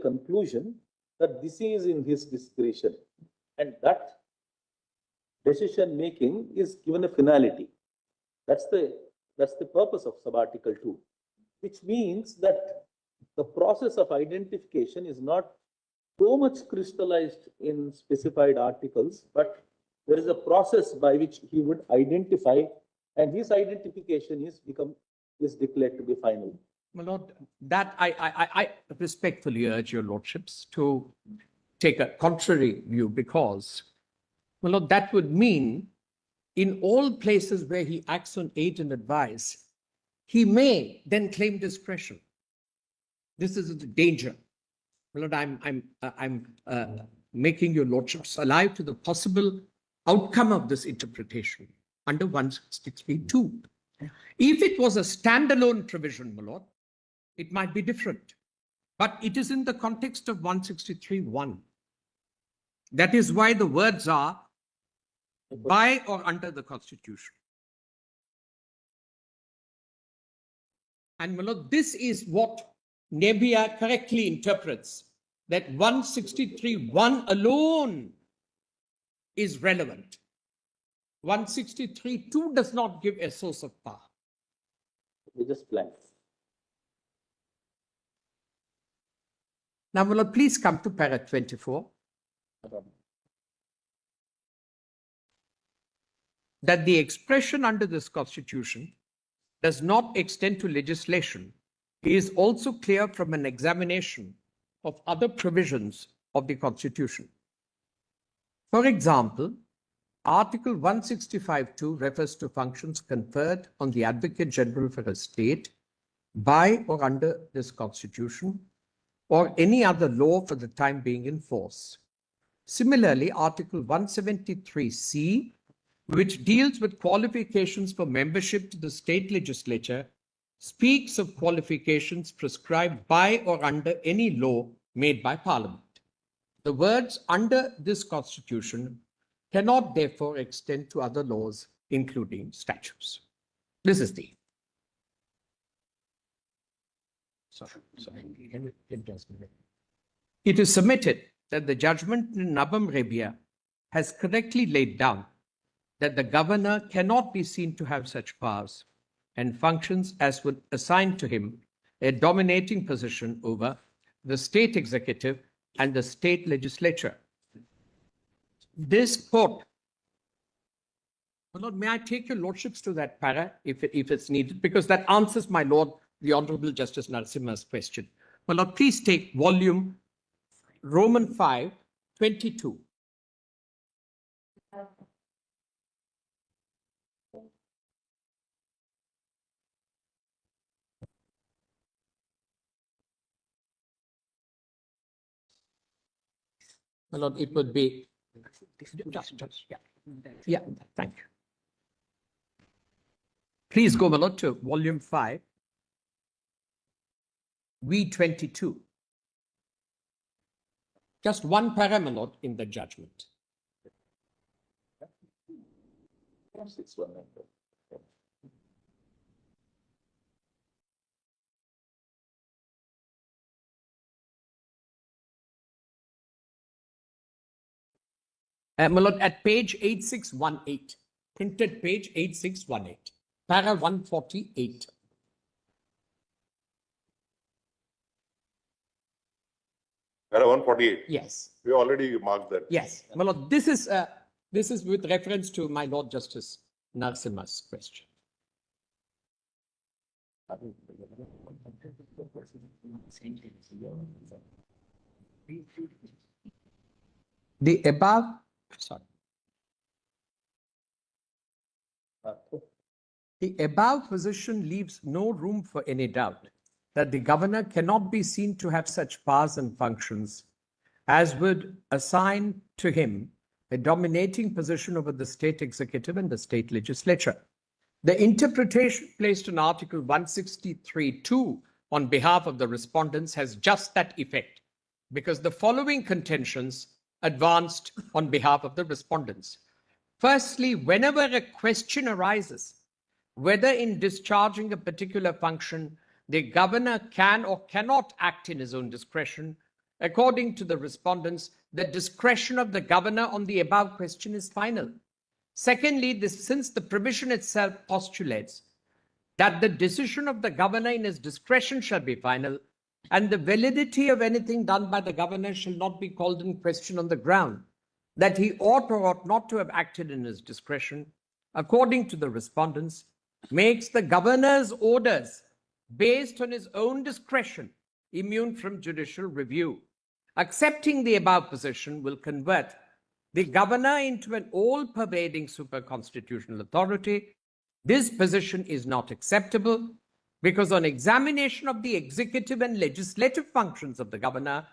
conclusion that this is in his discretion, and that decision making is given a finality. That's the purpose of sub article 2, which means that the process of identification is not so much crystallized in specified articles, but there is a process by which he would identify, and his identification is declared to be final. My Lord, that I respectfully urge your lordships to take a contrary view, because, my Lord, that would mean in all places where he acts on aid and advice, he may then claim discretion. This is the danger. My Lord, I'm making your lordships alive to the possible outcome of this interpretation under 163(2). If it was a standalone provision, my Lord, it might be different. But it is in the context of 163(1). That is why the words are by or under the Constitution. And my Lord, this is what Nebia correctly interprets, that 163(1) alone is relevant. 163(2) does not give a source of power. We just blank. Now, my Lord, please come to para 24. That the expression under this Constitution does not extend to legislation is also clear from an examination of other provisions of the Constitution. For example, Article 165(2) refers to functions conferred on the Advocate General for a state by or under this Constitution or any other law for the time being in force. Similarly, Article 173(c), which deals with qualifications for membership to the state legislature, speaks of qualifications prescribed by or under any law made by Parliament. The words under this Constitution cannot therefore extend to other laws, including statutes. This is the. It is submitted that the judgment in Nabam Rebia has correctly laid down that the governor cannot be seen to have such powers and functions as would assign to him a dominating position over the state executive and the state legislature. This court, my Lord, may I take your lordships to that para if it's needed, because that answers my Lord, the Honorable Justice Narasimha's question. My Lord, please take volume Roman 5, 22. My Lord, it would be yeah, thank you. Please go, my Lord, to volume 5, V22. Just one para, my Lord, in the judgment. My Lord, at page 8618, printed page 8618, para 148. Para 148. Yes. We already marked that. Yes, my Lord, this is with reference to my Lord Justice Narasimha's question. The above, sorry. The above position leaves no room for any doubt that the governor cannot be seen to have such powers and functions as would assign to him a dominating position over the state executive and the state legislature. The interpretation placed in Article 163(2) on behalf of the respondents has just that effect, because the following contentions advanced on behalf of the respondents. Firstly, whenever a question arises, whether in discharging a particular function, the governor can or cannot act in his own discretion, According to the respondents, the discretion of the governor on the above question is final. Secondly, since the provision itself postulates that the decision of the governor in his discretion shall be final, and the validity of anything done by the governor shall not be called in question on the ground that he ought or ought not to have acted in his discretion, according to the respondents, makes the governor's orders based on his own discretion immune from judicial review. Accepting the above position will convert the governor into an all-pervading super-constitutional authority. This position is not acceptable because on examination of the executive and legislative functions of the governor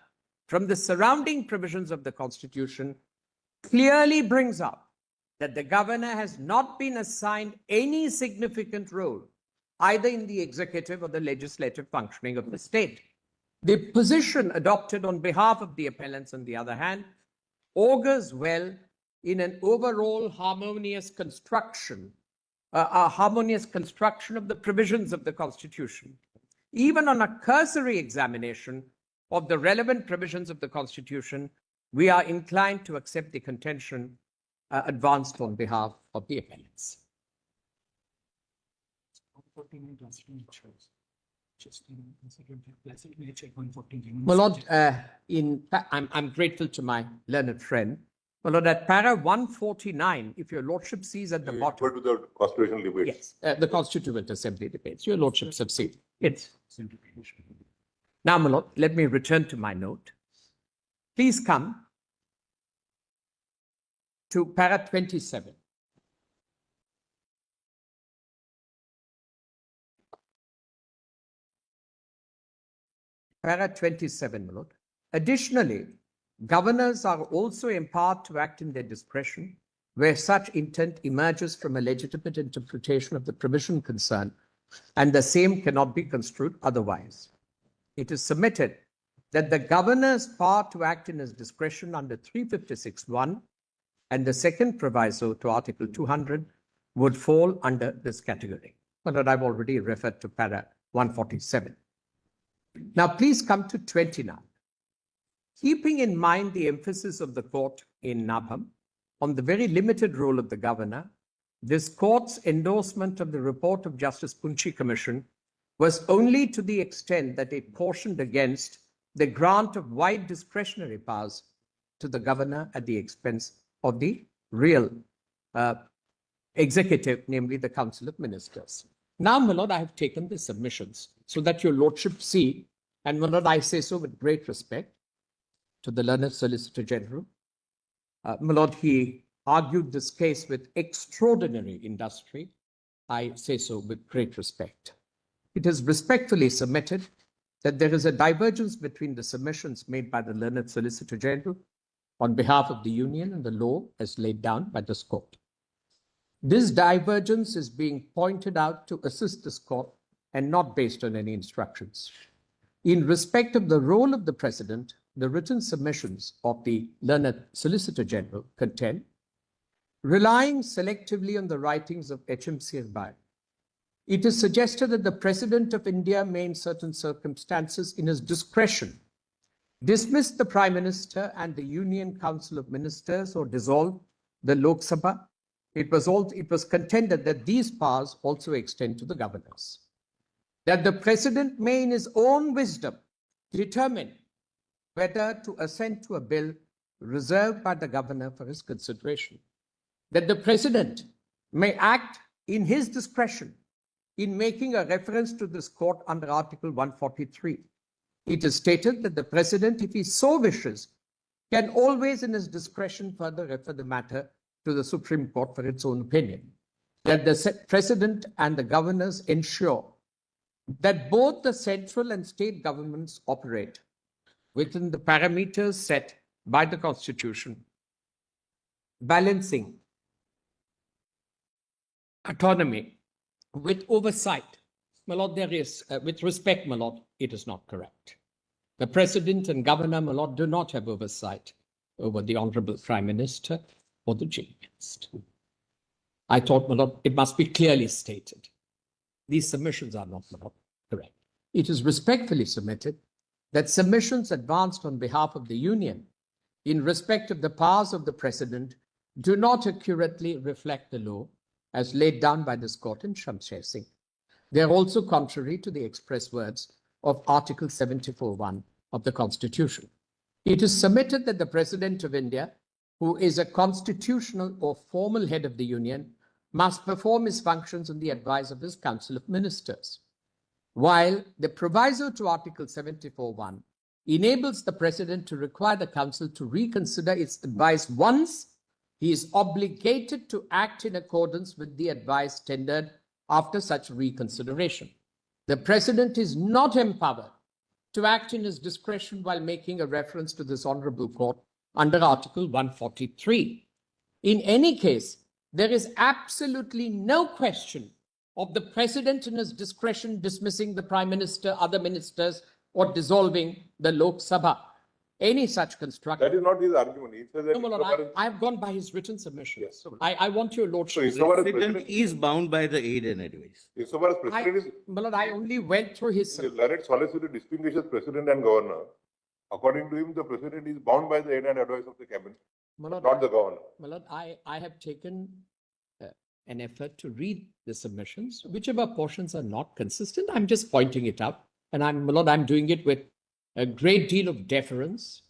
from the surrounding provisions of the Constitution clearly brings out that the governor has not been assigned any significant role either in the executive or the legislative functioning of the state. The position adopted on behalf of the appellants, on the other hand, augurs well in an overall harmonious construction of the provisions of the Constitution. Even on a cursory examination of the relevant provisions of the Constitution, we are inclined to accept the contention advanced on behalf of the appellants. My Lord, I'm grateful to my learned friend. My Lord, at para 149, if your Lordship sees at the bottom. Go to the constitutional debates. Yes, the Constituent Assembly debates. Your Lordships have seen it. Now, my Lord, let me return to my note. Please come to para 27. Para 27, my Lord. Additionally, governors are also empowered to act in their discretion where such intent emerges from a legitimate interpretation of the provision concerned, and the same cannot be construed otherwise. It is submitted that the governor's power to act in his discretion under 356(1) and the second proviso to Article 200 would fall under this category. But I've already referred to para 147. Now, please come to 29. Keeping in mind the emphasis of the court in Nabham on the very limited role of the governor, this court's endorsement of the report of Justice Punchi Commission was only to the extent that it cautioned against the grant of wide discretionary powers to the governor at the expense of the real executive, namely the Council of Ministers. Now, my Lord, I have taken the submissions so that your Lordship see, and my Lord, I say so with great respect to the learned Solicitor General. My Lord, he argued this case with extraordinary industry. I say so with great respect. It is respectfully submitted that there is a divergence between the submissions made by the learned Solicitor General on behalf of the Union and the law as laid down by this court. This divergence is being pointed out to assist this court and not based on any instructions. In respect of the role of the President, the written submissions of the learned Solicitor General contend, relying selectively on the writings of H.M. Sirbai, it is suggested that the President of India may in certain circumstances in his discretion dismiss the Prime Minister and the Union Council of Ministers or dissolve the Lok Sabha. It was contended that these powers also extend to the governors. That the President may in his own wisdom determine whether to assent to a bill reserved by the governor for his consideration. That the President may act in his discretion in making a reference to this court under Article 143. It is stated that the President, if he so wishes, can always in his discretion further refer the matter to the Supreme Court for its own opinion. That the President and the governors ensure that both the central and state governments operate within the parameters set by the Constitution, balancing autonomy with oversight. My Lord, there is, with respect, my Lord, it is not correct. The President and Governor, my Lord, do not have oversight over the Honorable Prime Minister or the Chief Minister. I thought, my Lord, it must be clearly stated. These submissions are not, my Lord, correct. It is respectfully submitted that submissions advanced on behalf of the Union in respect of the powers of the President do not accurately reflect the law as laid down by this court in Shamsher Singh. They are also contrary to the express words of Article 74(1) of the Constitution. It is submitted that the President of India, who is a constitutional or formal head of the Union, must perform his functions on the advice of his Council of Ministers. While the proviso to Article 74(1) enables the President to require the Council to reconsider its advice once, he is obligated to act in accordance with the advice tendered after such reconsideration. The President is not empowered to act in his discretion while making a reference to this Honorable Court under Article 143. In any case, there is absolutely no question of the President in his discretion dismissing the Prime Minister, other ministers, or dissolving the Lok Sabha. Any such construction. That is not his argument. He says that No, my Lord, I have gone by his written submission. Yes. I want your Lordship. So, insofar as President President, is bound by the aid and advice. insofar as President is My Lord, I only went through his the submission. learned solicitor distinguishes President and Governor. According to him, the President is bound by the aid and advice of the Cabinet, My Lord, not the Governor. My Lord, I have taken an effort to read the submissions. Whichever portions are not consistent, I'm just pointing it out. And my Lord, I'm doing it with a great deal of deference,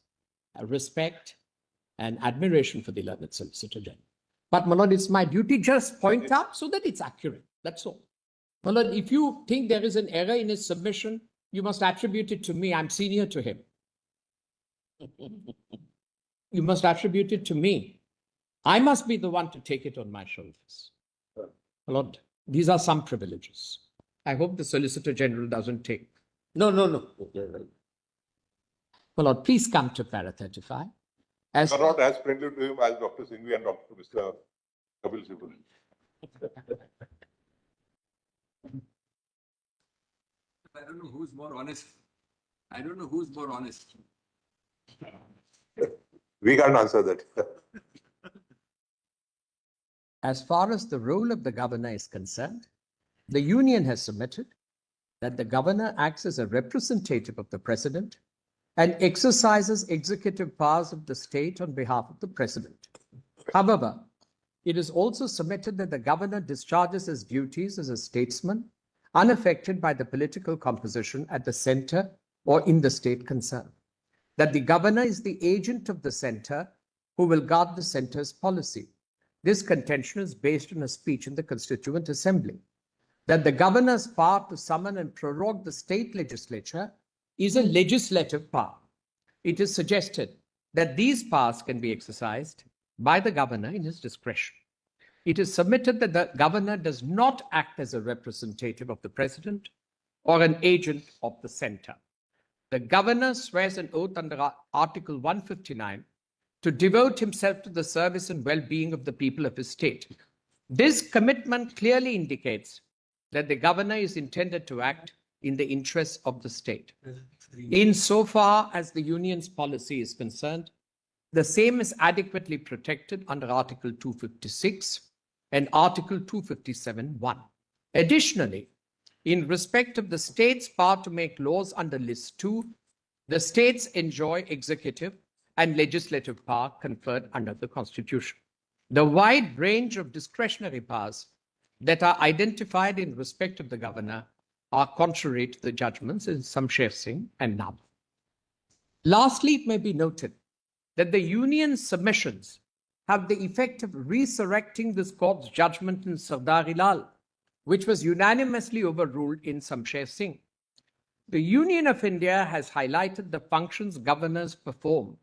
respect, and admiration for the learned Solicitor General. But, my Lord, it's my duty just point out so that it's accurate. That's all. My Lord, if you think there is an error in his submission, you must attribute it to me. I'm senior to him. You must attribute it to me. I must be the one to take it on my shoulders. My Lord, these are some privileges. I hope the Solicitor General doesn't take. No. Okay, right. My Lord, please come to para 35. As You are not as friendly to him as Dr. Singh and Dr. Mr. Kapil Sibal. I don't know who's more honest. I don't know who's more honest. We can't answer that. As far as the role of the governor is concerned, the Union has submitted that the governor acts as a representative of the President and exercises executive powers of the state on behalf of the President. However, it is also submitted that the governor discharges his duties as a statesman, unaffected by the political composition at the center or in the state concerned. That the governor is the agent of the center who will guard the center's policy. This contention is based on a speech in the Constituent Assembly. That the governor's power to summon and prorogue the state legislature is a legislative power. It is suggested that these powers can be exercised by the governor in his discretion. It is submitted that the governor does not act as a representative of the President or an agent of the center. The governor swears an oath under Article 159 to devote himself to the service and well-being of the people of his state. This commitment clearly indicates that the governor is intended to act in the interests of the state. Insofar as the Union's policy is concerned, the same is adequately protected under Article 256 and Article 257(1). Additionally, in respect of the state's power to make laws under List 2, the states enjoy executive and legislative power conferred under the Constitution. The wide range of discretionary powers that are identified in respect of the governor are contrary to the judgments in Shamsher Singh and Nab. Lastly, it may be noted that the Union's submissions have the effect of resurrecting this court's judgment in Sardar-i-Lal, which was unanimously overruled in Shamsher Singh. The Union of India has highlighted the functions governors perform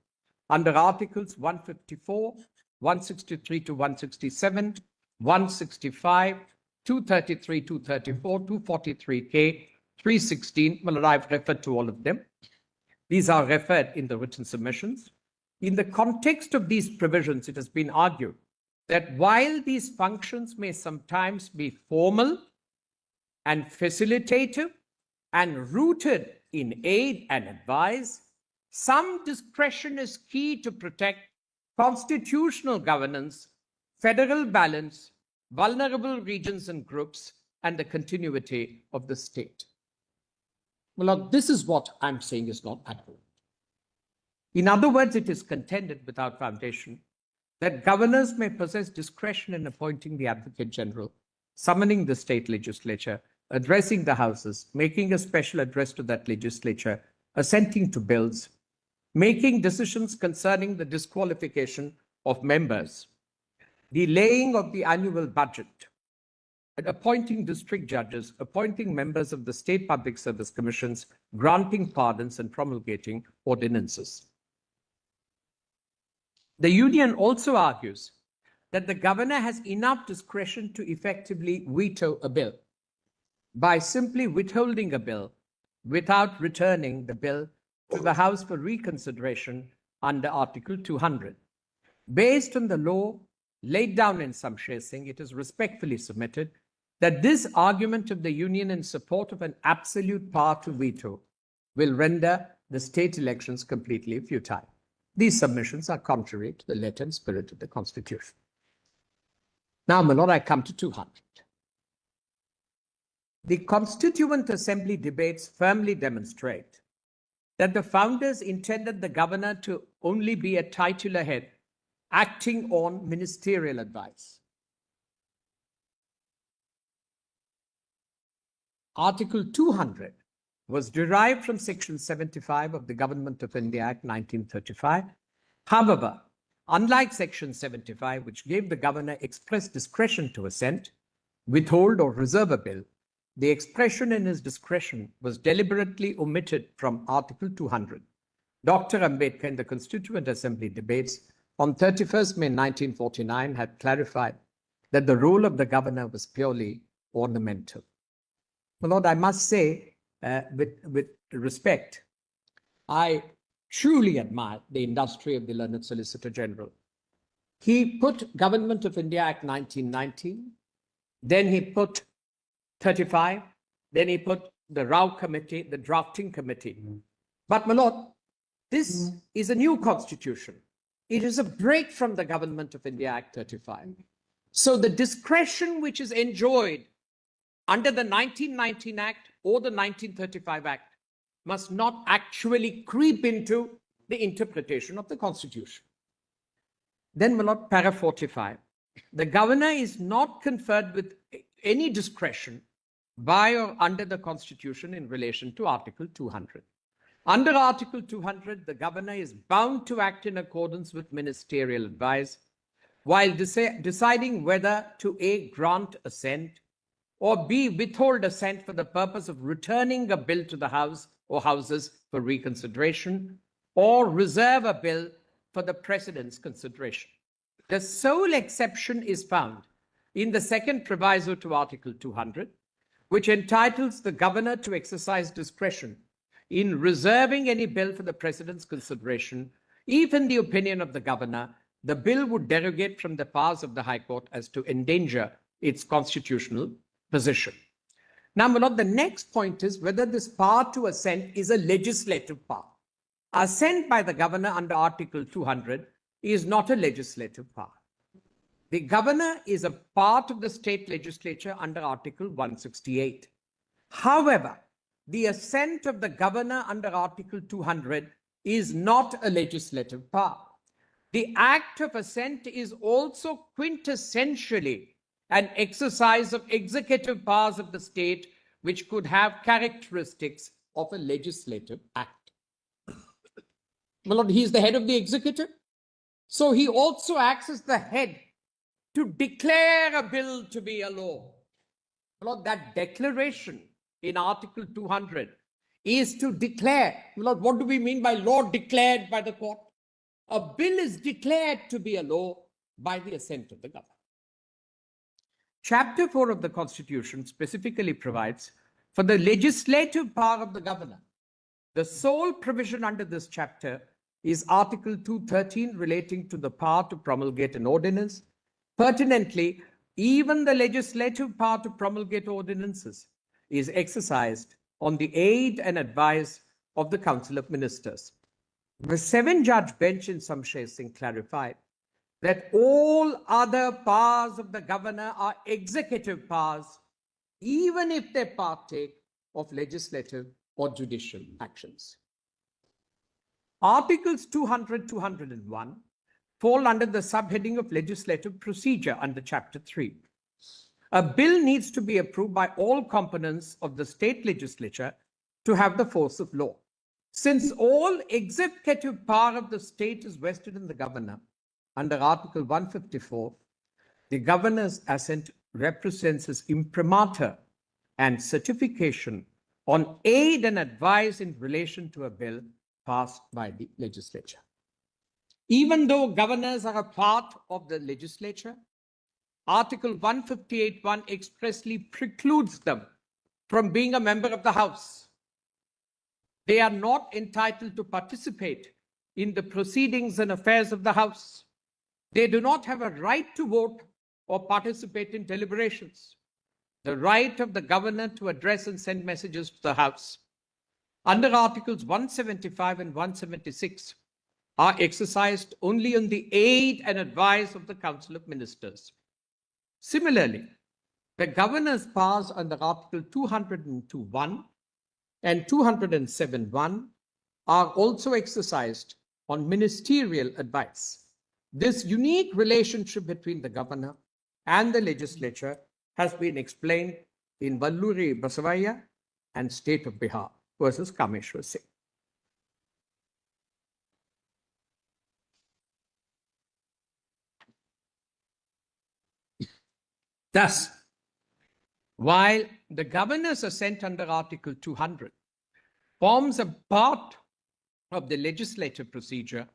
under Articles 154, 163 to 167, 165, 233, 234, 243K, 316. Well, I've referred to all of them. These are referred in the written submissions. In the context of these provisions, it has been argued that while these functions may sometimes be formal and facilitative and rooted in aid and advice, some discretion is key to protect constitutional governance, federal balance, vulnerable regions and groups, and the continuity of the state. Well, this is what I'm saying is not accurate. In other words, it is contended without foundation that governors may possess discretion in appointing the Advocate General, summoning the state legislature, addressing the houses, making a special address to that legislature, assenting to bills, making decisions concerning the disqualification of members, the laying of the annual budget, appointing district judges, appointing members of the state public service commissions, granting pardons, and promulgating ordinances. The union also argues that the governor has enough discretion to effectively veto a bill by simply withholding a bill without returning the bill to the House for reconsideration under Article 200. Based on the law laid down in Samshay Singh, it is respectfully submitted that this argument of the union in support of an absolute power to veto will render the state elections completely futile. These submissions are contrary to the letter and spirit of the Constitution. Now, my lord, I come to 200. The Constituent Assembly debates firmly demonstrate that the founders intended the governor to only be a titular head acting on ministerial advice. Article 200 was derived from Section 75 of the Government of India Act 1935. However, unlike Section 75, which gave the governor express discretion to assent, withhold, or reserve a bill, the expression in his discretion was deliberately omitted from Article 200. Dr. Ambedkar in the Constituent Assembly debates on 31st May 1949 had clarified that the role of the governor was purely ornamental. My lord, I must say, with respect, I truly admire the industry of the learned Solicitor General. He put Government of India Act 1919, then he put 35, then he put the Rao Committee, the drafting committee. But my lord, this is a new constitution. It is a break from the Government of India Act 35. So the discretion which is enjoyed under the 1919 Act or the 1935 Act must not actually creep into the interpretation of the Constitution. Then, my lord, para 45. The governor is not conferred with any discretion by or under the Constitution in relation to Article 200. Under Article 200, the governor is bound to act in accordance with ministerial advice while deciding whether to A, grant assent, or B, withhold assent for the purpose of returning a bill to the House or Houses for reconsideration, or reserve a bill for the President's consideration. The sole exception is found in the second proviso to Article 200, which entitles the governor to exercise discretion in reserving any bill for the President's consideration if, in the opinion of the governor, the bill would derogate from the powers of the High Court as to endanger its constitutional position. Now, my lord, the next point is whether this power to assent is a legislative power. Assent by the governor under Article 200 is not a legislative power. The governor is a part of the state legislature under Article 168. However, the assent of the governor under Article 200 is not a legislative power. The act of assent is also quintessentially an exercise of executive powers of the state, which could have characteristics of a legislative act. My lord, he is the head of the executive, so he also acts as the head to declare a bill to be a law. My lord, that declaration in Article 200 is to declare. My lord, what do we mean by law declared by the court? A bill is declared to be a law by the assent of the governor. Chapter 4 of the Constitution specifically provides for the legislative power of the governor. The sole provision under this chapter is Article 213 relating to the power to promulgate an ordinance. Pertinently, even the legislative power to promulgate ordinances is exercised on the aid and advice of the Council of Ministers. The 7-judge bench in Samshay Singh clarified that all other powers of the governor are executive powers, even if they partake of legislative or judicial actions. Articles 200, 201 fall under the subheading of legislative procedure under Chapter 3. A bill needs to be approved by all components of the state legislature to have the force of law. Since all executive power of the state is vested in the governor, under Article 154, the governor's assent represents his imprimatur and certification on aid and advice in relation to a bill passed by the legislature. Even though governors are a part of the legislature, Article 158(1) expressly precludes them from being a member of the House. They are not entitled to participate in the proceedings and affairs of the House. They do not have a right to vote or participate in deliberations. The right of the governor to address and send messages to the House under Articles 175 and 176 are exercised only on the aid and advice of the Council of Ministers. Similarly, the governor's powers under Article 202(1) and 207(1) are also exercised on ministerial advice. This unique relationship between the governor and the legislature has been explained in Valluri Basavaya and State of Bihar versus Kameshwar Singh. Thus, while the governor's assent under Article 200 forms a part of the legislative procedure,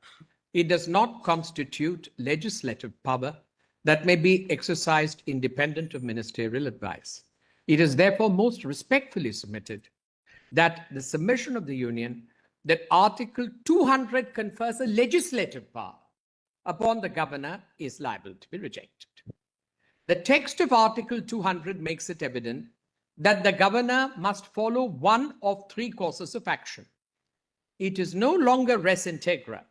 it does not constitute legislative power that may be exercised independent of ministerial advice. It is therefore most respectfully submitted that the submission of the Union that Article 200 confers a legislative power upon the governor is liable to be rejected. The text of Article 200 makes it evident that the governor must follow one of three courses of action. It is no longer res integra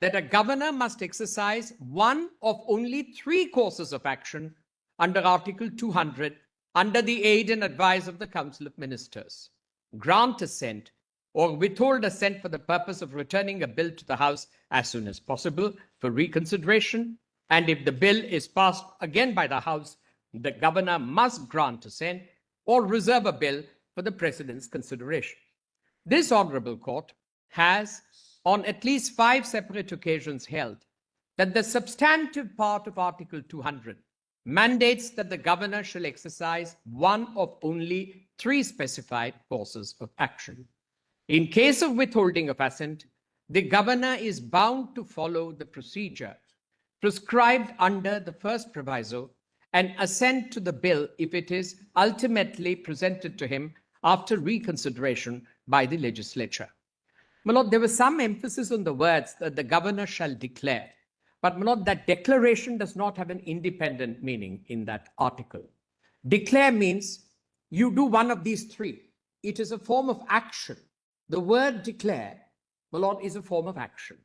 that a governor must exercise one of only three courses of action under Article 200 under the aid and advice of the Council of Ministers: grant assent or withhold assent for the purpose of returning a bill to the House as soon as possible for reconsideration, and if the bill is passed again by the House, the governor must grant assent or reserve a bill for the President's consideration. This Honourable Court has, on at least 5 separate occasions, held that the substantive part of Article 200 mandates that the governor shall exercise one of only 3 specified courses of action. In case of withholding of assent, the governor is bound to follow the procedure prescribed under the first proviso and assent to the bill if it is ultimately presented to him after reconsideration by the legislature. My Lord, there was some emphasis on the words that the governor shall declare. But, my Lord, that declaration does not have an independent meaning in that article. Declare means you do one of these 3. It is a form of action. The word declare, my Lord, is a form of action.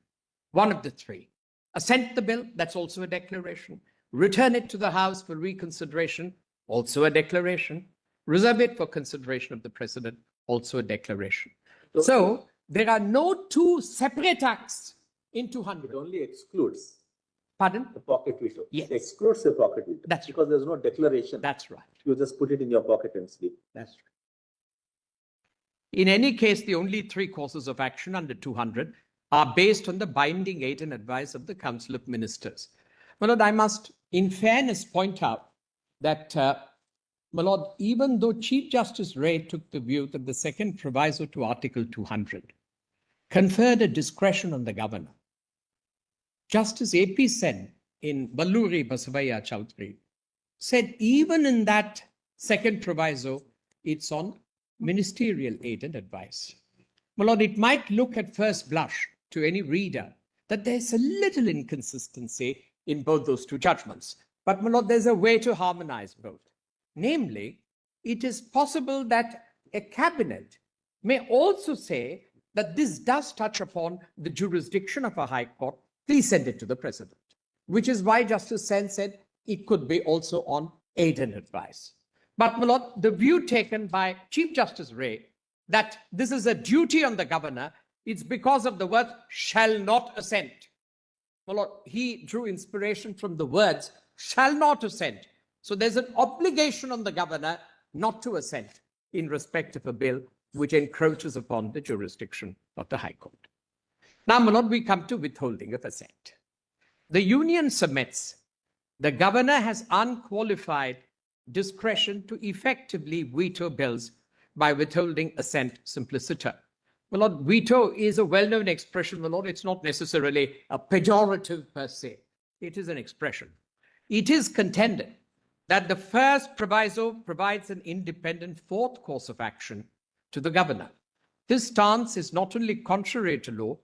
One of the 3. Assent the bill, that's also a declaration. Return it to the House for reconsideration, also a declaration. Reserve it for consideration of the President, also a declaration. So there are no 2 separate acts in 200. It only excludes Pardon? the pocket veto. Yes. It excludes the pocket veto. That's because there's no declaration. That's right. You just put it in your pocket and sleep. That's right. In any case, the only 3 courses of action under 200 are based on the binding aid and advice of the Council of Ministers. My Lord, I must, in fairness, point out that, my Lord, even though Chief Justice Ray took the view that the second proviso to Article 200 conferred a discretion on the governor, Justice A.P. Sen in Valluri Basavaya Chowdhury said even in that second proviso, it's on ministerial aid and advice. My Lord, it might look at first blush to any reader that there's a little inconsistency in both those 2 judgments. But, my Lord, there's a way to harmonize both. Namely, it is possible that a cabinet may also say that this does touch upon the jurisdiction of a high court. Please send it to the President, which is why Justice Sen said it could be also on aid and advice. But, my Lord, the view taken by Chief Justice Ray that this is a duty on the governor, it's because of the word shall not assent. My Lord, he drew inspiration from the words shall not assent. So there's an obligation on the governor not to assent in respect of a bill which encroaches upon the jurisdiction of the High Court. Now, my Lord, we come to withholding of assent. The union submits the governor has unqualified discretion to effectively veto bills by withholding assent simpliciter. My Lord, veto is a well-known expression, my Lord. It's not necessarily a pejorative per se. It is an expression. It is contended that the first proviso provides an independent fourth course of action to the governor. This stance is not only contrary to law,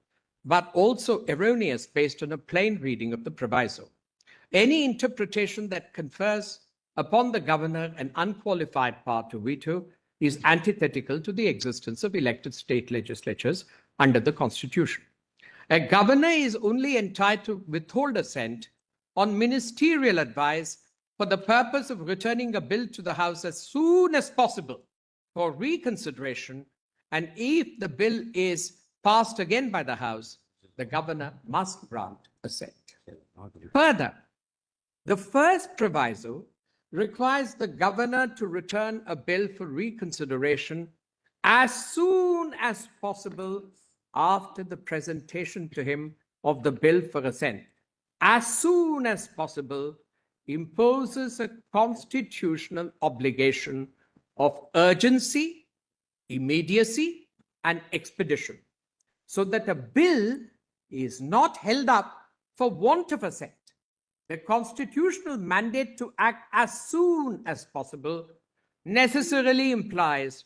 but also erroneous based on a plain reading of the proviso. Any interpretation that confers upon the governor an unqualified power to veto is antithetical to the existence of elected state legislatures under the Constitution. A governor is only entitled to withhold assent on ministerial advice for the purpose of returning a bill to the House as soon as possible for reconsideration, and if the bill is passed again by the House, the governor must grant assent. Further, the first proviso requires the governor to return a bill for reconsideration as soon as possible after the presentation to him of the bill for assent. As soon as possible imposes a constitutional obligation of urgency, immediacy, and expedition, so that a bill is not held up for want of assent. The constitutional mandate to act as soon as possible necessarily implies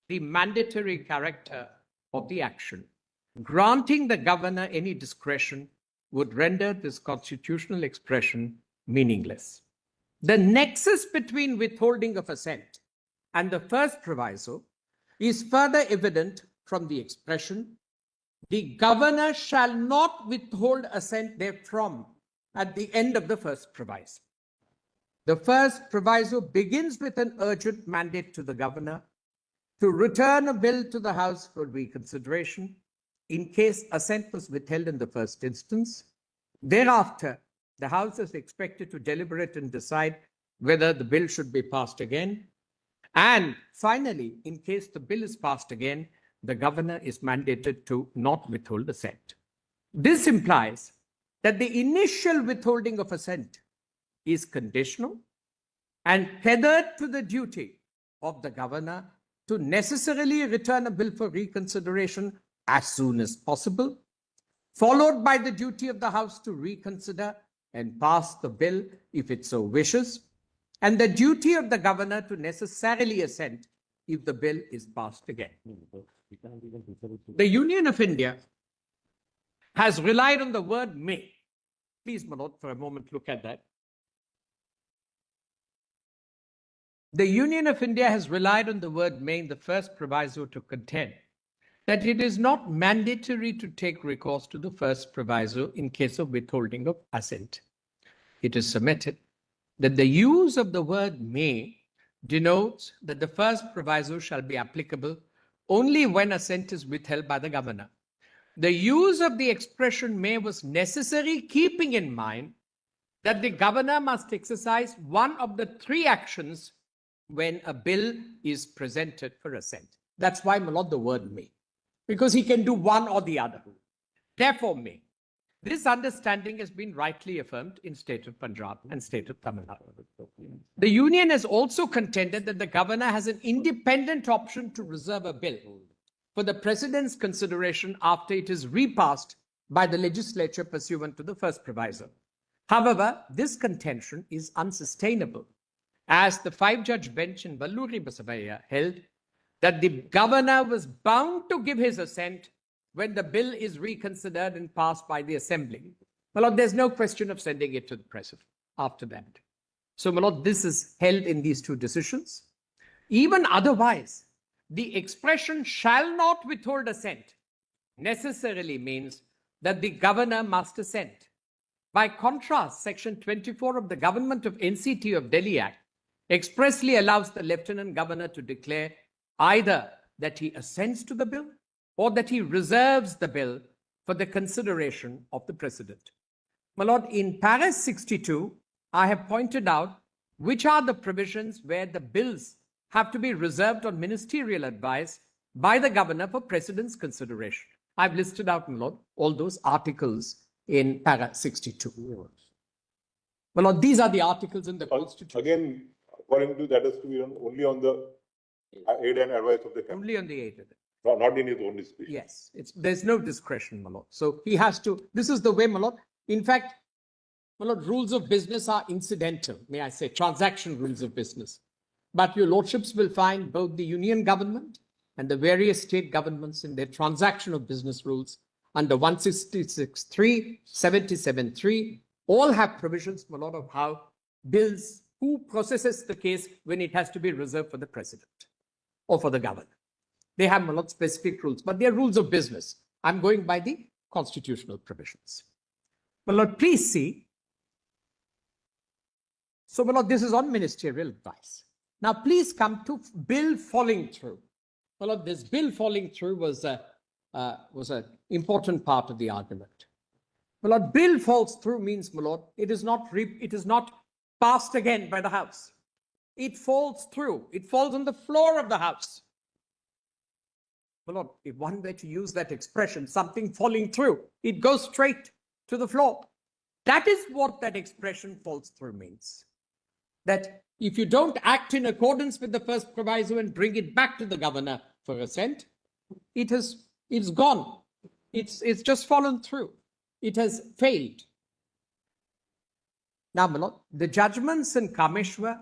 the mandatory character of the action. Granting the governor any discretion would render this constitutional expression meaningless. The nexus between withholding of assent and the first proviso is further evident from the expression, the governor shall not withhold assent therefrom at the end of the first proviso. The first proviso begins with an urgent mandate to the governor to return a bill to the House for reconsideration in case assent was withheld in the first instance. Thereafter, the House is expected to deliberate and decide whether the bill should be passed again. And finally, in case the bill is passed again, the governor is mandated to not withhold assent. This implies that the initial withholding of assent is conditional and tethered to the duty of the governor to necessarily return a bill for reconsideration as soon as possible, followed by the duty of the House to reconsider and pass the bill if it so wishes, and the duty of the governor to necessarily assent if the bill is passed again. The Union of India has relied on the word may. Please, Manoj, for a moment, look at that. The Union of India has relied on the word may in the first proviso to contend that it is not mandatory to take recourse to the first proviso in case of withholding of assent. It is submitted that the use of the word may denotes that the first proviso shall be applicable only when assent is withheld by the governor. The use of the expression may was necessary, keeping in mind that the governor must exercise one of the three actions when a bill is presented for assent. That's why, my Lord, the word may, because he can do one or the other. Therefore, may. This understanding has been rightly affirmed in state of Punjab and state of Tamil Nadu. The union has also contended that the governor has an independent option to reserve a bill for the president's consideration after it is repassed by the legislature pursuant to the first proviso. However, this contention is unsustainable, as the five-judge bench in Valluri Basavaya held that the governor was bound to give his assent when the bill is reconsidered and passed by the assembly. My Lord, there's no question of sending it to the president after that. So, my Lord, this is held in these two decisions. Even otherwise, the expression shall not withhold assent necessarily means that the governor must assent. By contrast, Section 24 of the Government of NCT of Delhi Act expressly allows the Lieutenant Governor to declare either that he assents to the bill or that he reserves the bill for the consideration of the President. My Lord, in Para 62, I have pointed out which are the provisions where the bills have to be reserved on ministerial advice by the governor for President's consideration. I've listed out, my Lord, all those articles in Para 62. My Lord, these are the articles in the Constitution. Again, according to that is to be only on the aid and advice of the cabinet, Only on the aid of it. not in his own discretion. Yes, there's no discretion, my Lord. So he has to, this is the way, my Lord. In fact, my Lord, rules of business are incidental, may I say, transaction rules of business. But your lordships will find both the union government and the various state governments in their transaction of business rules under 166.3, 77.3, all have provisions, my Lord, of how bills, who processes the case when it has to be reserved for the President or for the governor. They have, my Lord, specific rules, but they're rules of business. I'm going by the constitutional provisions. My Lord, please see. So, my Lord, this is on ministerial advice. Now, please come to bill falling through. My Lord, this bill falling through was an important part of the argument. My Lord, bill falls through means, my Lord, it is not passed again by the House. It falls through. It falls on the floor of the House. My Lord, if one were to use that expression, something falling through, it goes straight to the floor. That is what that expression falls through means. That if you don't act in accordance with the first proviso and bring it back to the governor for assent, it's gone. It's just fallen through. It has failed. Now, my Lord, the judgments in Kameshwar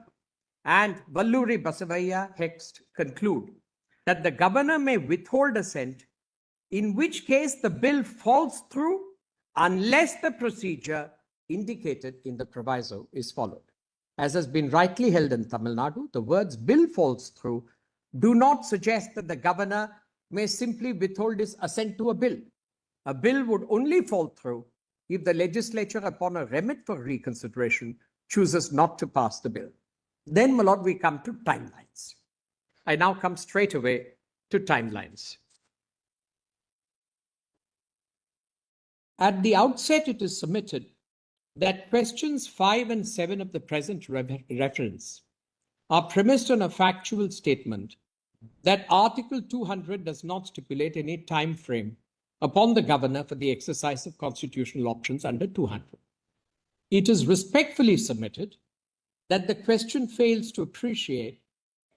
and Valluri Basavaya Hext conclude that the governor may withhold assent, in which case the bill falls through unless the procedure indicated in the proviso is followed. As has been rightly held in Tamil Nadu, the words bill falls through do not suggest that the governor may simply withhold his assent to a bill. A bill would only fall through if the legislature, upon a remit for reconsideration, chooses not to pass the bill. Then, my Lord, we come to timelines. I now come straight away to timelines. At the outset, it is submitted that questions 5 and 7 of the present reference are premised on a factual statement that Article 200 does not stipulate any time frame upon the governor for the exercise of constitutional options under 200. It is respectfully submitted that the question fails to appreciate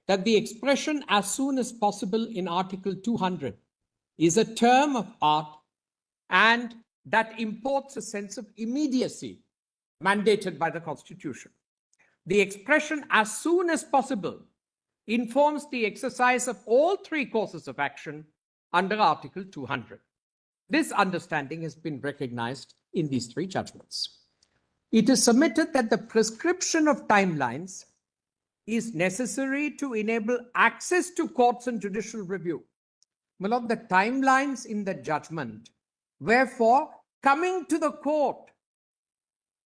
that the expression as soon as possible in Article 200 is a term of art and that imports a sense of immediacy mandated by the Constitution. The expression as soon as possible informs the exercise of all three courses of action under Article 200. This understanding has been recognized in these three judgments. It is submitted that the prescription of timelines is necessary to enable access to courts and judicial review. My Lord, the timelines in the judgment were for coming to the court.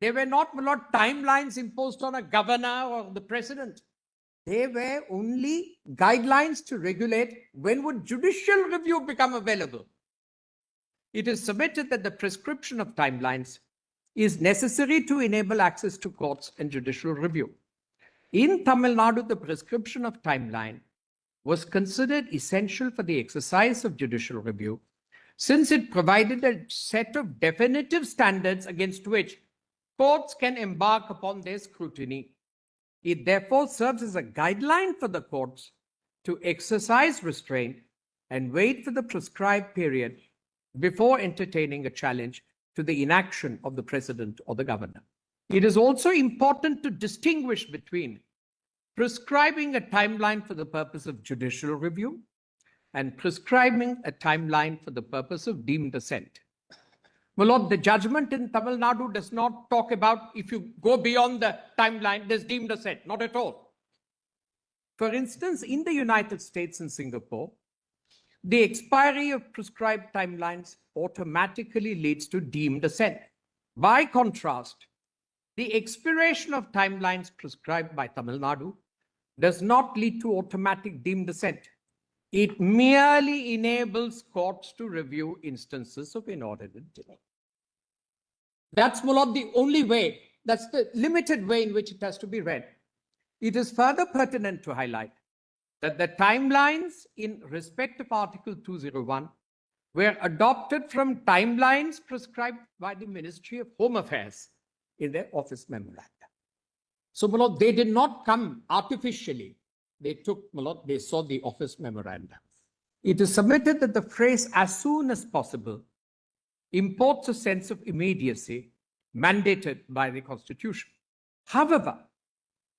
They were not, my Lord, timelines imposed on a governor or the president. They were only guidelines to regulate when would judicial review become available. It is submitted that the prescription of timelines is necessary to enable access to courts and judicial review. In Tamil Nadu, the prescription of timeline was considered essential for the exercise of judicial review, since it provided a set of definitive standards against which courts can embark upon their scrutiny. It therefore serves as a guideline for the courts to exercise restraint and wait for the prescribed period before entertaining a challenge to the inaction of the president or the governor. It is also important to distinguish between prescribing a timeline for the purpose of judicial review and prescribing a timeline for the purpose of deemed assent. My Lord, the judgment in Tamil Nadu does not talk about if you go beyond the timeline, there's deemed assent, not at all. For instance, in the United States and Singapore, the expiry of prescribed timelines automatically leads to deemed assent. By contrast, the expiration of timelines prescribed by Tamil Nadu does not lead to automatic deemed assent. It merely enables courts to review instances of inordinate delay. That's, my lord, the only way, that's the limited way in which it has to be read. It is further pertinent to highlight that the timelines in respect of Article 201 were adopted from timelines prescribed by the Ministry of Home Affairs in their office memoranda. So, my lord, they did not come artificially. They took, my lord, they saw the office memoranda. It is submitted that the phrase "as soon as possible" imports a sense of immediacy mandated by the Constitution. However,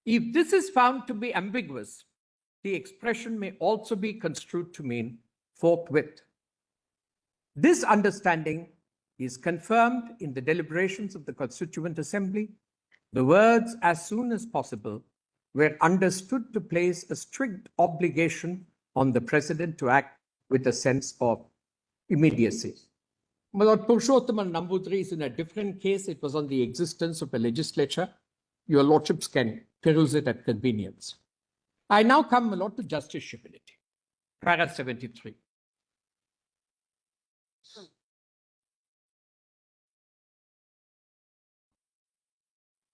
if this is found to be ambiguous, the expression may also be construed to mean forthwith. This understanding is confirmed in the deliberations of the Constituent Assembly. The words "as soon as possible" were understood to place a strict obligation on the President to act with a sense of immediacy. My Lord, Purushottam Namboothiri is in a different case. It was on the existence of a legislature. Your lordships can peruse it at convenience. I now come, my lord, to justiciability. Para 73.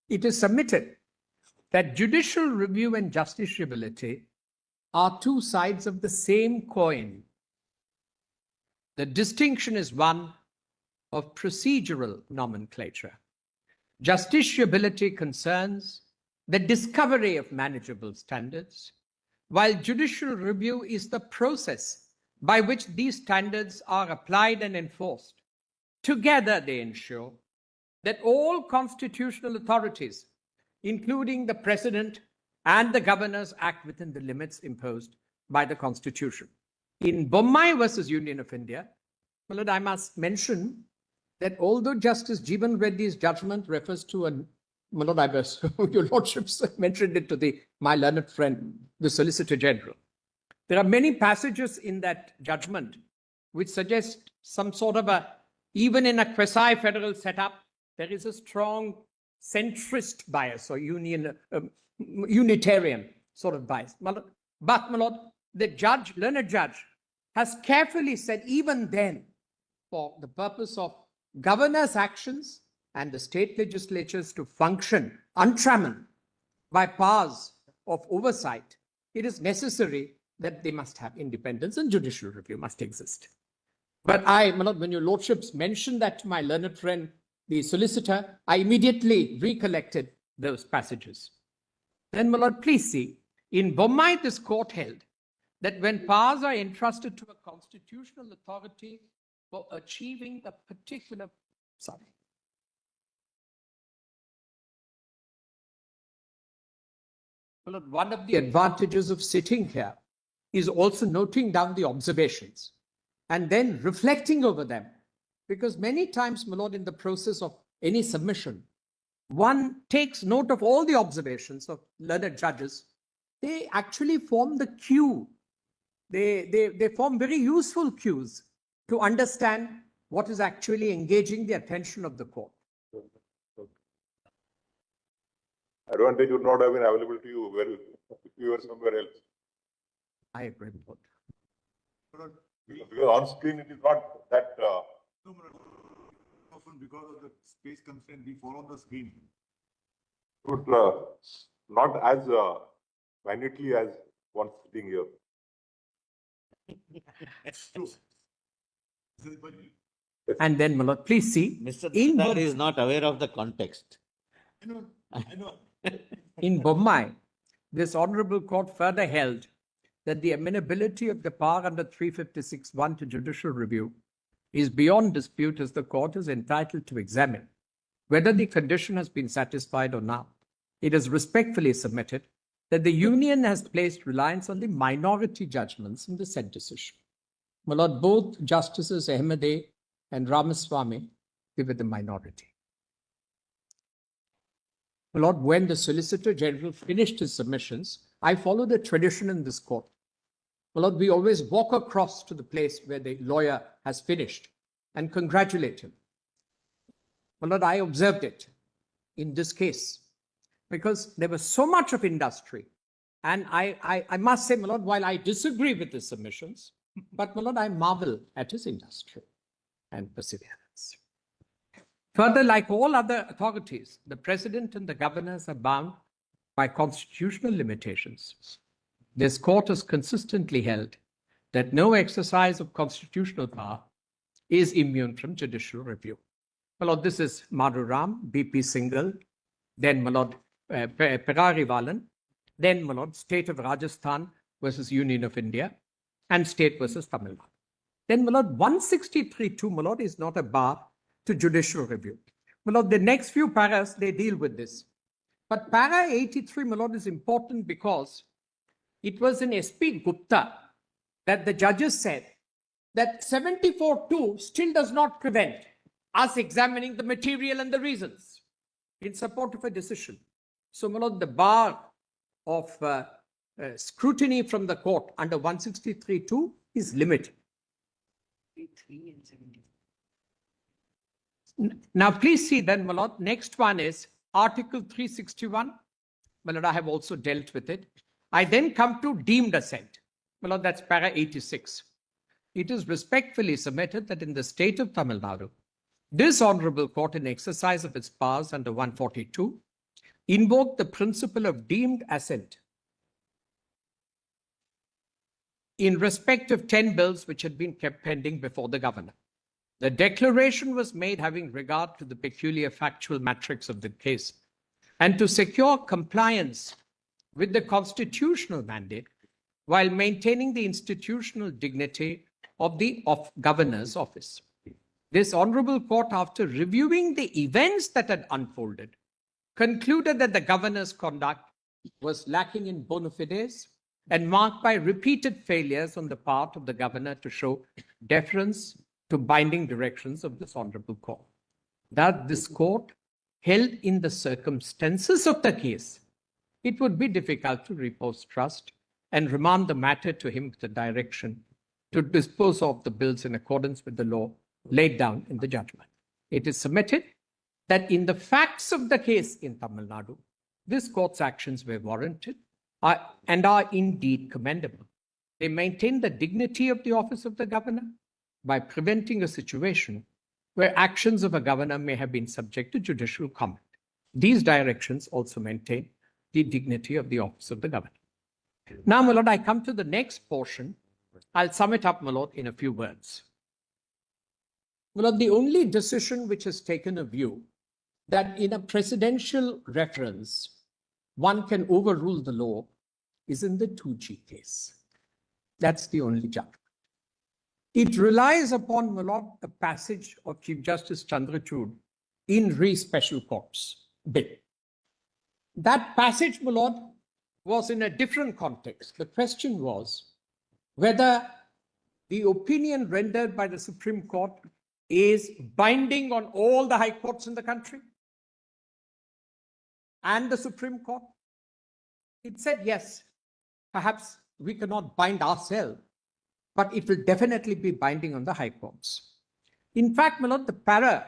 It is submitted that judicial review and justiciability are two sides of the same coin. The distinction is one of procedural nomenclature. Justiciability concerns the discovery of manageable standards, while judicial review is the process by which these standards are applied and enforced. Together, they ensure that all constitutional authorities, including the President and the governors, act within the limits imposed by the Constitution. In Bommai versus Union of India, my lord, I must mention that although Justice Jeevan Reddy's judgment refers to my lord, your lordships mentioned it to my learned friend, the Solicitor General. There are many passages in that judgment which suggest some sort of even in a quasi-federal setup, there is a strong centrist bias or unitarian sort of bias. But, my lord, the learned judge, has carefully said even then, for the purpose of governors' actions and the state legislatures to function untrammeled by powers of oversight, it is necessary that they must have independence and judicial review must exist. But my lord, when your lordships mentioned that to my learned friend, the solicitor, I immediately recollected those passages. Then, my lord, please see, in Bommai, this court held that when powers are entrusted to a constitutional authority for achieving a particular, Well, one of the advantages of sitting here is also noting down the observations and then reflecting over them. Because many times, my lord, in the process of any submission, one takes note of all the observations of learned judges. They actually form the cue. They form very useful cues to understand what is actually engaging the attention of the court. Advantage would not have been available to you if you were somewhere else. I agree with that. Because on screen it is not that. No, often because of the space constraint, we follow the screen. But not as minutely as one sitting here. It's true. And then, my lord, please see. Mr. In Natar is not aware of the context. I know. In Bommai, this honorable court further held that the amenability of the power under 356(1) to judicial review is beyond dispute, as the court is entitled to examine whether the condition has been satisfied or not. It is respectfully submitted that the union has placed reliance on the minority judgments in the said decision. My lord, both Justices Ahmede and Ramaswamy were the minority. My lord, when the Solicitor General finished his submissions, I followed a tradition in this court. My lord, we always walk across to the place where the lawyer has finished and congratulate him. My lord, I observed it in this case because there was so much of industry And I must say, my lord, while I disagree with his submissions, but my lord, I marvel at his industry and perseverance. Further, like all other authorities, the president and the governors are bound by constitutional limitations. This court has consistently held that no exercise of constitutional power is immune from judicial review. My lord, this is Madhuram, BP Singhal, then my lord Perarivalan, then my lord State of Rajasthan versus Union of India, and State versus Tamil Nadu. Then my lord 163.2, my lord, is not a bar to judicial review. My lord, the next few paras, they deal with this. But para 83, my lord, is important because it was in SP Gupta that the judges said that 74.2 still does not prevent us examining the material and the reasons in support of a decision. So, my lord, the bar of scrutiny from the court under 163.2 is limited. Now, please see then, my lord, next one is Article 361. My lord, I have also dealt with it. I then come to deemed assent. My lord, that's para 86. It is respectfully submitted that in the state of Tamil Nadu, this honorable court, in exercise of its powers under 142, invoked the principle of deemed assent in respect of 10 bills which had been kept pending before the governor. The declaration was made having regard to the peculiar factual matrix of the case and to secure compliance with the constitutional mandate while maintaining the institutional dignity of the governor's office. This honorable court, after reviewing the events that had unfolded, concluded that the governor's conduct was lacking in bona fides and marked by repeated failures on the part of the governor to show deference to binding directions of this honorable court. That this court held in the circumstances of the case, it would be difficult to repose trust and remand the matter to him with the direction to dispose of the bills in accordance with the law laid down in the judgment. It is submitted that in the facts of the case in Tamil Nadu, this court's actions were warranted and are indeed commendable. They maintain the dignity of the office of the governor by preventing a situation where actions of a governor may have been subject to judicial comment. These directions also maintain the dignity of the office of the governor. Now, my lord, I come to the next portion. I'll sum it up, my lord, in a few words. My lord, the only decision which has taken a view that in a presidential reference, one can overrule the law is in the 2G case. That's the only judgment. It relies upon, my lord, a passage of Chief Justice Chandrachud in Re Special Courts Bill. That passage, my lord, was in a different context. The question was whether the opinion rendered by the Supreme Court is binding on all the high courts in the country and the Supreme Court. It said, yes, perhaps we cannot bind ourselves, but it will definitely be binding on the high courts. In fact, my lord, the para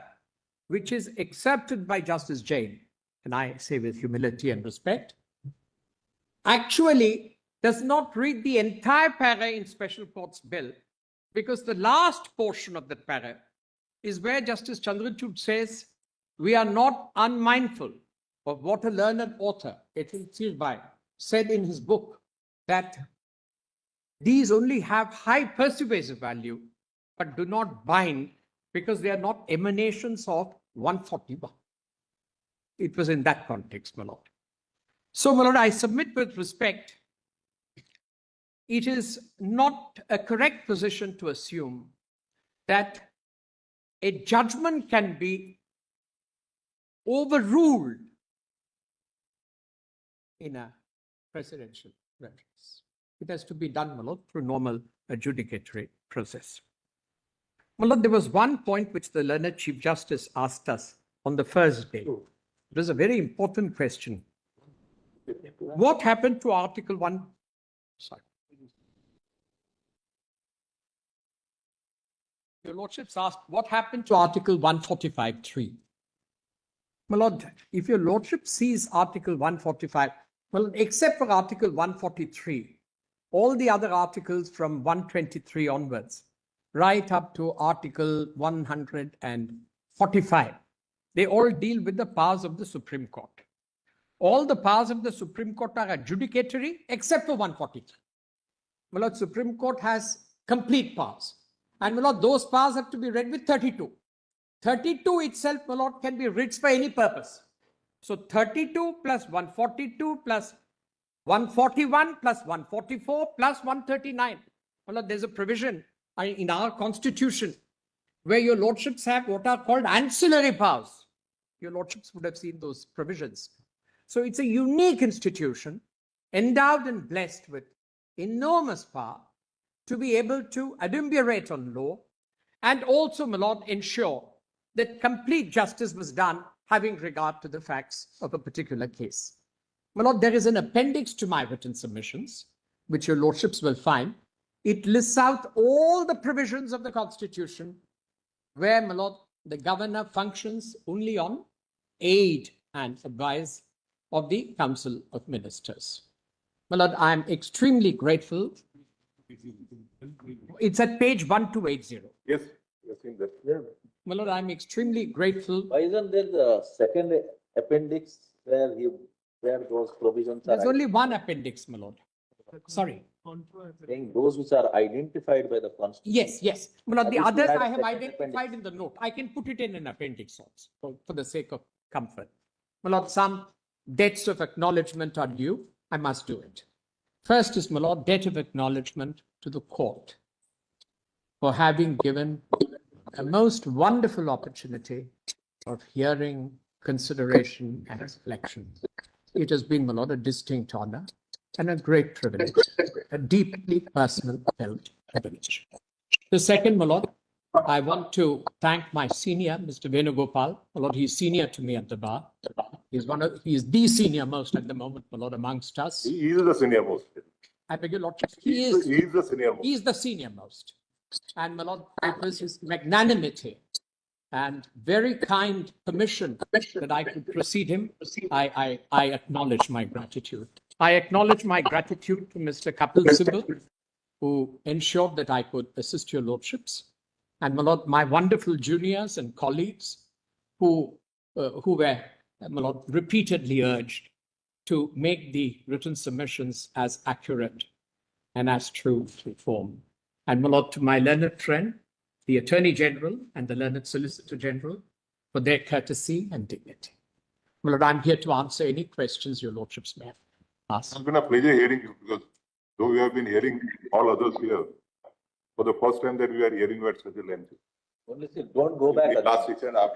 which is accepted by Justice Jain, and I say with humility and respect, actually does not read the entire para in Special Courts Bill, because the last portion of that para is where Justice Chandrachud says, we are not unmindful of what a learned author, Etin Sirbai, said in his book, that these only have high persuasive value, but do not bind because they are not emanations of 141. It was in that context, my lord. So, my lord, I submit with respect, it is not a correct position to assume that a judgment can be overruled in a presidential reference. It has to be done, my lord, through normal adjudicatory process. My lord, there was one point which the learned Chief Justice asked us on the first day. It was a very important question. What happened to Article 1? Sorry. Your Lordships asked, what happened to Article 145.3? My lord, if your Lordship sees Article 145, Well, except for Article 143, all the other articles from 123 onwards, right up to Article 145, they all deal with the powers of the Supreme Court. All the powers of the Supreme Court are adjudicatory except for 143. My Lord, Supreme Court has complete powers. And my Lord, those powers have to be read with 32. 32 itself, my Lord, can be writs for any purpose. So 32 plus 142 plus 141 plus 144 plus 139. My Lord, there's a provision in our constitution where your lordships have what are called ancillary powers. Your lordships would have seen those provisions. So it's a unique institution endowed and blessed with enormous power to be able to adumbrate on law and also, my Lord, ensure that complete justice was done having regard to the facts of a particular case. My Lord, there is an appendix to my written submissions, which your lordships will find. It lists out all the provisions of the Constitution where, my Lord, the governor functions only on aid and advice of the Council of Ministers. My Lord, I am extremely grateful. It's at page 1280. Yes, yes, in that. Yeah. My Lord, I'm extremely grateful. Why isn't there the second appendix where those provisions are? There's only one appendix, my Lord. Sorry. Saying those which are identified by the Constitution. Yes. My Lord, the At least you others had a I have second identified appendix. in the note. I can put it in an appendix also for the sake of comfort. My Lord, some debts of acknowledgement are due. I must do it. First is, my Lord, debt of acknowledgement to the court for having given a most wonderful opportunity of hearing, consideration, and reflection. It has been, my Lord, a distinct honor and a great privilege, a deeply personal felt privilege. The second, my Lord, I want to thank my senior, Mr. Venugopal. My Lord, he's senior to me at the bar. He is the senior most at the moment, my Lord, amongst us. He is the senior most. I beg your lordship. He is the senior most. He is the senior most. And my Lord, it was his magnanimity and very kind permission that I could precede him. I acknowledge my gratitude. I acknowledge my gratitude to Mr. Kapil Sibal, who ensured that I could assist your lordships. And my Lord, my wonderful juniors and colleagues who were, my Lord, repeatedly urged to make the written submissions as accurate and as true to form. And my Lord, to my learned friend, the Attorney General and the learned Solicitor General, for their courtesy and dignity. My Lord, I'm here to answer any questions your lordships may have asked. It's been a pleasure hearing you because though we have been hearing all others here, for the first time that we are hearing you at such a length. Only say, don't go back. In the last 6.5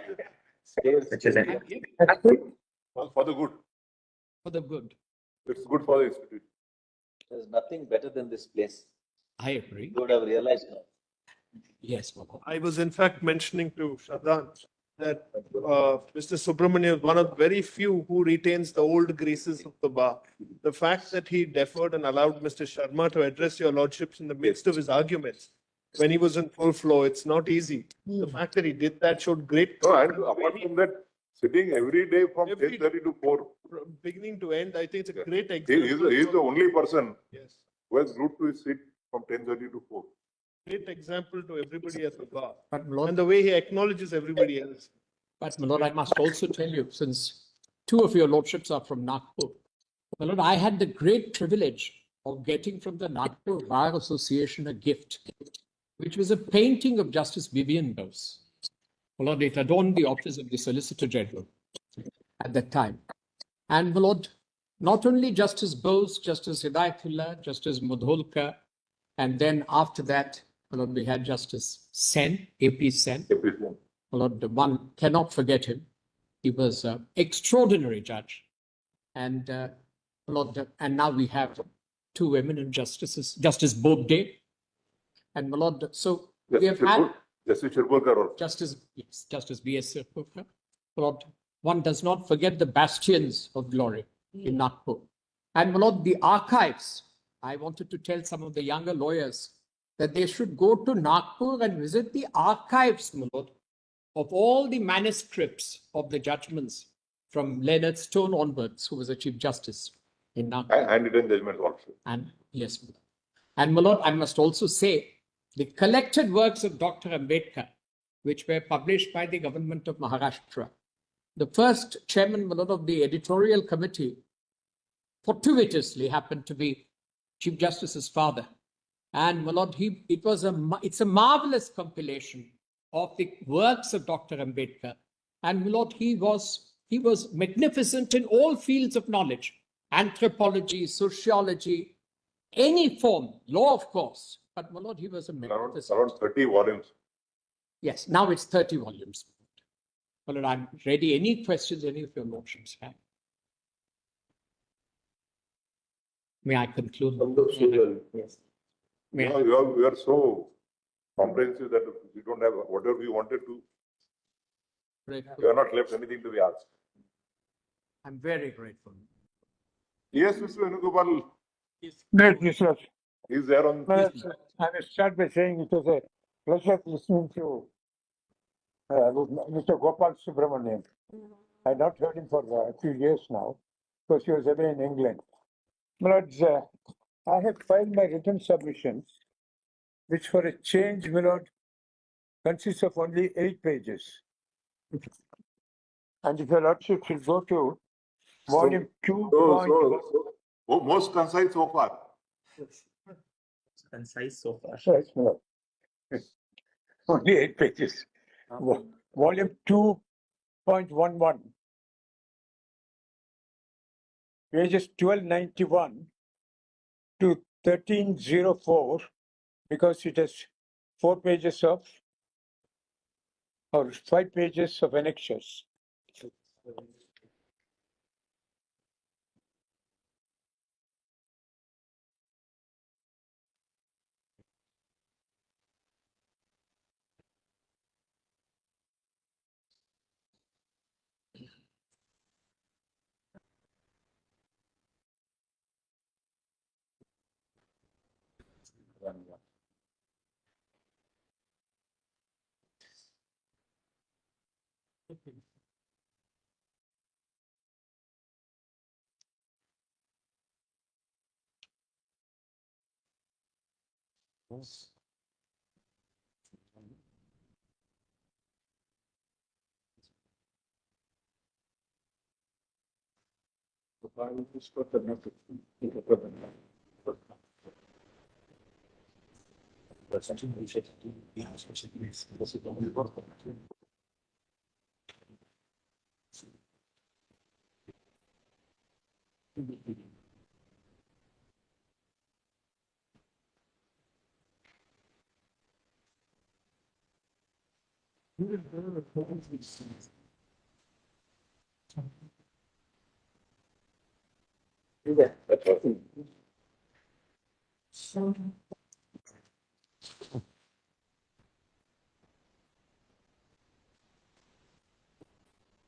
years. For the good. For the good. It's good for the institution. There's nothing better than this place. I agree. You would have realized now. Yes, my Lord. I was in fact mentioning to Shraddhan that Mr. Subramanian is one of very few who retains the old graces of the bar. The fact that he deferred and allowed Mr. Sharma to address your lordships in the midst of his arguments when he was in full flow, it's not easy. The fact that he did that showed great. No, and apart from that, sitting every day from Every 10:30 to 4, From beginning to end, I think it's a great he example. is the only person Yes. who has glued to his seat from 10:30 to 4. Great example to everybody at the bar. But my Lord, And the way he acknowledges everybody else. But, my Lord, I must also tell you, since two of your lordships are from Nagpur, my Lord, I had the great privilege of getting from the Nagpur Bar Association a gift, which was a painting of Justice Vivian Bose. My Lord, it adorned the office of the Solicitor General at that time. And, my Lord, not only Justice Bose, Justice Hidayatullah, Justice Mudholkar, and then after that, my Lord, we had Justice Sen, AP Sen. My Lord, one cannot forget him. He was an extraordinary judge. And my Lord, and now we have two eminent justices, Justice Bobde and my Lord. So we have had Justice Shirpurkar also. Justice B.S. Shirpurkar. My Lord, one does not forget the bastions of glory in Nagpur. And my Lord, the archives. I wanted to tell some of the younger lawyers that they should go to Nagpur and visit the archives, my Lord, of all the manuscripts of the judgments from Leonard Stone onwards, who was a Chief Justice. in our And written judgments also. And yes, my lord. And my lord, I must also say the collected works of Dr. Ambedkar, which were published by the government of Maharashtra. The first chairman, my lord, of the editorial committee fortuitously happened to be Chief Justice's father. And my lord, it's a marvelous compilation of the works of Dr. Ambedkar. And my lord, he was magnificent in all fields of knowledge, anthropology, sociology, any form, law, of course. But my lord, he was a magnificent. Around 30 volumes. Yes, now it's 30 volumes. My lord, I'm ready. Any questions any of your lordships have? May I conclude? Yes. May I? You are so comprehensive that we don't have whatever we wanted to. We are not left anything to be asked. I'm very grateful. Yes, Mr. Venugopal Great research. is there on. I will start by saying it was a pleasure listening to Mr. Gopal Subramanian. I had not heard him for a few years now, because he was away in England. But I have filed my written submissions, which for a change, my lord, consists of only 8 pages. And if your lordship should go to volume 2. Most concise so far. Concise so far. Yes, my lord. Only 8 pages. Volume 2.11, pages 1291 to 1304, because it has 4 pages of, or 5 pages of annexures.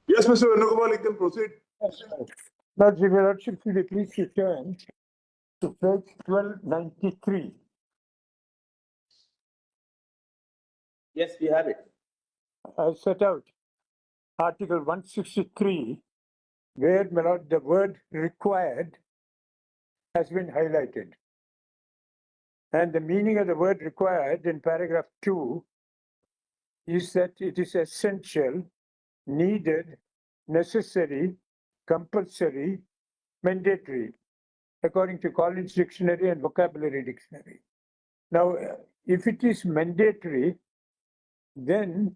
Yes, Mr. Venugopal, you can proceed. But if your lordship should please return to page 1293. Yes, we have it. I set out Article 163, where, my lord, the word required has been highlighted. And the meaning of the word required in paragraph 2 is that it is essential, needed, necessary, compulsory, mandatory, according to Collins Dictionary and Vocabulary Dictionary. Now, if it is mandatory, then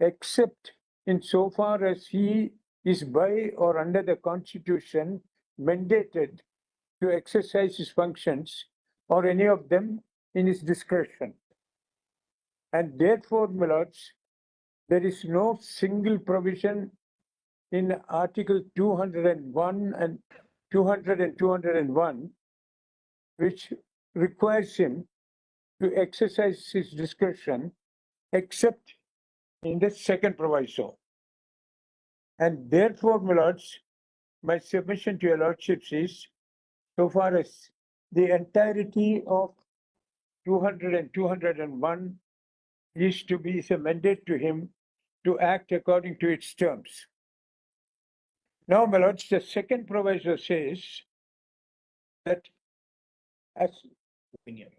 except insofar as he is by or under the Constitution mandated to exercise his functions or any of them in his discretion. And therefore, my lords, there is no single provision in Article 201 and 200 and 201 which requires him to exercise his discretion except in the second proviso. And therefore, my lords, my submission to your lordships is, so far as the entirety of 200 and 201 is to be a mandate to him to act according to its terms. Now, my lords, the second proviso says that as opinion.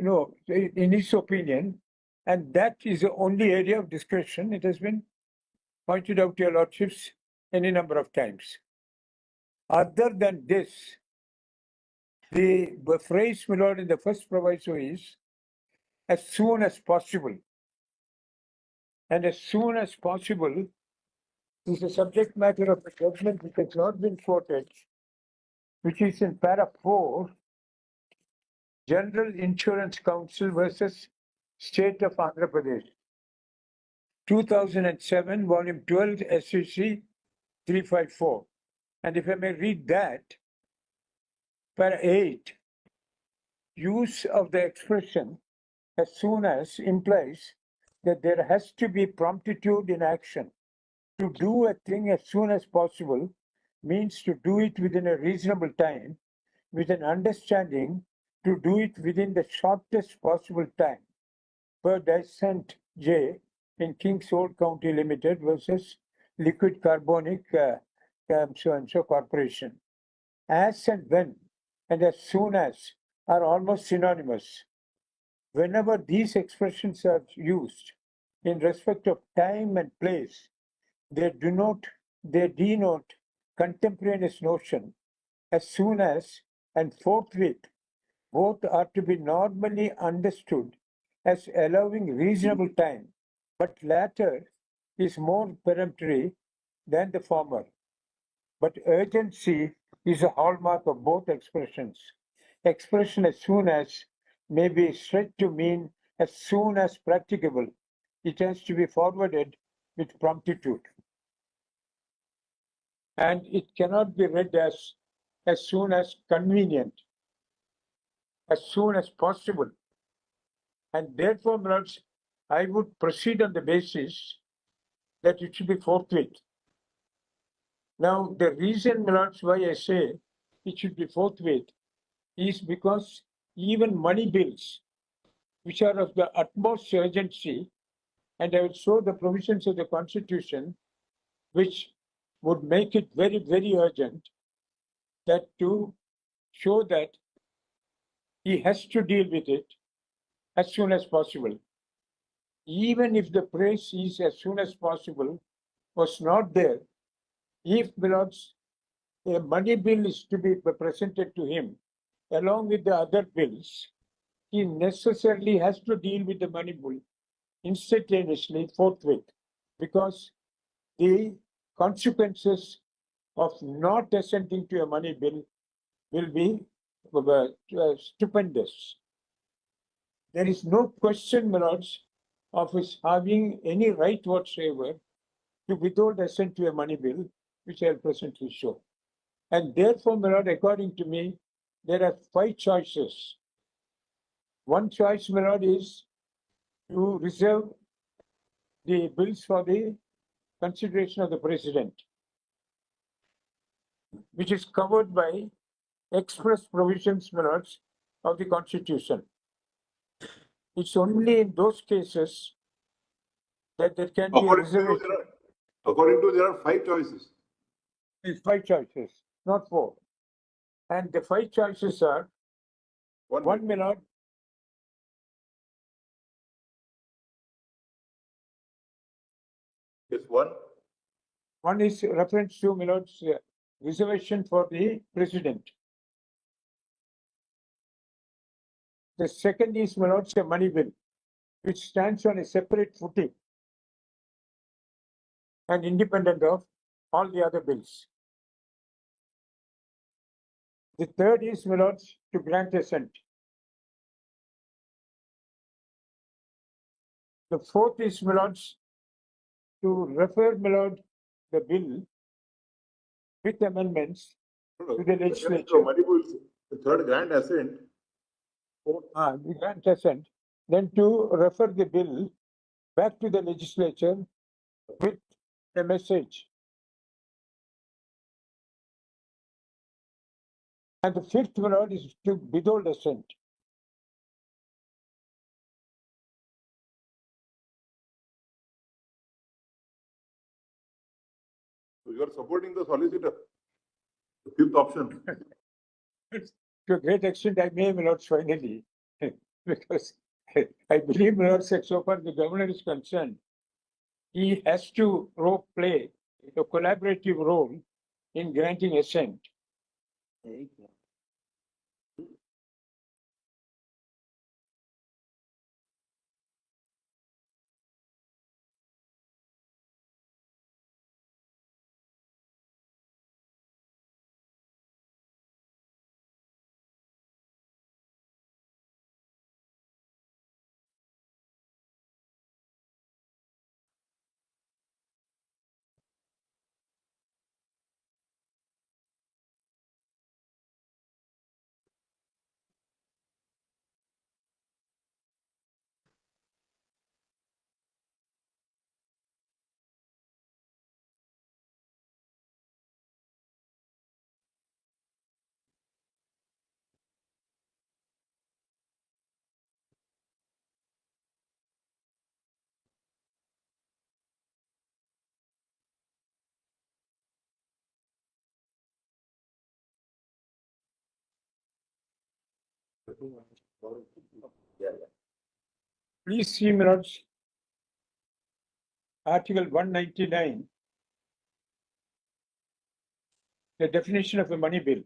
No, in his opinion, and that is the only area of discretion. It has been pointed out to your lordships any number of times. Other than this, the phrase, my lord, in the first proviso is as soon as possible. And as soon as possible is the subject matter of the judgment which has not been quoted, which is in para 4, General Insurance Council versus State of Andhra Pradesh, 2007, volume 12, SEC 354. And if I may read that, para 8, use of the expression as soon as implies that there has to be promptitude in action. To do a thing as soon as possible means to do it within a reasonable time, with an understanding to do it within the shortest possible time. Per Dissent J in King's Old County Limited versus Liquid Carbonic so-and-so Corporation. As and when and as soon as are almost synonymous. Whenever these expressions are used in respect of time and place, they denote contemporaneous notion. As soon as and forthwith, both are to be normally understood as allowing reasonable time, but latter is more peremptory than the former. But urgency is a hallmark of both expressions. Expression as soon as may be stretched to mean as soon as practicable. It has to be forwarded with promptitude. And it cannot be read as soon as convenient, as soon as possible. And therefore, my lords, I would proceed on the basis that it should be forthwith. Now, the reason, my lords, why I say it should be forthwith is because even money bills, which are of the utmost urgency, and I will show the provisions of the Constitution, which would make it very, very urgent, that to show that he has to deal with it as soon as possible. Even if the phrase is as soon as possible was not there, if belongs a money bill is to be presented to him along with the other bills, he necessarily has to deal with the money bill instantaneously, forthwith, because the consequences of not assenting to a money bill will be stupendous. There is no question, my lords, of his having any right whatsoever to withhold assent to a money bill, which I will presently show. And therefore, my lord, according to me, there are 5 choices. One choice, my lord, is to reserve the bills for the consideration of the President, which is covered by express provisions, my lords, of the Constitution. It's only in those cases that there can be a reservation. According to there are 5 choices. It's 5 choices, not 4. And the 5 choices are, one, my lord, Yes, one. one is reference to, my lord's reservation for the President. The second is, my lord's, a money bill, which stands on a separate footing and independent of all the other bills. The third is, my lords, to grant assent. The fourth is, my lords, to refer, my lord, the bill with amendments to the legislature. The third grant assent. The grant assent. Then to refer the bill back to the legislature with a message. And the fifth, my lord, is to withhold assent. So you are supporting the solicitor. The fifth option. To a great extent, I may, my lords, finally, because I believe, my lords, that so far the governor is concerned, he has to play a collaborative role in granting assent. Please see, my lords, Article 199, the definition of a money bill.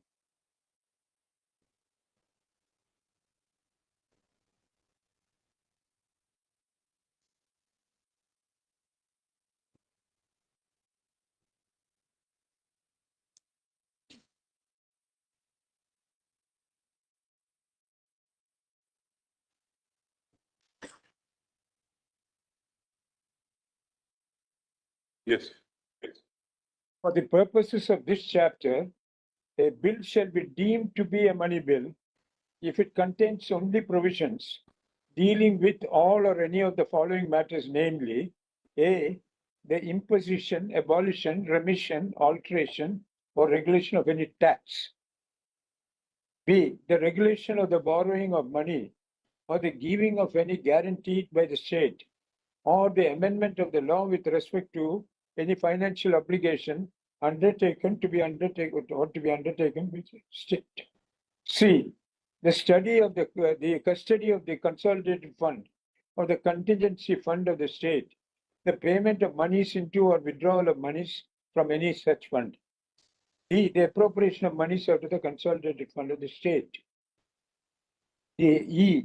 Yes. Yes. For the purposes of this chapter, a bill shall be deemed to be a money bill if it contains only provisions dealing with all or any of the following matters, namely, A, the imposition, abolition, remission, alteration, or regulation of any tax. B, the regulation of the borrowing of money or the giving of any guaranteed by the state, or the amendment of the law with respect to any financial obligation undertaken to be undertaken or to be undertaken with the state. C, the study of the custody of the consolidated fund or the contingency fund of the state, the payment of monies into or withdrawal of monies from any such fund. D, the appropriation of monies out of the consolidated fund of the state. E,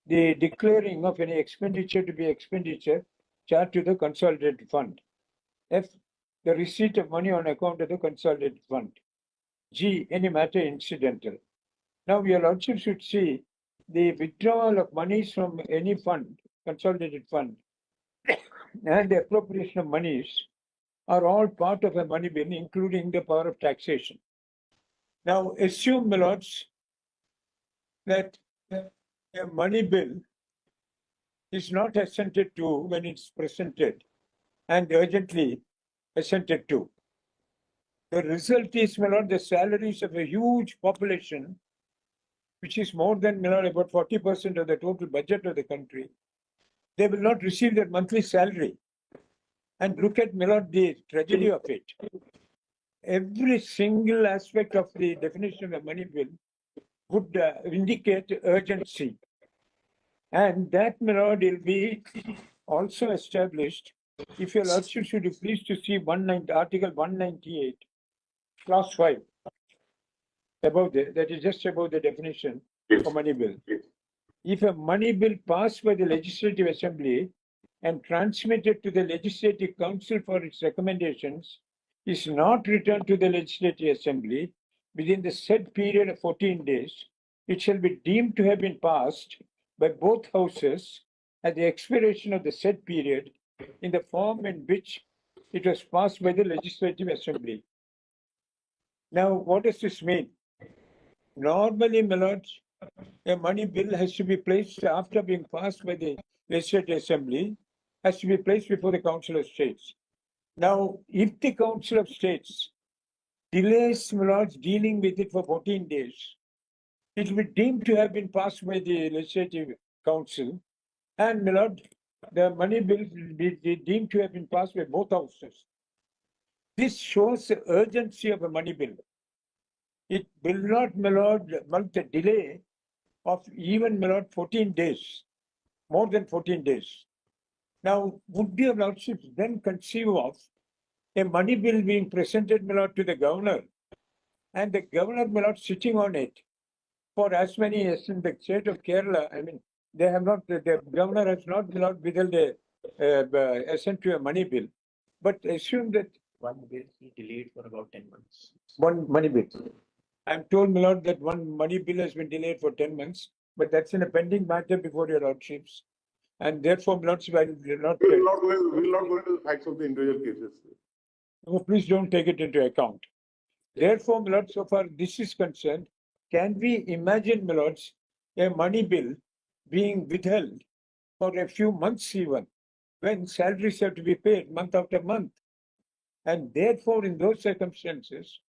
the declaring of any expenditure to be expenditure charged to the consolidated fund. F, the receipt of money on account of the consolidated fund. G, any matter incidental. Now, your lordship should see the withdrawal of monies from any fund, consolidated fund, and the appropriation of monies are all part of a money bill, including the power of taxation. Now, assume, my lords, that a money bill is not assented to when it's presented and urgently assented to. The result is, my lord, the salaries of a huge population, which is more than, my lord, about 40% of the total budget of the country, they will not receive their monthly salary. And look at, my lord, the tragedy of it. Every single aspect of the definition of a money bill would indicate urgency. And that, my lord, will be also established if your lordship should be pleased to see Article 198, Clause 5, above that is just above the definition of money bill. If a money bill passed by the Legislative Assembly and transmitted to the Legislative Council for its recommendations is not returned to the Legislative Assembly within the said period of 14 days, it shall be deemed to have been passed by both houses at the expiration of the said period in the form in which it was passed by the Legislative Assembly. Now, what does this mean? Normally, my lords, a money bill has to be placed after being passed by the Legislative Assembly, has to be placed before the Council of States. Now, if the Council of States delays, my lords, dealing with it for 14 days, it will be deemed to have been passed by the Legislative Council, and, my lord, the money bill will be deemed to have been passed by both houses. This shows the urgency of a money bill. It will not, my lord, mark the delay of even, my lord, 14 days, more than 14 days. Now, would your lordship then conceive of a money bill being presented, my lord, to the governor, and the governor, my lord, sitting on it for as many as in the state of Kerala? I mean, they have not, the governor has not, my lord, withheld a assent to a money bill. But assume that One bill he delayed for about 10 months. one money bill. I'm told, my lord, that one money bill has been delayed for 10 months, but that's in a pending matter before your lordships. And therefore, my lordship, I will not, We will not go into the facts of the individual cases. no, please don't take it into account. Therefore, my lord, so far this is concerned, can we imagine, my lords, a money bill being withheld for a few months even, when salaries have to be paid month after month? And therefore, in those circumstances,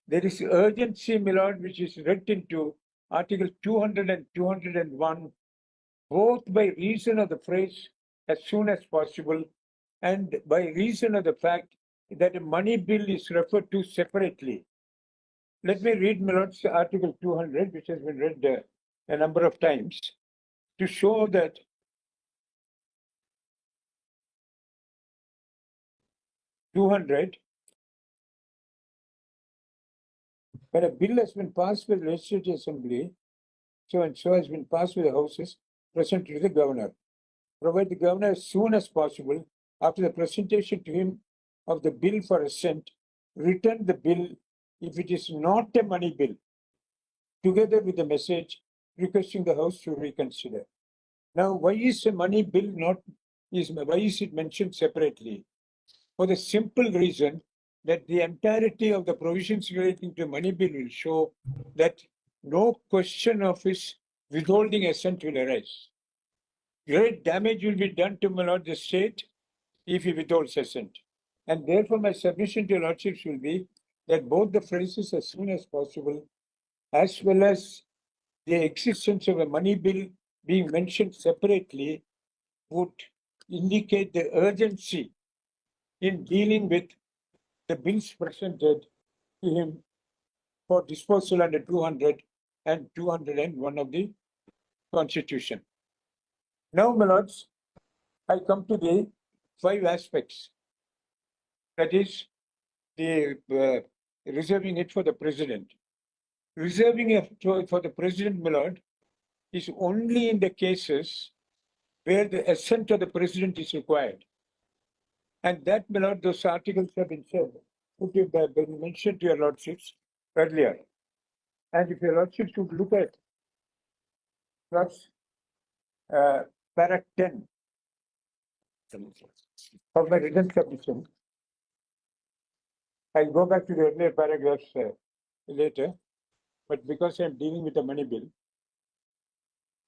there is urgency, my lord, which is read into Article 200 and 201, both by reason of the phrase as soon as possible and by reason of the fact that a money bill is referred to separately. Let me read, my lords, Article 200, which has been read a number of times, to show that when a bill has been passed by the Legislative Assembly, so and so has been passed with the houses, presented to the governor. Provide the governor as soon as possible after the presentation to him of the bill for assent, return the bill if it is not a money bill, together with the message requesting the House to reconsider. Now, why is a money bill not, why is it mentioned separately? For the simple reason that the entirety of the provisions relating to money bill will show that no question of his withholding assent will arise. Great damage will be done to, my lord, the state if he withholds assent. And therefore, my submission to your lordships will be that both the phrases as soon as possible, as well as the existence of a money bill being mentioned separately, would indicate the urgency in dealing with the bills presented to him for disposal under 200 and 201 of the Constitution. Now, my lords, I come to the 5 aspects. That is, the reserving it for the president. Reserving it for the president, my lord, is only in the cases where the assent of the president is required. And that, my lord, those articles have been said, been mentioned to your lordships earlier. And if your lordships would look at plus para 10 of my written submission, I'll go back to the earlier paragraphs later, but because I'm dealing with a money bill,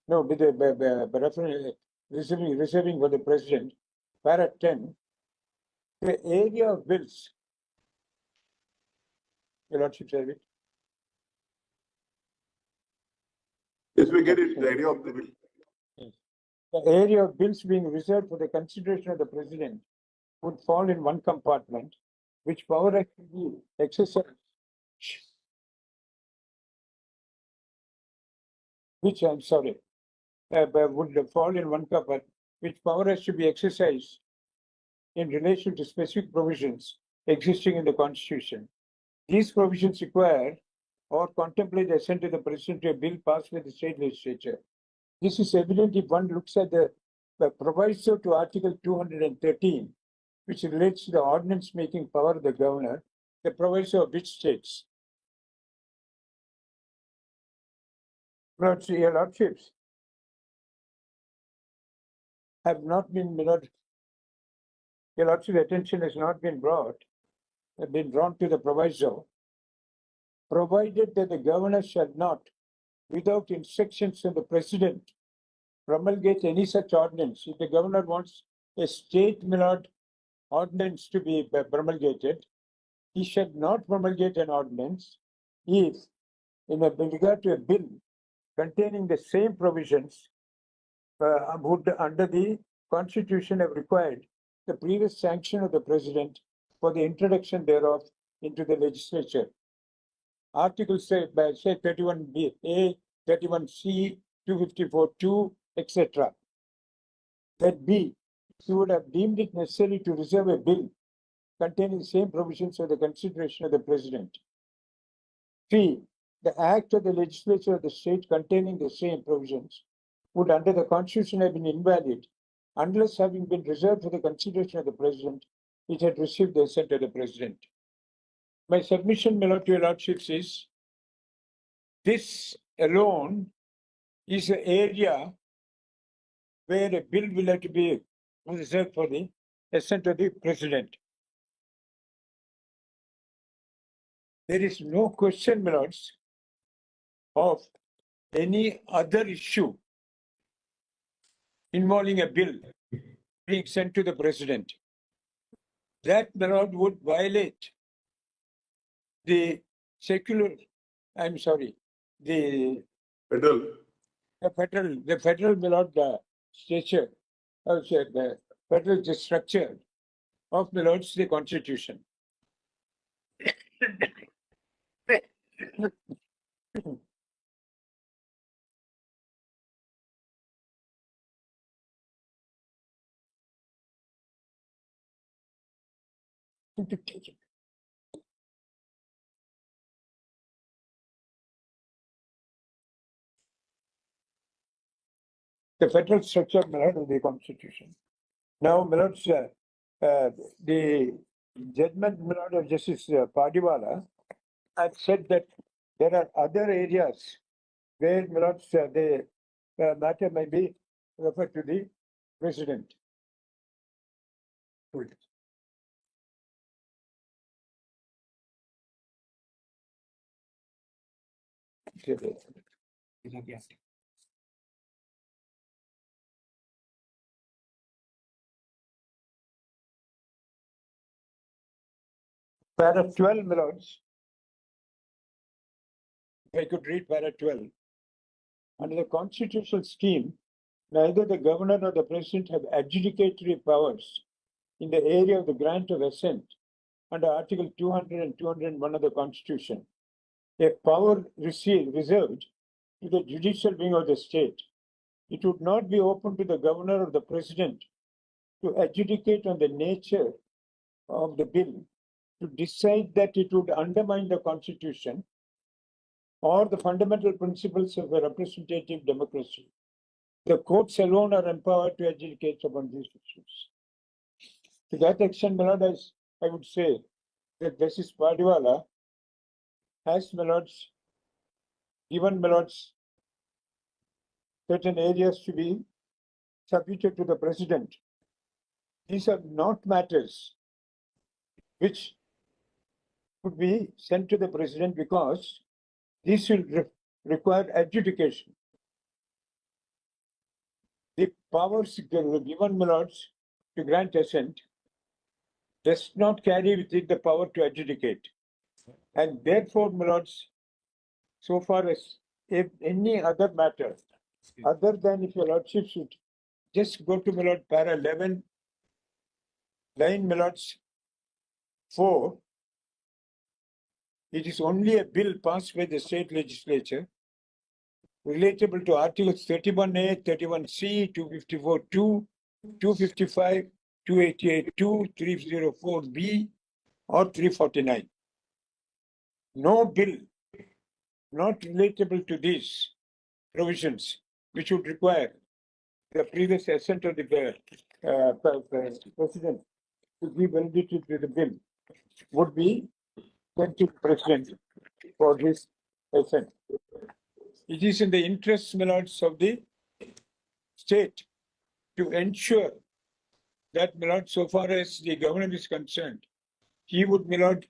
no, with the reserving for the president, para 10, the area of bills, your lordship said it. Yes, we get it, the idea of the bill. The area of bills being reserved for the consideration of the president would fall in one compartment, which power has to be exercised, which I'm sorry, would fall in one compartment, which power has to be exercised in relation to specific provisions existing in the Constitution. These provisions require or contemplate the assent of the president to a bill passed by the state legislature. This is evident if one looks at the proviso to Article 213, which relates to the ordinance making power of the governor, the proviso of which states, your lordships, have not been, your lordship's attention has not been drawn to the proviso, provided that the governor shall not, without instructions from the president, promulgate any such ordinance. If the governor wants a state ordinance to be promulgated, he should not promulgate an ordinance if, in regard to a bill containing the same provisions, would under the Constitution have required the previous sanction of the president for the introduction thereof into the legislature. articles say 31A, 31C, 254(2), etc. That B, he would have deemed it necessary to reserve a bill containing the same provisions for the consideration of the President. 3. The act of the legislature of the state containing the same provisions would under the Constitution have been invalid unless, having been reserved for the consideration of the President, it had received the assent of the President. My submission, my lord, to your lordships is, this alone is an area where a bill will have to be reserved for the assent of the President. There is no question, my lords, of any other issue involving a bill being sent to the President. That, my lord, would violate the secular, I'm sorry, the federal, my lord, stature, the federal structure of, my lords, the Constitution. The federal structure, my lord, of the Constitution. Now, my lords, the judgment, my lord, of Justice Padiwala had said that there are other areas where, my lords, the matter may be referred to the President. Para 12, my lords. If I could read para 12. Under the constitutional scheme, neither the governor nor the president have adjudicatory powers in the area of the grant of assent under Article 200 and 201 of the Constitution. A power reserved to the judicial wing of the state. It would not be open to the governor or the president to adjudicate on the nature of the bill, to decide that it would undermine the Constitution or the fundamental principles of a representative democracy. The courts alone are empowered to adjudicate upon these issues. To that extent, my lord, as I would say that Justice Padiwala has, my lords, given, my lords, certain areas to be submitted to the President. These are not matters which could be sent to the President because these will require adjudication. The powers given, my lords, to grant assent does not carry with it the power to adjudicate. And therefore, my lords, so far as if any other matter, other than if your lordship should just go to, my lord, para 11, line, my lords, 4, it is only a bill passed by the state legislature relatable to Articles 31A, 31C, 254(2), 255, 288(2), 304B, or 349. No bill not relatable to these provisions, which would require the previous assent of the President to give validity to the bill, would be sent to the President for his assent. It is in the interests, my lords, of the state to ensure that, my lord, so far as the governor is concerned, he would, my lord,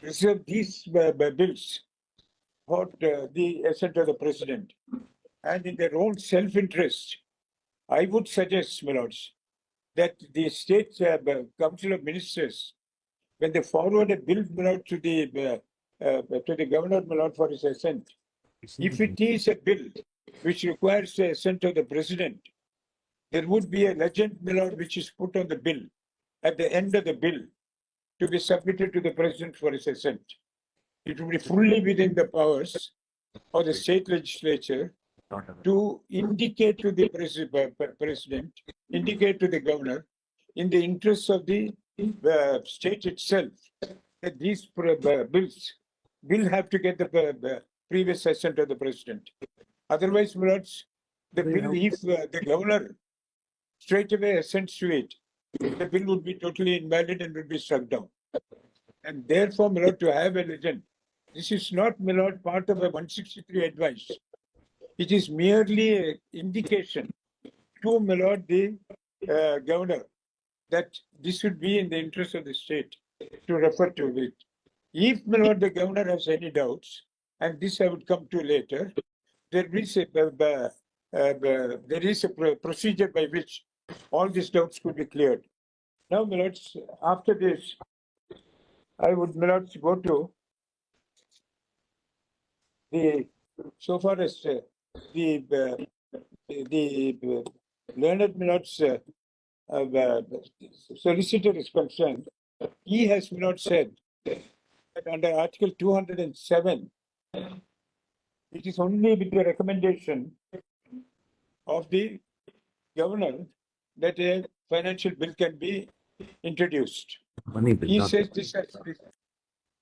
reserve these bills for the assent of the President. And in their own self-interest, I would suggest, my lords, that the state council of ministers, when they forward a bill, my lord, to the governor, my lord, for his assent, if it is a bill which requires the assent of the President, there would be a legend, my lord, which is put on the bill at the end of the bill to be submitted to the President for his assent. it will be fully within the powers of the state legislature to indicate to the president, indicate to the governor, in the interests of the state itself, that these bills will have to get the previous assent of the president. Otherwise, my lords, the bill, if the governor straight away assents to it, the bill would be totally invalid and would be struck down. And therefore, my lord, to have a legend, this is not, my lord, part of a 163 advice. It is merely an indication to, my lord, the governor, that this should be in the interest of the state to refer to it. If, my lord, the governor has any doubts, and this I would come to later, there is a procedure by which all these doubts could be cleared. Now, my lords, after this, I would, my lords, go to the, so far as the learned, my lords, solicitor is concerned. He has not said that under Article 207, it is only with the recommendation of the governor that a financial bill can be introduced. He says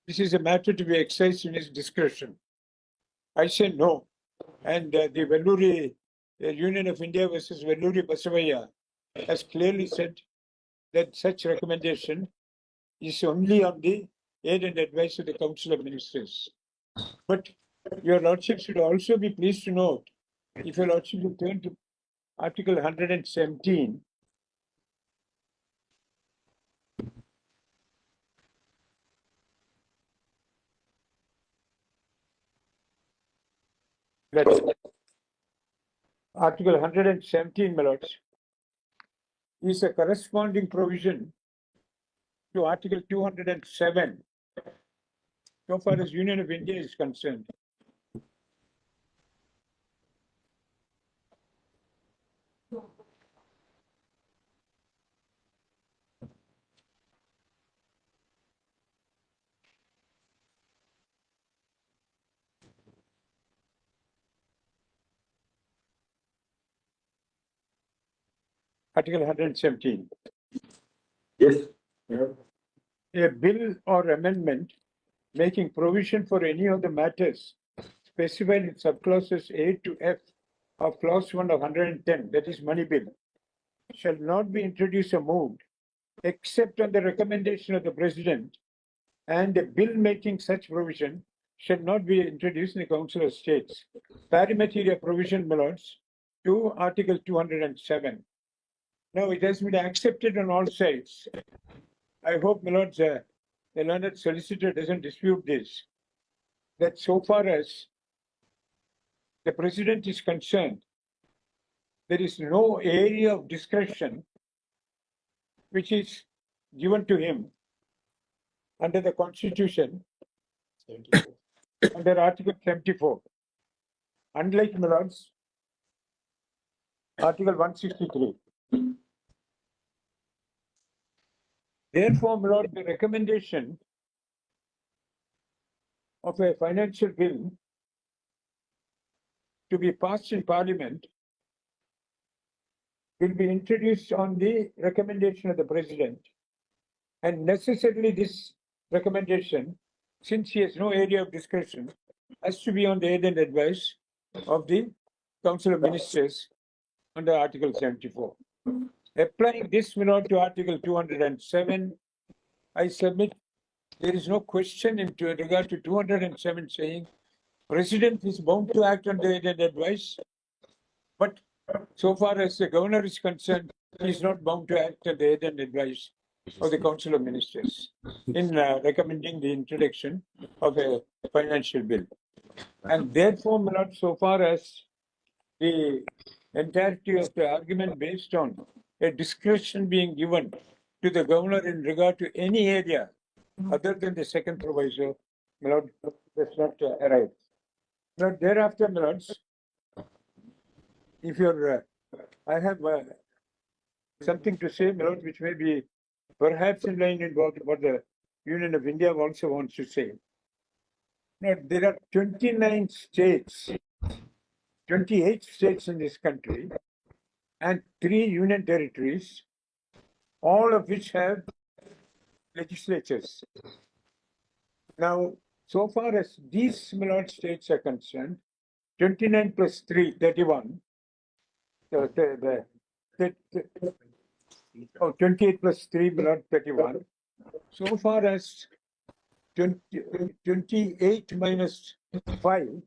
this is a matter to be exercised in his discretion. I say no. And the Velluri Union of India versus Velluri Basavaya has clearly said that such recommendation is only on the aid and advice of the Council of Ministers. But your lordship should also be pleased to note, if your lordship will turn to Article 117, that's Article 117, my lords, is a corresponding provision to Article 207, so far as Union of India is concerned. Article 117. Yes. A bill or amendment making provision for any of the matters specified in subclauses A to F of clause 1 of 110, that is money bill, shall not be introduced or moved except on the recommendation of the president, and a bill making such provision shall not be introduced in the Council of States. Parimateria provision, my lords, to Article 207. Now, it has been accepted on all sides. I hope, my lords, the learned solicitor doesn't dispute this, that so far as the president is concerned, there is no area of discretion which is given to him under the Constitution, under Article 74. Unlike, my lords, Article 163. Therefore, my lord, the recommendation of a financial bill to be passed in Parliament will be introduced on the recommendation of the president. And necessarily this recommendation, since he has no area of discretion, has to be on the aid and advice of the Council of Ministers under Article 74. Applying this, my lord, to Article 207, I submit there is no question in regard to 207 saying President is bound to act on the aid and advice, but so far as the governor is concerned, he is not bound to act on the aid and advice of the Council of Ministers in recommending the introduction of a financial bill. And therefore, my lord, so far as the entirety of the argument based on a discretion being given to the governor in regard to any area other than the second proviso, my lord, does not arise. Now, thereafter, my lords, if you're, I have something to say, my lord, which may be perhaps in line with what the Union of India also wants to say. Now, there are 29 states, 28 states in this country, and 3 union territories, all of which have legislatures. Now, so far as these smaller states are concerned, 29 plus 3, 31. The 28 plus 3 will not 31. So far as 28 minus 5,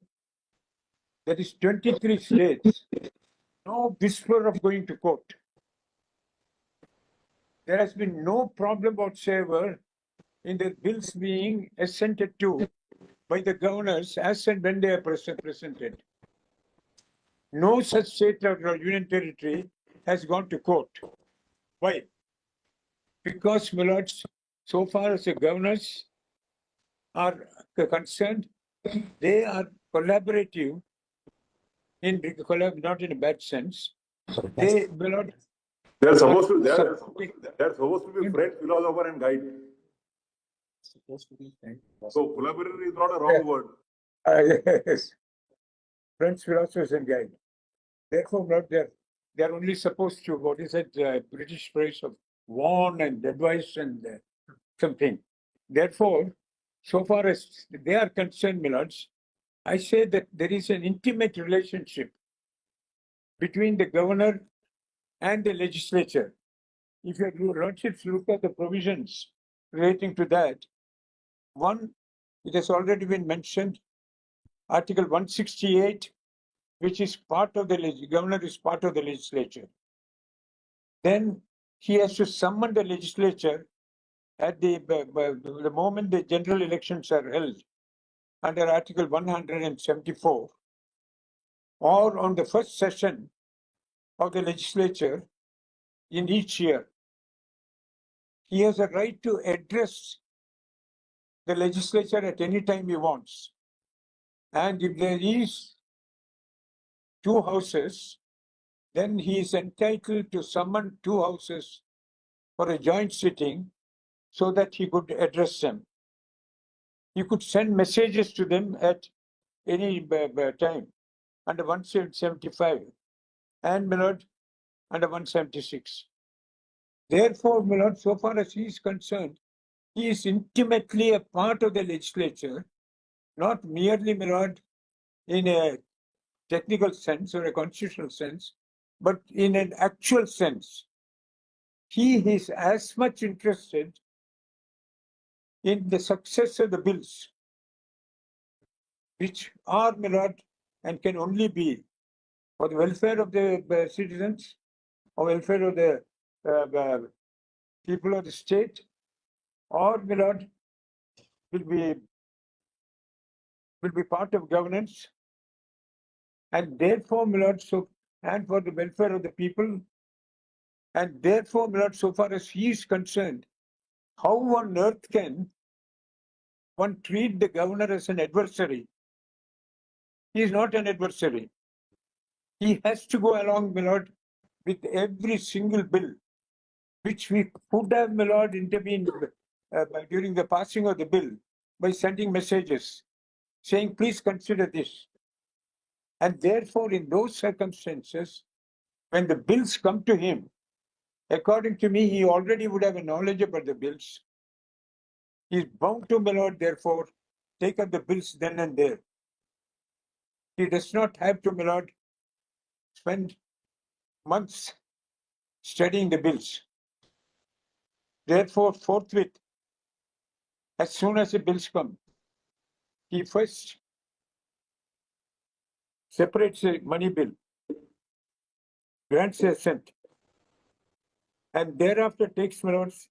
that is 23 states, no whisper of going to court. There has been no problem whatsoever in the bills being assented to by the governors as and when they are presented. No such state or union territory has gone to court. Why? Because, my lords, so far as the governors are concerned, they are collaborative not in a bad sense. They will not. They're supposed to be friend, philosopher, and guide. So collaborator is not a wrong word. Yes. Friends, philosophers, and guide. Therefore, not there. They are only supposed to, what is it, British phrase of warn and advise and something. Therefore, so far as they are concerned, my lords, I say that there is an intimate relationship between the governor and the legislature. If your lordships look at the provisions relating to that, one, it has already been mentioned, Article 168, which is part of the governor is part of the legislature. Then he has to summon the legislature at the moment the general elections are held under Article 174, or on the first session of the legislature in each year. He has a right to address the legislature at any time he wants. And if there is 2 houses, then he is entitled to summon 2 houses for a joint sitting so that he could address them. He could send messages to them at any time under 175 and, my lord, under 176. Therefore, my lord, so far as he is concerned, he is intimately a part of the legislature, not merely, my lord, in a technical sense or a constitutional sense, but in an actual sense. He is as much interested in the success of the bills, which are, my lord, and can only be for the welfare of the citizens, or welfare of the people of the state, or, my lord, will be part of governance, and therefore, my lord, and for the welfare of the people, and therefore, my lord, so far as he is concerned, how on earth can one treat the governor as an adversary? He is not an adversary. He has to go along, my lord, with every single bill, which we could have, my lord, intervened during the passing of the bill by sending messages saying, please consider this. And therefore, in those circumstances, when the bills come to him, according to me, he already would have a knowledge about the bills. He is bound to, my lord, therefore, take up the bills then and there. He does not have to, my lord, spend months studying the bills. Therefore, forthwith, as soon as the bills come, he first separates the money bill, grants assent, and thereafter takes, my lords,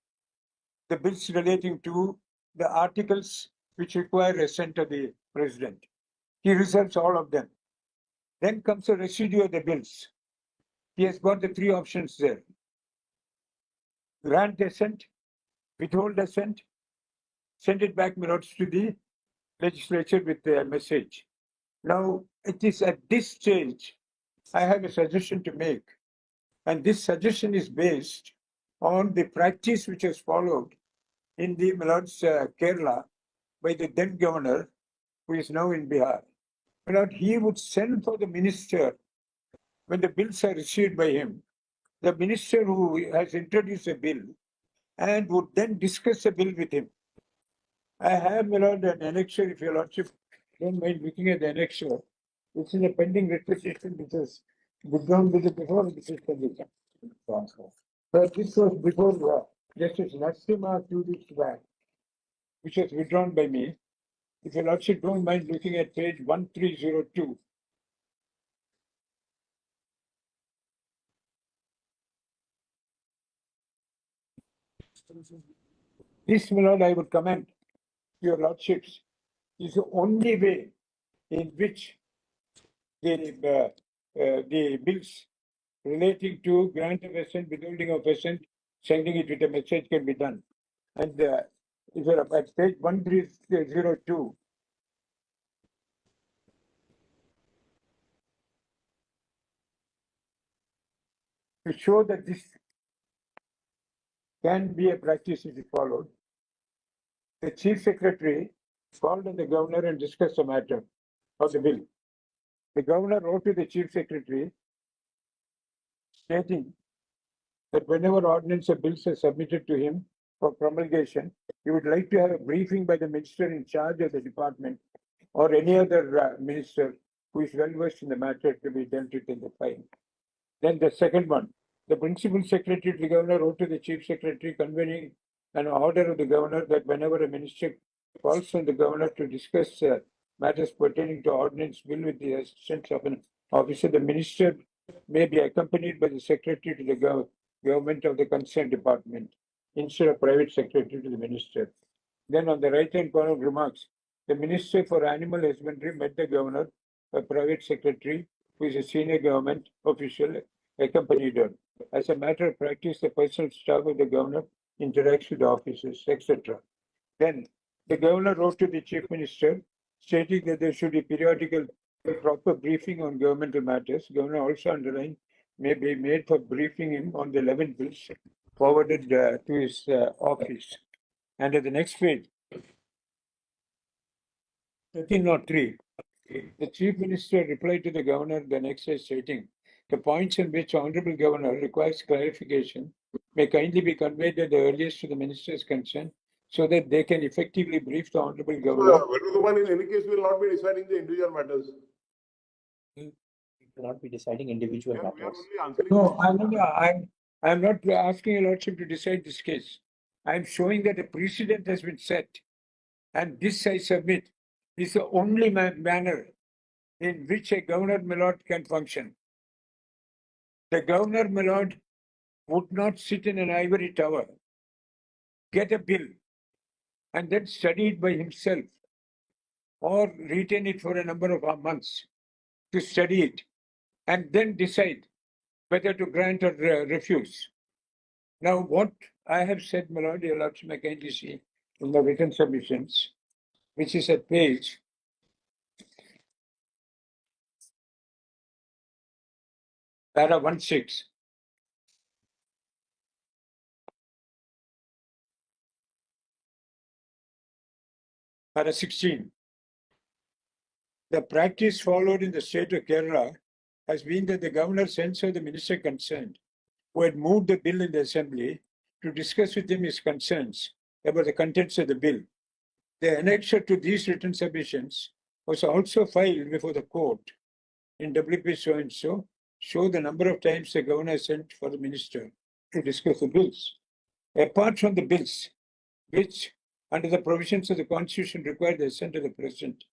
the bills relating to the articles which require assent of the president. He reserves all of them. Then comes the residue of the bills. He has got the 3 options there: grant assent, withhold assent, send it back, my lords, to the legislature with a message. Now, it is at this stage I have a suggestion to make, and this suggestion is based on the practice which was followed in the, my lords, Kerala by the then governor who is now in Bihar, my lord, he would send for the minister when the bills are received by him, the minister who has introduced a bill, and would then discuss the bill with him. I have, my lord, an annexure, if your lordship don't mind looking at the annexure, which is a pending requisition which was withdrawn with the before this is condition. But this was before Justice Narasimha a few weeks back, which was withdrawn by me. If your lordship don't mind looking at page 1302. This, my lord, I would commend your lordships is the only way in which the bills relating to grant of assent, withholding of assent, sending it with a message can be done. And if you're at page 1302, to show that this can be a practice if it followed, the chief secretary called on the governor and discussed the matter of the bill. The governor wrote to the chief secretary stating that whenever ordinance or bills are submitted to him for promulgation, he would like to have a briefing by the minister in charge of the department or any other minister who is well versed in the matter to be dealt with in the file. Then the second one, the principal secretary to the governor wrote to the chief secretary convening an order of the governor that whenever a minister calls on the governor to discuss matters pertaining to ordinance bill with the assistance of an officer, the minister may be accompanied by the secretary to the government of the concerned department instead of private secretary to the minister. Then on the right-hand corner remarks, the Minister for Animal Husbandry met the governor, a private secretary, who is a senior government official, accompanied her. As a matter of practice, the personal staff of the governor interacts with the officers, etc. Then the governor wrote to the chief minister, stating that there should be periodical proper briefing on governmental matters. Governor also underlined may be made for briefing him on the 11 bills forwarded to his office. And at the next page, 1303, the chief minister replied to the governor the next day stating, the points in which honorable governor requires clarification may kindly be conveyed at the earliest to the ministers concerned so that they can effectively brief the honorable governor. Venugopan, in any case, will not be deciding the individual matters. We will not be deciding individual We are matters. only answering. No, I'm not asking your lordship to decide this case. I'm showing that a precedent has been set. And this, I submit, is the only manner in which a governor, my lord, can function. The governor, my lord, would not sit in an ivory tower, get a bill, and then study it by himself, or retain it for a number of months to study it, and then decide whether to grant or refuse. Now, what I have said, my lord, your lordship may kindly see in the written submissions, which is at page 16. Para 16. The practice followed in the state of Kerala has been that the governor sends for the minister concerned, who had moved the bill in the assembly, to discuss with him his concerns about the contents of the bill. The annexure to these written submissions was also filed before the court in WP so-and-so, show the number of times the governor sent for the minister to discuss the bills. Apart from the bills, which under the provisions of the Constitution require the assent of the President,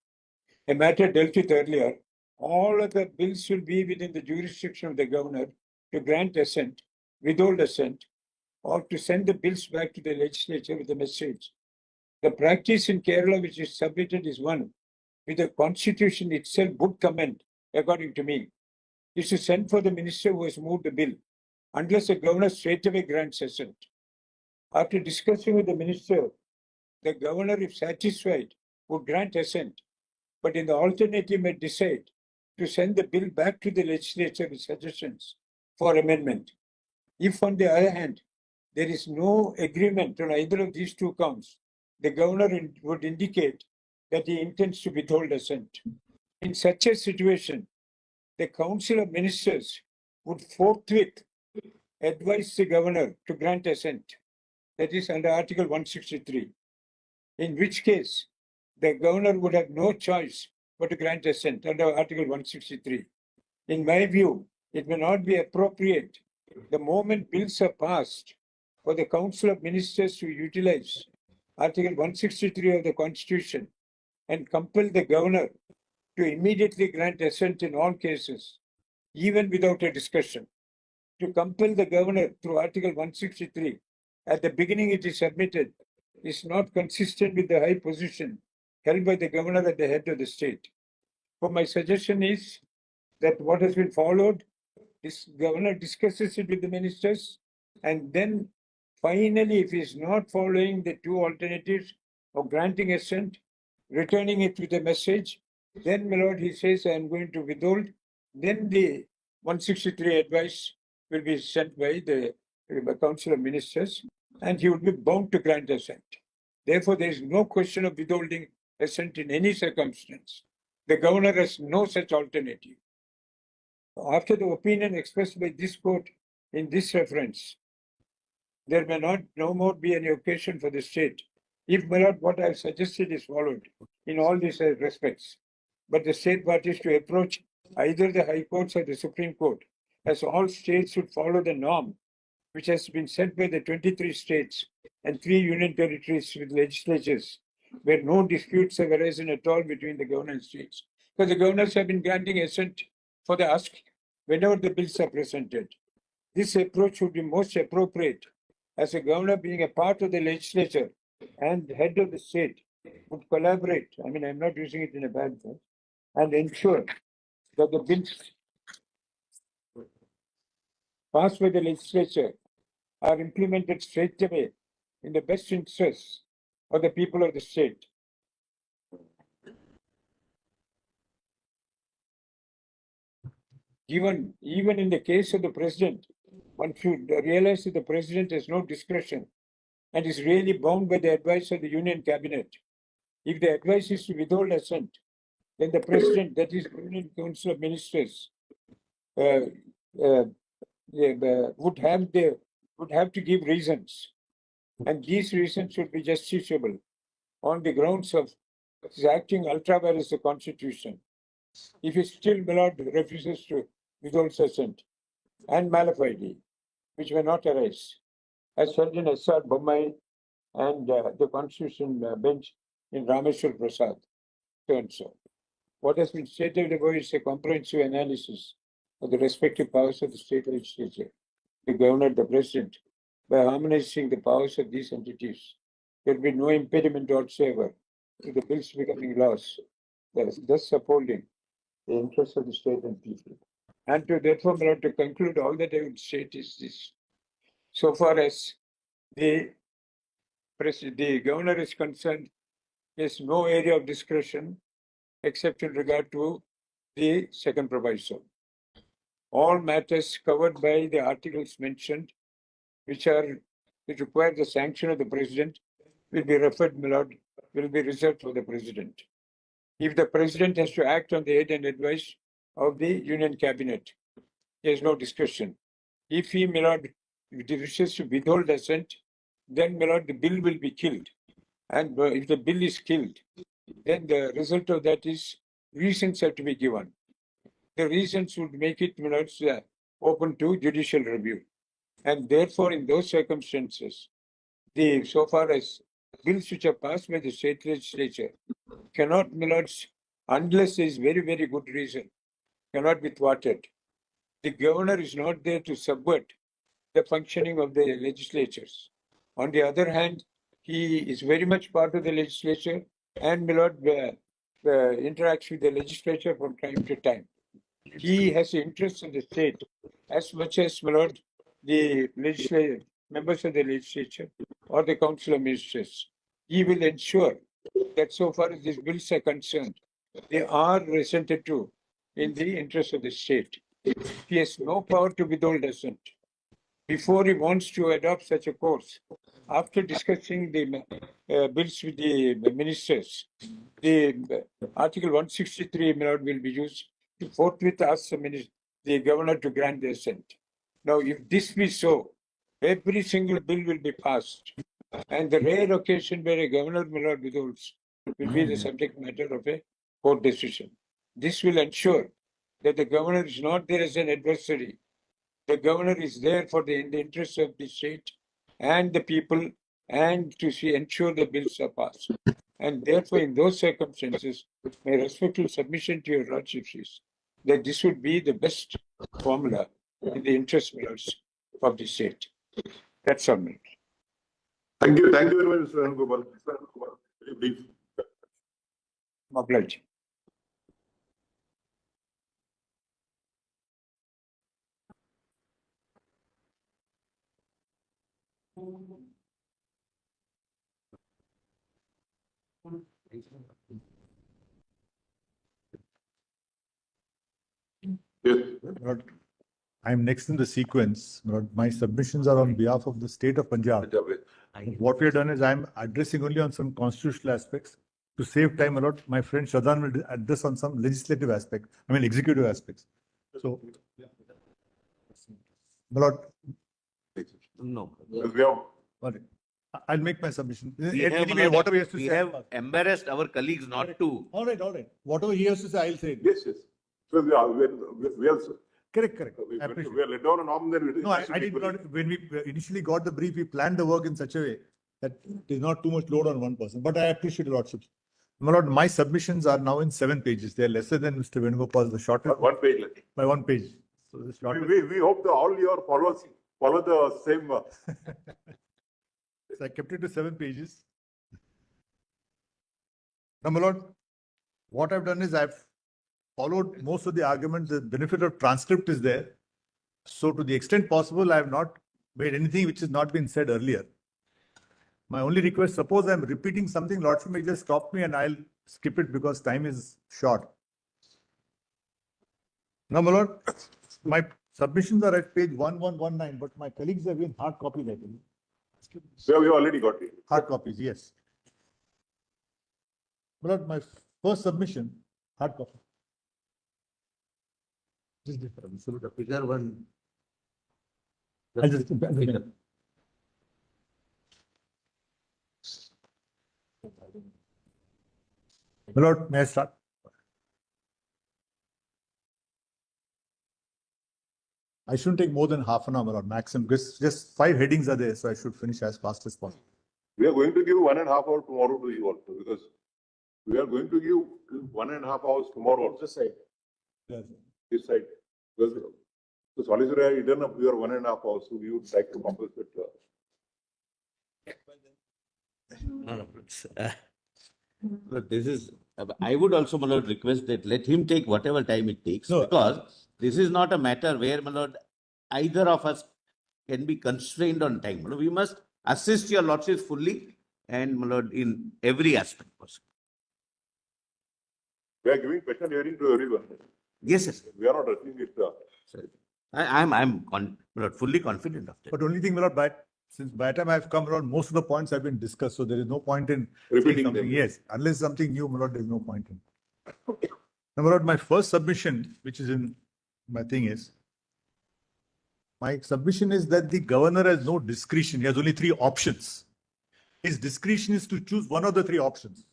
a matter dealt with earlier, all of the bills will be within the jurisdiction of the governor to grant assent, withhold assent, or to send the bills back to the legislature with a message. The practice in Kerala which is submitted is one which the Constitution itself would commend, according to me, is to send for the minister who has moved the bill, unless the governor straightaway grants assent. After discussing with the minister, the governor, if satisfied, would grant assent, but in the alternative may decide to send the bill back to the legislature with suggestions for amendment. If, on the other hand, there is no agreement on either of these two counts, the governor would indicate that he intends to withhold assent. In such a situation, the Council of Ministers would forthwith advise the governor to grant assent. That is under Article 163. In which case, the governor would have no choice but to grant assent under Article 163. In my view, it may not be appropriate the moment bills are passed for the Council of Ministers to utilize Article 163 of the Constitution and compel the governor to immediately grant assent in all cases, even without a discussion. To compel the governor through Article 163 at the beginning it is submitted is not consistent with the high position held by the governor at the head of the state. So my suggestion is that what has been followed, this governor discusses it with the ministers, and then finally, if he is not following the two alternatives of granting assent, returning it with a message, then, my lord, he says, I am going to withhold. Then the 163 advice will be sent by the Council of Ministers, and he would be bound to grant assent. Therefore, there is no question of withholding assent in any circumstance. The governor has no such alternative. After the opinion expressed by this court in this reference, there may no more be any occasion for the state, if, my lord, what I have suggested is followed in all these respects, but the state parties to approach either the High Courts or the Supreme Court, as all states should follow the norm which has been set by the 23 states and 3 union territories with legislatures, where no disputes have arisen at all between the governor and states. Because the governors have been granting assent for the ask whenever the bills are presented. This approach would be most appropriate, as a governor being a part of the legislature and head of the state would collaborate. I mean, I'm not using it in a bad way, and ensure that the bills passed by the legislature are implemented straight away in the best interests of the people of the state. Even in the case of the president, one should realize that the president has no discretion and is really bound by the advice of the Union Cabinet. If the advice is to withhold assent, then the president, that is the Union Council of Ministers, would have to give reasons, and these reasons should be justiciable on the grounds of his acting ultra vires the Constitution. If he still, my lord, refuses to withhold assent and malafide, which may not arise, as said in S.R. Bommai and the Constitution bench in Rameshwar Prasad, so and so. What has been stated above is a comprehensive analysis of the respective powers of the state legislature, the governor, the president. By harmonizing the powers of these entities, there will be no impediment whatsoever to the bills becoming laws, thus upholding the interests of the state and people. And to therefore, to conclude, all that I would state is this. So far as the governor is concerned, there is no area of discretion except in regard to the second proviso. All matters covered by the articles mentioned, which require the sanction of the president, will be referred, my lord, will be reserved for the president. If the president has to act on the aid and advice of the Union Cabinet, there is no discussion. If he, my lord, wishes to withhold assent, then, my lord, the bill will be killed. And if the bill is killed, then the result of that is reasons have to be given. The reasons would make it, my lord, open to judicial review. And therefore, in those circumstances, so far as bills which are passed by the state legislature cannot, my lords, unless there is very, very good reason, cannot be thwarted. The governor is not there to subvert the functioning of the legislatures. On the other hand, he is very much part of the legislature and, my lord, interacts with the legislature from time to time. He has interest in the state as much as, my lord, the members of the legislature or the Council of Ministers. He will ensure that so far as these bills are concerned, they are presented to in the interest of the state. He has no power to withhold assent. Before he wants to adopt such a course, after discussing the bills with the ministers, the Article 163 will be used to forthwith ask the governor to grant the assent. Now, if this be so, every single bill will be passed, and the rare occasion where a governor withholds will be the subject matter of a court decision. This will ensure that the governor is not there as an adversary. The governor is there in the interest of the state and the people, and to ensure the bills are passed. And therefore, in those circumstances, my respectful submission to your lordship is that this would be the best formula in the interest of the state. That's all. Thank you very much, Mr. Gopal. Very brief. Obliged. Yes. I'm next in the sequence. My submissions are on behalf of the state of Punjab. What we have done is I'm addressing only on some constitutional aspects. To save time a lot, my friend Shraddhan will address on some legislative aspects, executive aspects. So, my lord, No. I'll make my submission. We have, Anyway, whatever he has to we say. have embarrassed our colleagues not to. All right. Whatever he has to say, I'll say it. Yes. So we are Correct. we I appreciate are let down a norm, then we. No, I did not. When we initially got the brief, we planned the work in such a way that there is not too much load on one person. But I appreciate your lordship. My lord, my submissions are now in 7 pages. They are lesser than Mr. Venugopal's, the shortest. 1 page. By 1 page. So the shortest. We hope that all your followers follow the same. So I kept it to 7 pages. Now, my lord, what I've done is I've followed most of the arguments. The benefit of transcript is there. So to the extent possible, I have not made anything which has not been said earlier. My only request, suppose I'm repeating something, lordship may just stop me and I'll skip it because time is short. Now, my lord, my submissions are at page 1119, but my colleagues have been hard copies, I think. So we already got it. Hard copies, yes. My lord, my first submission, hard copy. Just different. So the bigger one. I'll just, my lord, may I start? I shouldn't take more than half an hour or maximum because just 5 headings are there, so I should finish as fast as possible. We are going to give 1.5 hours tomorrow to you also because we are going to give 1.5 hours tomorrow. This side. Yes. This side. Because the solicitor has eaten up your 1.5 hours, so we would like to compensate. No. But this is, I would also, my lord, request that let him take whatever time it takes. No. Because this is not a matter where, my lord, either of us can be constrained on time. We must assist your lordship fully and, my lord, in every aspect possible. We are giving special hearing to everyone. Yes. We are not rushing it. I'm fully confident of that. But only thing, my lord, since by the time I've come around, most of the points have been discussed, so there is no point in Repeating something. them. Yes, unless something new, my lord, there is no point in. Now, my lord, my first submission, which is in my thing is, my submission is that the governor has no discretion. He has only 3 options. His discretion is to choose one of the 3 options.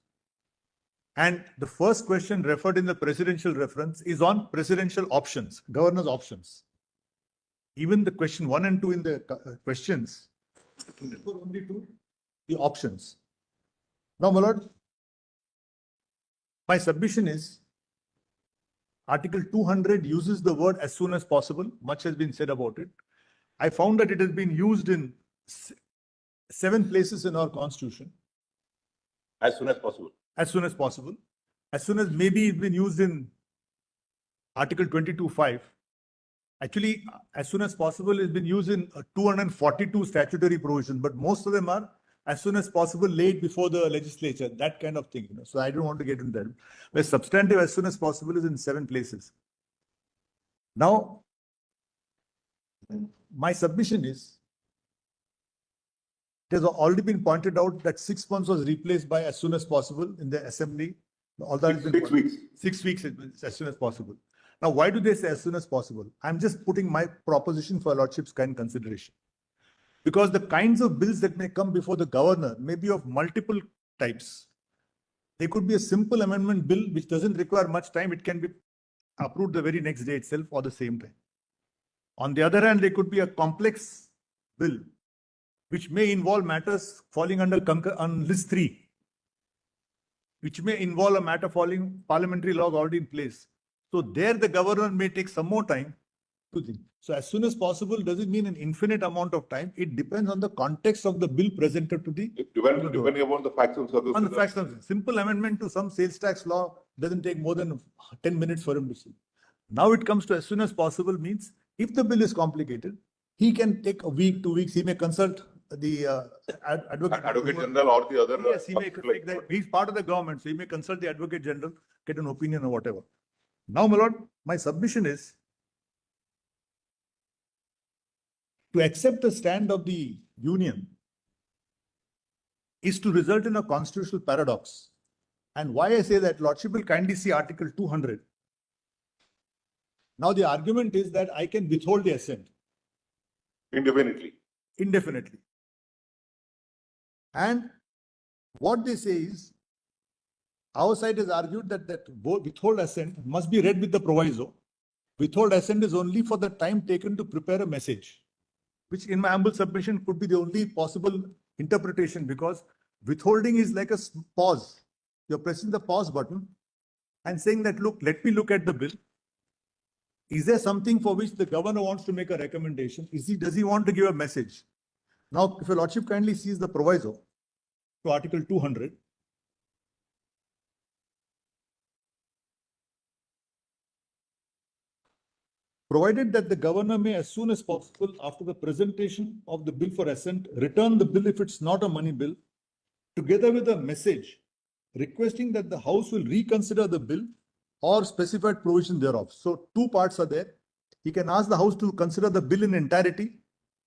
And the first question referred in the presidential reference is on presidential options, governor's options. Even the question 1 and 2 in the questions refer only to the options. Now, my lord, my submission is Article 200 uses the word as soon as possible. Much has been said about it. I found that it has been used in 7 places in our constitution. As soon as possible. As soon as possible. As soon as maybe it's been used in Article 22(5). Actually, as soon as possible has been used in 242 statutory provisions, but most of them are as soon as possible laid before the legislature, that kind of thing. So I don't want to get into that. Where substantive as soon as possible is in 7 places. Now, my submission is It has already been pointed out that 6 months was replaced by as soon as possible in the assembly. All that has been 6 weeks. 6 weeks is as soon as possible. Now, why do they say as soon as possible? I'm just putting my proposition for Lordship's kind consideration. Because the kinds of bills that may come before the governor may be of multiple types. There could be a simple amendment bill which doesn't require much time. It can be approved the very next day itself or the same time. On the other hand, there could be a complex bill which may involve matters falling under on list 3, which may involve a matter following parliamentary laws already in place. So there the governor may take some more time to think. So as soon as possible doesn't mean an infinite amount of time. It depends on the context of the bill presented to the Depending upon the facts and circumstances. on the facts of simple amendment to some sales tax law doesn't take more than 10 minutes for him to see. Now it comes to as soon as possible means if the bill is complicated, he can take a week, 2 weeks. He may consult the Advocate General or the other. Yes, he may take that. He's part of the government, so he may consult the Advocate General, get an opinion or whatever. Now, my lord, my submission is to accept the stand of the union is to result in a constitutional paradox. And why I say that, Lordship will kindly see Article 200. Now, the argument is that I can withhold the assent. Indefinitely. And what they say is, our side has argued that withhold assent must be read with the proviso. Withhold assent is only for the time taken to prepare a message, which in my humble submission could be the only possible interpretation, because withholding is like a pause. You're pressing the pause button and saying that, look, let me look at the bill. Is there something for which the governor wants to make a recommendation? Does he want to give a message? Now, if your Lordship kindly sees the proviso to Article 200, provided that the governor may, as soon as possible after the presentation of the bill for assent, return the bill if it's not a money bill, together with a message requesting that the House will reconsider the bill or specified provision thereof. So 2 parts are there. He can ask the House to consider the bill in entirety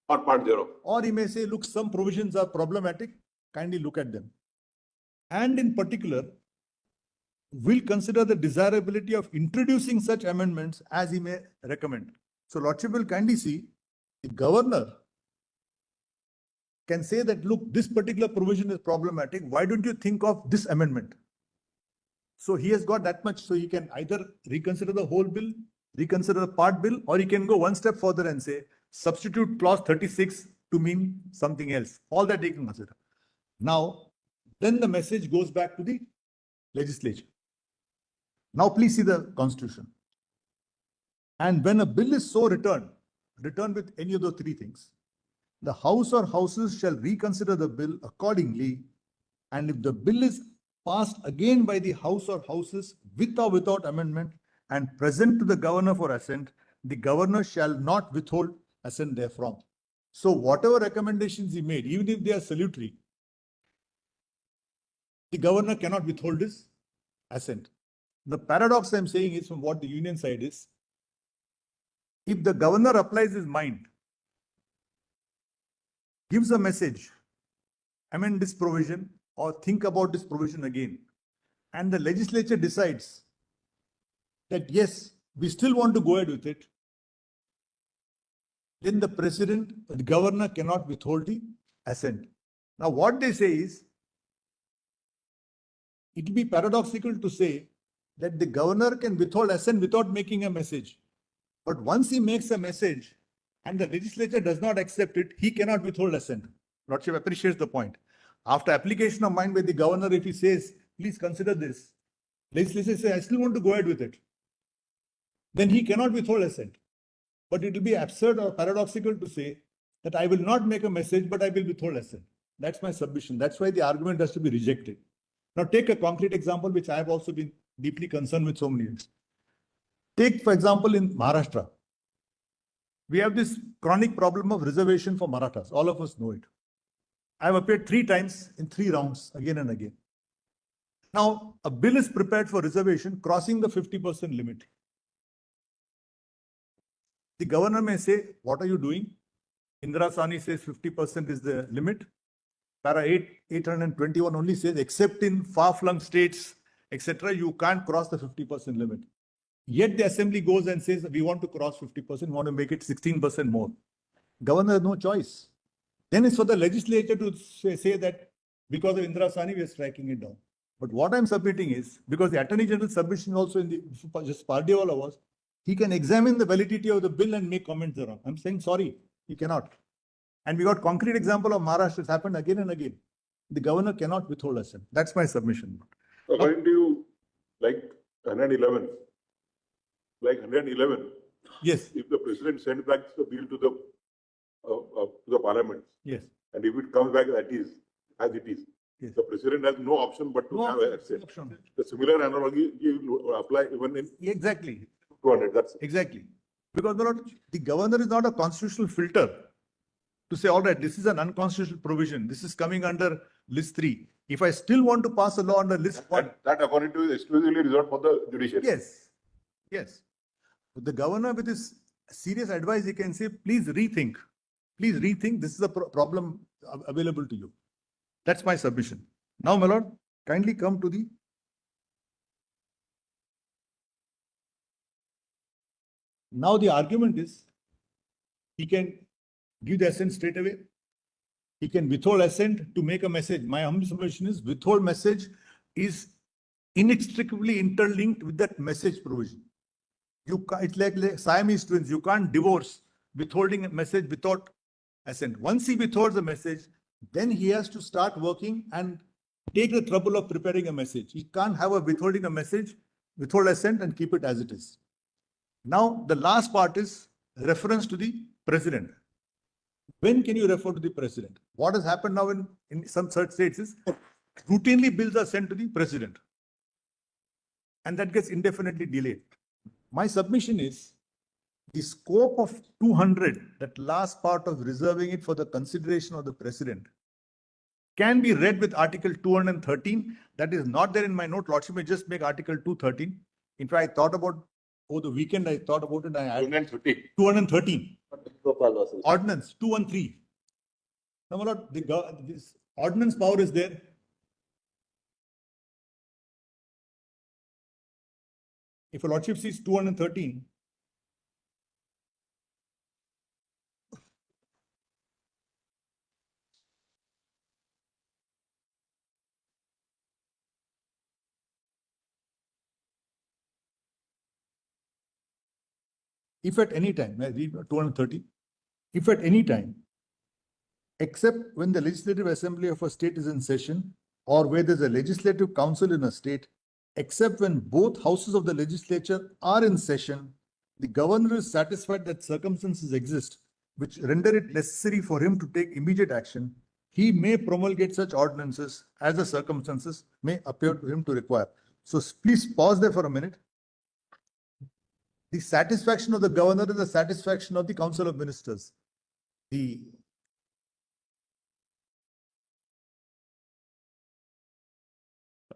Or part thereof. or he may say, look, some provisions are problematic, kindly look at them. And in particular, will consider the desirability of introducing such amendments as he may recommend. So Lordship will kindly see the governor can say that, look, this particular provision is problematic. Why don't you think of this amendment? So he has got that much. So he can either reconsider the whole bill, reconsider the part bill, or he can go one step further and say, substitute clause 36 to mean something else. All that he can consider. Now, then the message goes back to the legislature. Now, please see the constitution. And when a bill is so returned with any of the 3 things, the House or Houses shall reconsider the bill accordingly. And if the bill is passed again by the House or Houses with or without amendment and present to the governor for assent, the governor shall not withhold assent therefrom. So whatever recommendations he made, even if they are salutary, the governor cannot withhold his assent. The paradox I'm saying is from what the union side is, if the governor applies his mind, gives a message, amend this provision or think about this provision again, and the legislature decides that yes, we still want to go ahead with it, then the president, the governor cannot withhold the assent. Now what they say is, it will be paradoxical to say that the governor can withhold assent without making a message. But once he makes a message and the legislature does not accept it, he cannot withhold assent. Lordship appreciates the point. After application of mind by the governor, if he says, please consider this, legislature says, I still want to go ahead with it, then he cannot withhold assent. But it will be absurd or paradoxical to say that I will not make a message, but I will withhold assent. That's my submission. That's why the argument has to be rejected. Now take a concrete example, which I have also been deeply concerned with so many years. Take, for example, in Maharashtra, we have this chronic problem of reservation for Marathas. All of us know it. I have appeared 3 times in 3 rounds, again and again. Now, a bill is prepared for reservation crossing the 50% limit. The governor may say, what are you doing? Indra Sani says 50% is the limit. para 821 only says, except in far-flung states, etc., you can't cross the 50% limit. Yet the assembly goes and says, we want to cross 50%, want to make it 16% more. Governor has no choice. Then it's for the legislature to say that because of Indra Sani, we are striking it down. But what I'm submitting is, because the Attorney General's submission also in the just Pardiwala was, he can examine the validity of the bill and make comments thereon. I'm saying, sorry, he cannot. And we got concrete example of Maharashtra. It's happened again and again. The governor cannot withhold assent. That's my submission. According to you, like 111, Yes, if the president sends back the bill to the parliament, yes, and if it comes back as it is, yes. the president has no option but to No have option, assent. no option. The similar analogy you apply even in Exactly, 200. That's exactly. Because my lord, the governor is not a constitutional filter to say, all right, this is an unconstitutional provision. This is coming under list 3. If I still want to pass a law under list 1. that according to you is exclusively reserved for the judiciary. Yes, yes. But the governor with his serious advice, he can say, please rethink. Please rethink. This is a problem available to you. That's my submission. Now, my lord, kindly come to the now the argument is he can give the assent straight away. He can withhold assent to make a message. My humble submission is withhold message is inextricably interlinked with that message provision. It's like Siamese twins. You can't divorce withholding a message without assent. Once he withholds a message, then he has to start working and take the trouble of preparing a message. He can't have a withholding a message, withhold assent and keep it as it is. Now, the last part is reference to the president. When can you refer to the president? What has happened now in some such states is routinely bills are sent to the president. And that gets indefinitely delayed. My submission is the scope of 200, that last part of reserving it for the consideration of the president, can be read with Article 213. That is not there in my note. Lordship may just make Article 213. In fact, I thought about, over the weekend, I thought about it. I added 213. Ordinance 213. Now, my lord, this ordinance power is there. If a lordship sees 213, if at any time, I read 230, if at any time, except when the legislative assembly of a state is in session or where there's a legislative council in a state, except when both houses of the legislature are in session, the governor is satisfied that circumstances exist which render it necessary for him to take immediate action, he may promulgate such ordinances as the circumstances may appear to him to require. So please pause there for a minute. The satisfaction of the governor is the satisfaction of the Council of Ministers.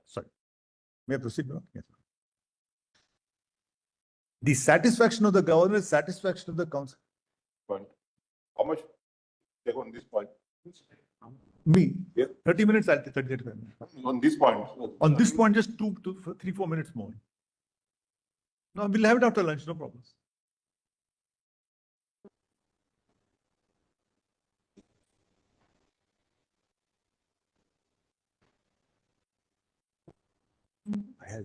Sorry, may I proceed now? Yes. The satisfaction of the governor is satisfaction of the council. Point. How much take on this point? Me? Yes. 30 minutes, I'll take 30 minutes. On this point. On this point, just 3-4 minutes more. No, we'll have it after lunch, no problems. I have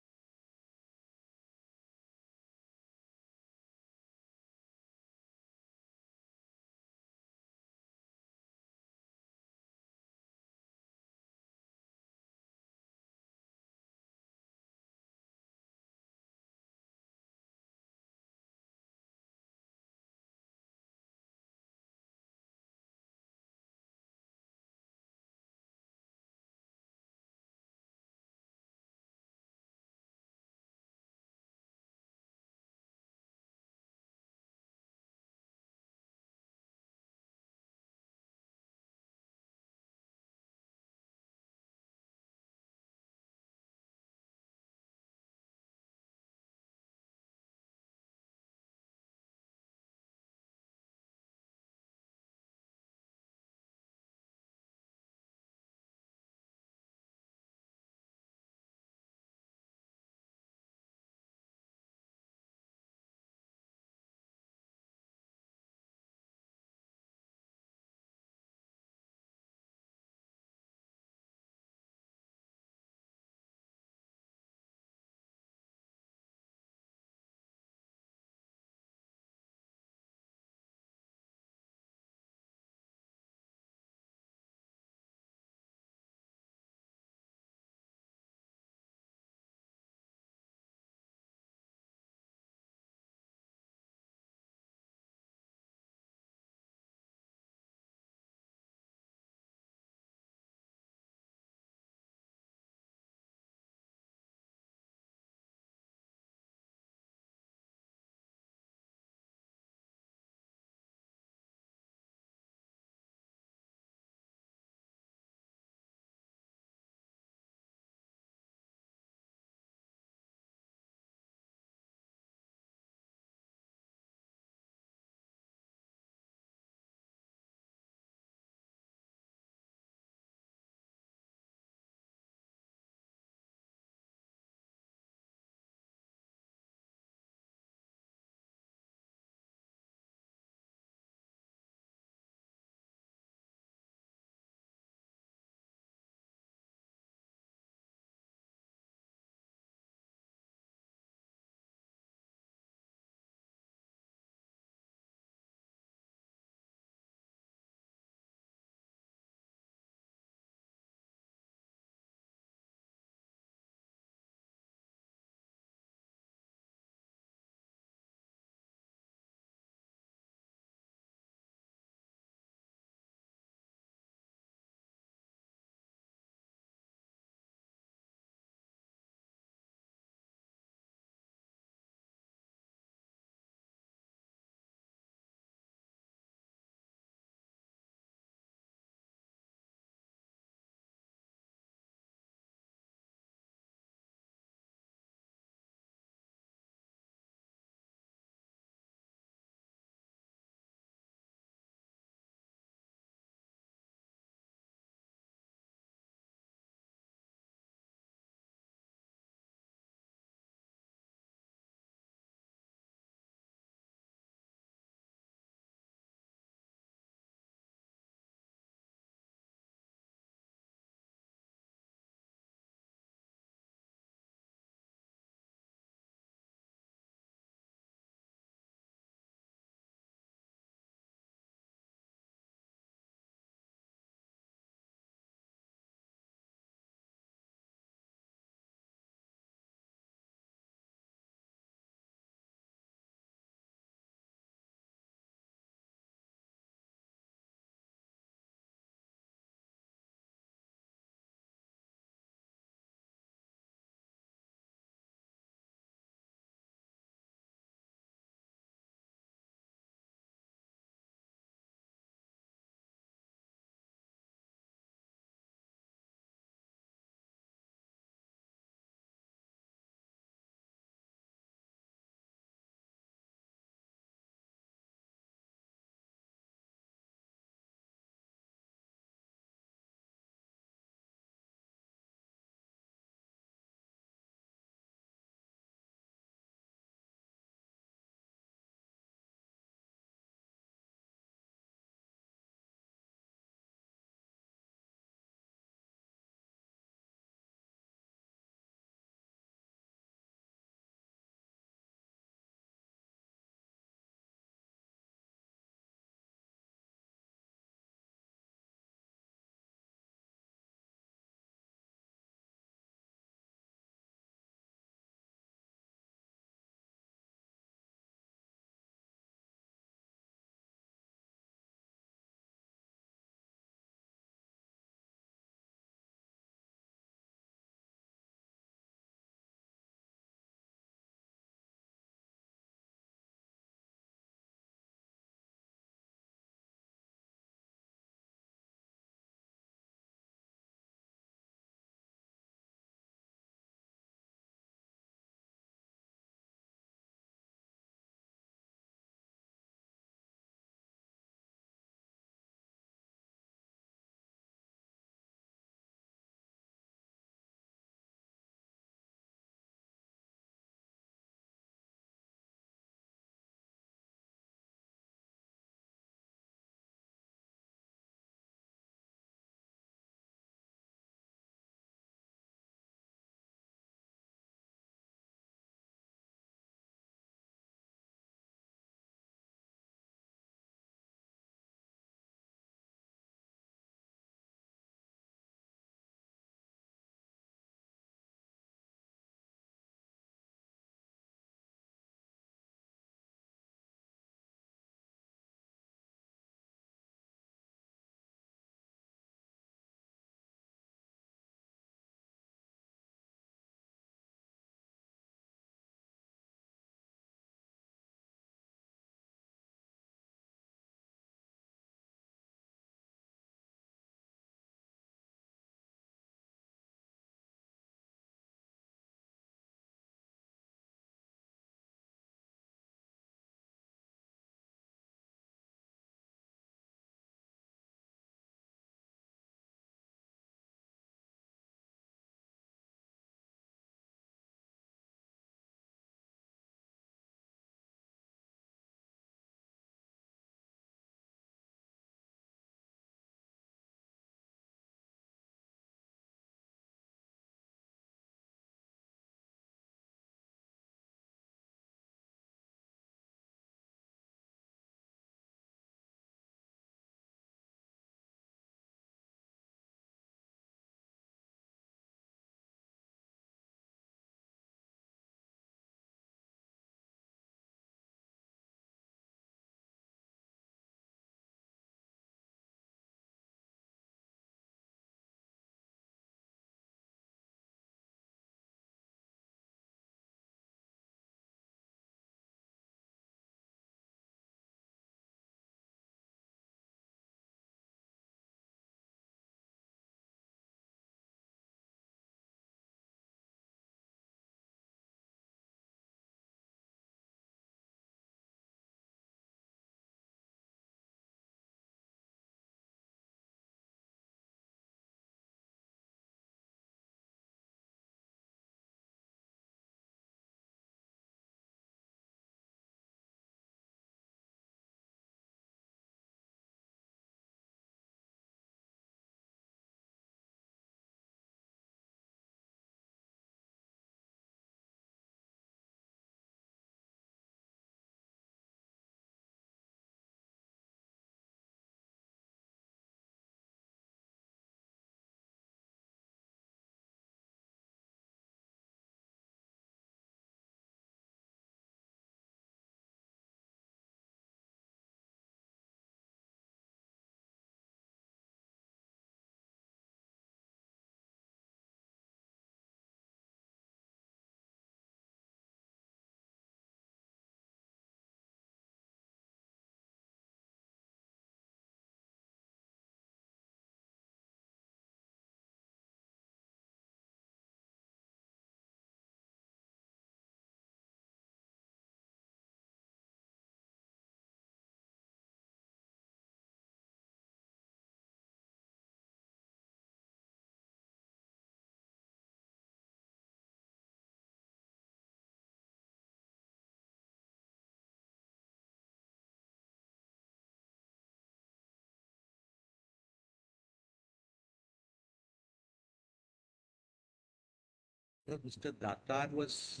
Mr. Datar was.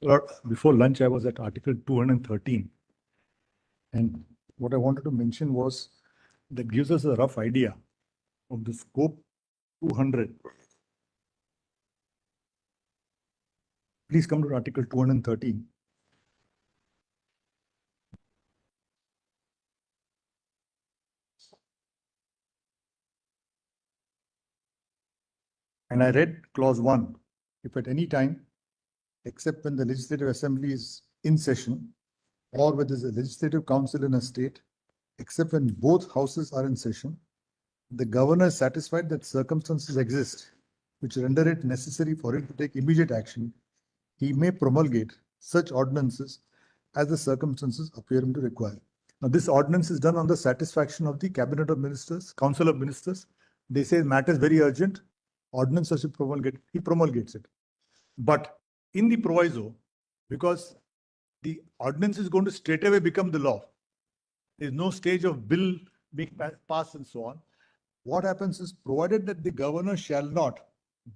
Lord, before lunch, I was at Article 213. And what I wanted to mention was that gives us a rough idea of the scope 200. Please come to Article 213. And I read clause 1. If at any time, except when the Legislative Assembly is in session, or when there is a Legislative Council in a state, except when both houses are in session, the governor is satisfied that circumstances exist which render it necessary for him to take immediate action, he may promulgate such ordinances as the circumstances appear him to require. Now, this ordinance is done on the satisfaction of the Cabinet of Ministers, Council of Ministers. They say the matter is very urgent, ordinance should promulgate, he promulgates it. But in the proviso, because the ordinance is going to straight away become the law, there is no stage of bill being passed and so on. What happens is, provided that the governor shall not,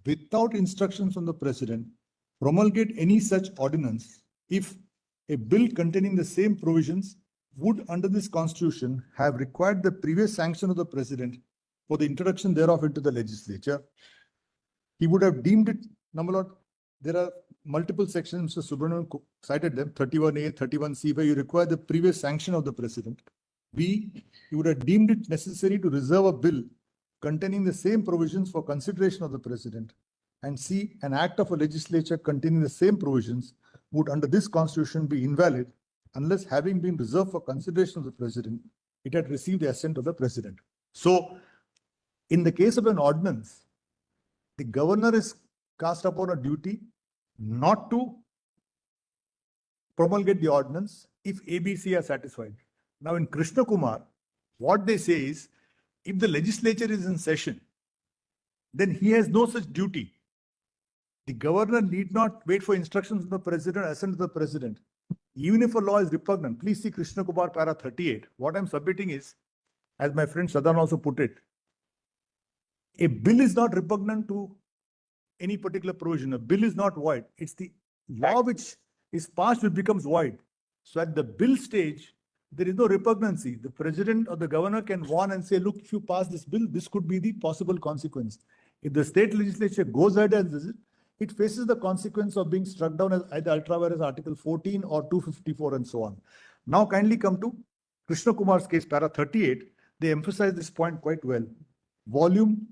without instructions from the president, promulgate any such ordinance, if a bill containing the same provisions would under this constitution have required the previous sanction of the president for the introduction thereof into the legislature, he would have deemed it, number one, there are multiple sections, Mr. Subramanian cited them, 31A, 31C, where you require the previous sanction of the president. B, he would have deemed it necessary to reserve a bill containing the same provisions for consideration of the president. And C, an act of a legislature containing the same provisions would under this constitution be invalid unless, having been reserved for consideration of the president, it had received the assent of the president. So, in the case of an ordinance, the governor is cast upon a duty not to promulgate the ordinance if ABC are satisfied. Now, in Krishna Kumar, what they say is, if the legislature is in session, then he has no such duty. The governor need not wait for instructions from the president, assent to the president. Even if a law is repugnant, please see Krishna Kumar para 38. What I'm submitting is, as my friend Sadan also put it, a bill is not repugnant to any particular provision. A bill is not void. It's the law which is passed which becomes void. So at the bill stage, there is no repugnancy. The president or the governor can warn and say, look, if you pass this bill, this could be the possible consequence. If the state legislature goes ahead and does it, it faces the consequence of being struck down as either ultra vires Article 14 or 254 and so on. Now kindly come to Krishna Kumar's case, para 38. They emphasize this point quite well. Volume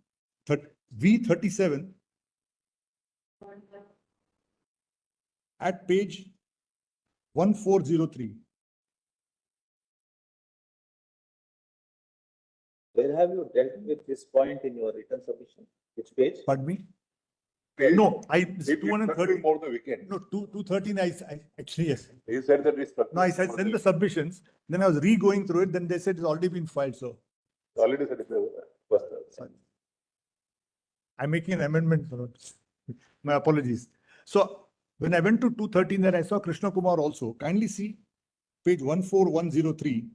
V37 at page 1403. Where have you dealt with this point in your written submission? Which page? Pardon me? Page- No, I He 230. more the weekend. No, 213. I actually, yes. He said that we struck. No, I said send the submissions. Then I was re-going through it. Then they said it's already been filed. So Already said it first. sorry. I'm making an amendment. My apologies. So when I went to 213, then I saw Krishna Kumar also. Kindly see page 14103.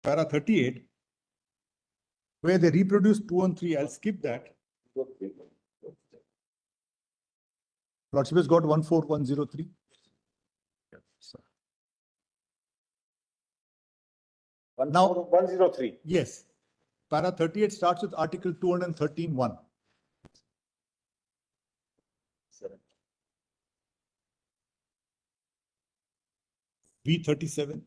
Para 38, where they reproduce 213. I'll skip that. Lordship has got 14103. Now, 103. yes, para 38 starts with Article 213(1). V37.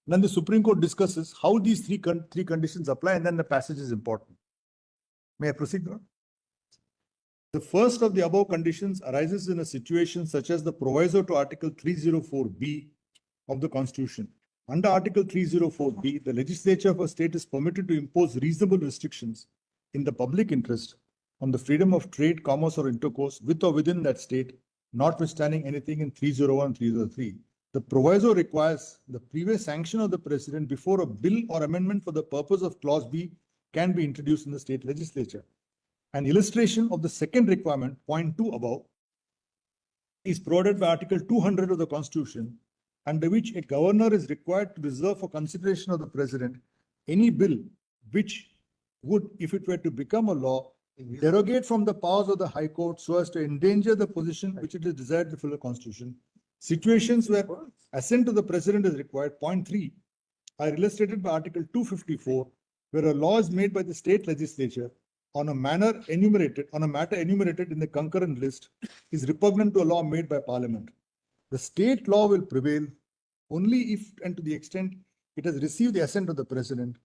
Then the Supreme Court discusses how these three conditions apply, and then the passage is important. May I proceed, Lord? The first of the above conditions arises in a situation such as the proviso to Article 304B of the Constitution. Under Article 304B, the legislature of a state is permitted to impose reasonable restrictions in the public interest on the freedom of trade, commerce, or intercourse with or within that state, notwithstanding anything in 301 and 303. The proviso requires the previous sanction of the president before a bill or amendment for the purpose of clause B can be introduced in the state legislature. An illustration of the second requirement, point 2 above, is provided by Article 200 of the Constitution, under which a governor is required to reserve for consideration of the president any bill which would, if it were to become a law, derogate from the powers of the High Court so as to endanger the position which it is desired to fill the Constitution. Situations where assent to the president is required, point 3, are illustrated by Article 254, where a law is made by the state legislature on a matter enumerated in the concurrent list is repugnant to a law made by Parliament. The state law will prevail only if and to the extent it has received the assent of the president.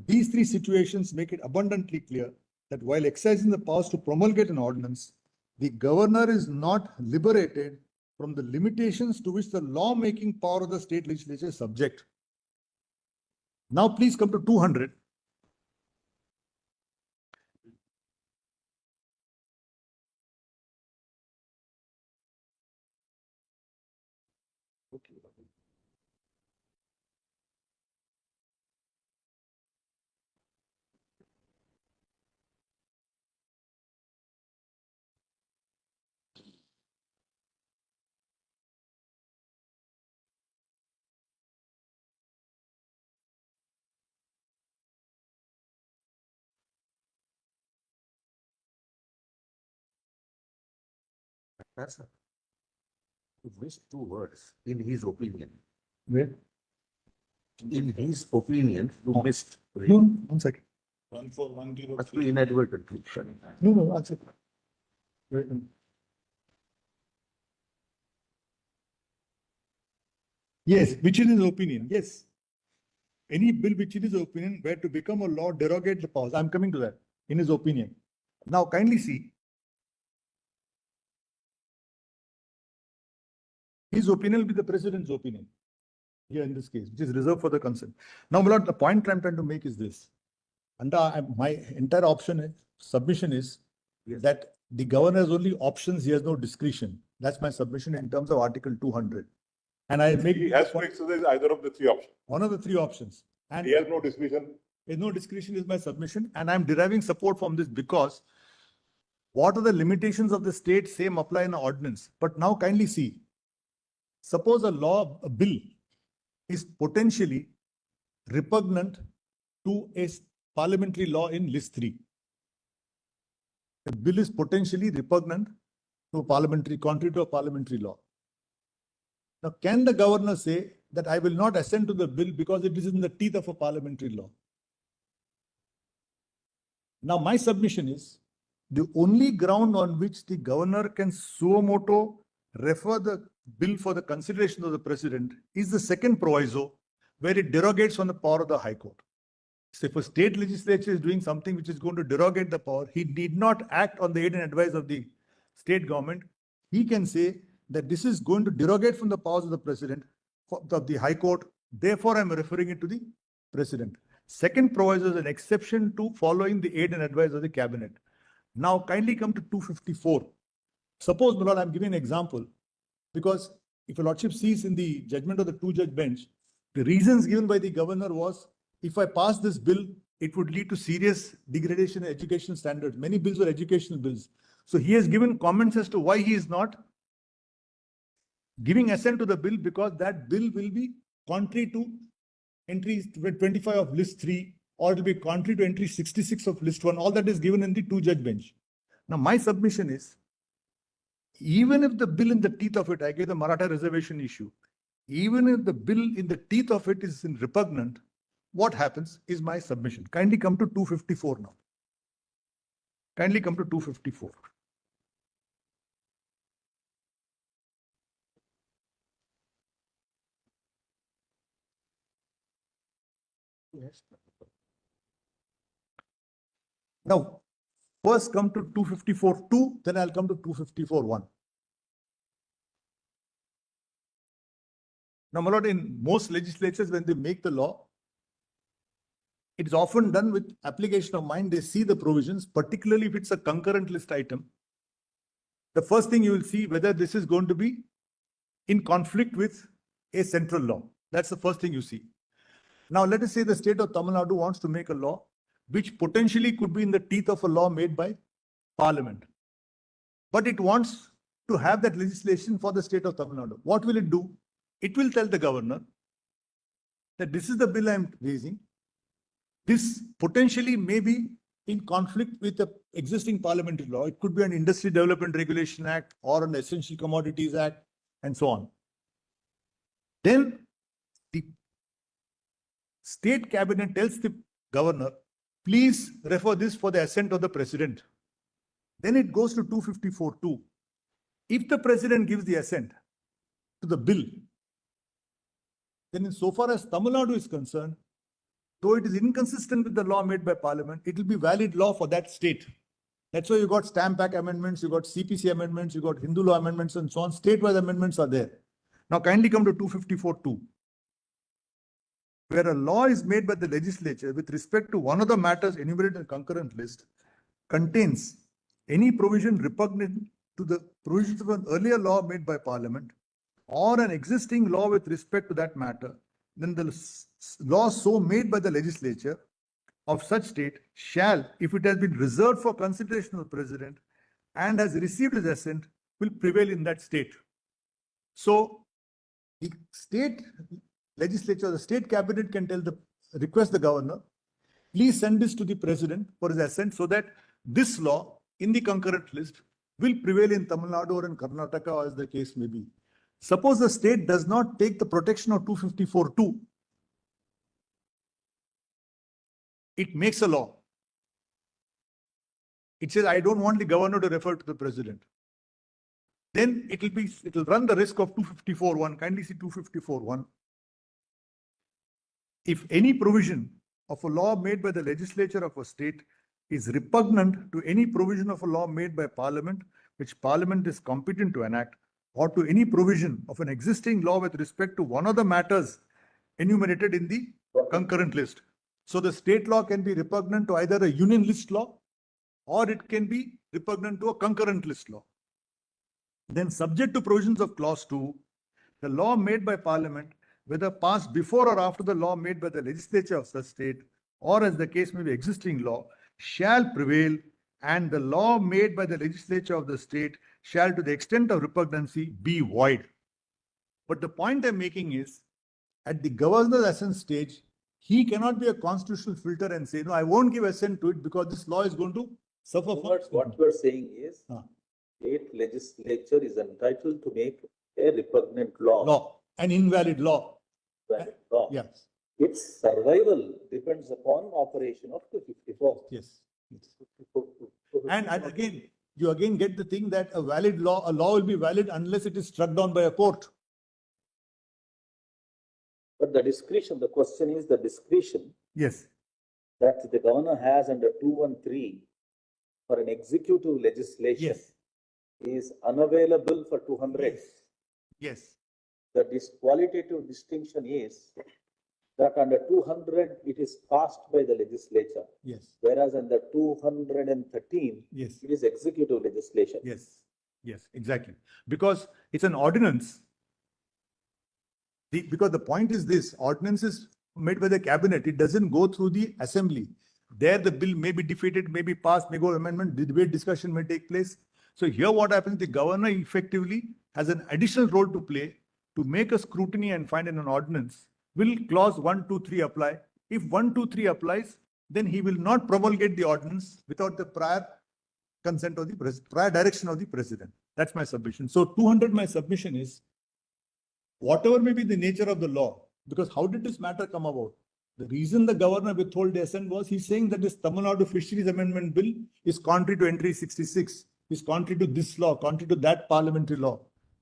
These three situations make it abundantly clear that while exercising the powers to promulgate an ordinance, the governor is not liberated from the limitations to which the law-making power of the state legislature is subject. Now please come to 200. That's a, you missed two words in his opinion. Where? In his opinion, you missed. No, 1 second. 14103. Must be inadvertently. No, 1 second. Wait a minute. Yes, which in his opinion, yes. Any bill which in his opinion were to become a law derogate the powers. I'm coming to that, in his opinion. Now kindly see. His opinion will be the president's opinion here in this case, which is reserved for the consent. Now, my lord, the point I'm trying to make is this. Under my entire submission is that the governor has only options, he has no discretion. That's my submission in terms of Article 200. And I make He has to exercise either of the three options. one of the three options. And He has no discretion. no discretion is my submission, and I'm deriving support from this because what are the limitations of the state, same apply in an ordinance. But now kindly see, suppose a bill is potentially repugnant to a parliamentary law in list 3. A bill is potentially repugnant to a contrary to a parliamentary law. Now, can the governor say that I will not assent to the bill because it is in the teeth of a parliamentary law? Now, my submission is the only ground on which the governor can suo motu refer the bill for the consideration of the president is the second proviso, where it derogates from the power of the High Court. So if a state legislature is doing something which is going to derogate the power, he need not act on the aid and advice of the state government. He can say that this is going to derogate from the powers of the president, of the High Court. Therefore, I'm referring it to the president. Second proviso is an exception to following the aid and advice of the cabinet. Now, kindly come to 254. Suppose, my lord, I'm giving an example, because if your lordship sees in the judgment of the two-judge bench, the reasons given by the governor was, if I pass this bill, it would lead to serious degradation in educational standards. Many bills were educational bills. So he has given comments as to why he is not giving assent to the bill, because that bill will be contrary to entry 25 of list 3, or it will be contrary to entry 66 of list 1. All that is given in the two-judge bench. Now, my submission is, even if the bill in the teeth of it, I gave the Maratha reservation issue, even if the bill in the teeth of it is repugnant, what happens is my submission. Kindly come to 254 now. Kindly come to 254. Yes. Now, first come to 254.2, then I'll come to 254.1. Now, my lord, in most legislatures, when they make the law, it is often done with application of mind. They see the provisions, particularly if it's a concurrent list item. The first thing you will see whether this is going to be in conflict with a central law. That's the first thing you see. Now, let us say the state of Tamil Nadu wants to make a law which potentially could be in the teeth of a law made by Parliament. But it wants to have that legislation for the state of Tamil Nadu. What will it do? It will tell the governor that this is the bill I am raising. This potentially may be in conflict with the existing parliamentary law. It could be an Industry Development Regulation Act or an Essential Commodities Act and so on. Then the state cabinet tells the governor, please refer this for the assent of the president. Then it goes to 254(2). If the president gives the assent to the bill, then insofar as Tamil Nadu is concerned, though it is inconsistent with the law made by Parliament, it will be valid law for that state. That's why you got Stamp Act amendments, you got CPC amendments, you got Hindu law amendments and so on. Statewide amendments are there. Now kindly come to 254(2). Where a law is made by the legislature with respect to one of the matters enumerated in the concurrent list contains any provision repugnant to the provisions of an earlier law made by Parliament or an existing law with respect to that matter, then the law so made by the legislature of such state shall, if it has been reserved for consideration of the president and has received his assent, will prevail in that state. So the state legislature, the state cabinet can request the governor, please send this to the president for his assent so that this law in the concurrent list will prevail in Tamil Nadu or in Karnataka, or as the case may be. Suppose the state does not take the protection of 254(2), it makes a law. It says, I don't want the governor to refer to the president. Then it will run the risk of 254(1). Kindly see 254(1). If any provision of a law made by the legislature of a state is repugnant to any provision of a law made by Parliament, which Parliament is competent to enact, or to any provision of an existing law with respect to one of the matters enumerated in the concurrent list. So the state law can be repugnant to either a union list law or it can be repugnant to a concurrent list law. Then subject to provisions of clause 2, the law made by Parliament, whether passed before or after the law made by the legislature of such state, or as the case may be existing law, shall prevail, and the law made by the legislature of the state shall, to the extent of repugnancy, be void. But the point I'm making is, at the governor's assent stage, he cannot be a constitutional filter and say, no, I won't give assent to it because this law is going to suffer from. What you are saying is, state legislature is entitled to make a repugnant law. An invalid law. Valid law. Yes. Its survival depends upon operation of 254. Yes. And again, you again get the thing that a law will be valid unless it is struck down by a court. But the discretion, the question is the discretion. Yes. That the governor has under 213 for an executive legislation is unavailable for 200. Yes. The qualitative distinction is that under 200 it is passed by the legislature. Yes. Whereas under 213 it is executive legislation. Yes. Yes, exactly. Because it's an ordinance. Because the point is this, ordinance is made by the cabinet. It doesn't go through the assembly. There the bill may be defeated, may be passed, may go amendment, the debate discussion may take place. So here what happens, the governor effectively has an additional role to play to make a scrutiny and find in an ordinance. Will clause 1, 2, 3 apply? If 1, 2, 3 applies, then he will not promulgate the ordinance without the prior consent of the prior direction of the president. That's my submission. So 200, my submission is, whatever may be the nature of the law, because how did this matter come about? The reason the governor withheld the assent was he's saying that this Tamil Nadu Fisheries Amendment Bill is contrary to entry 66, is contrary to this law, contrary to that parliamentary law.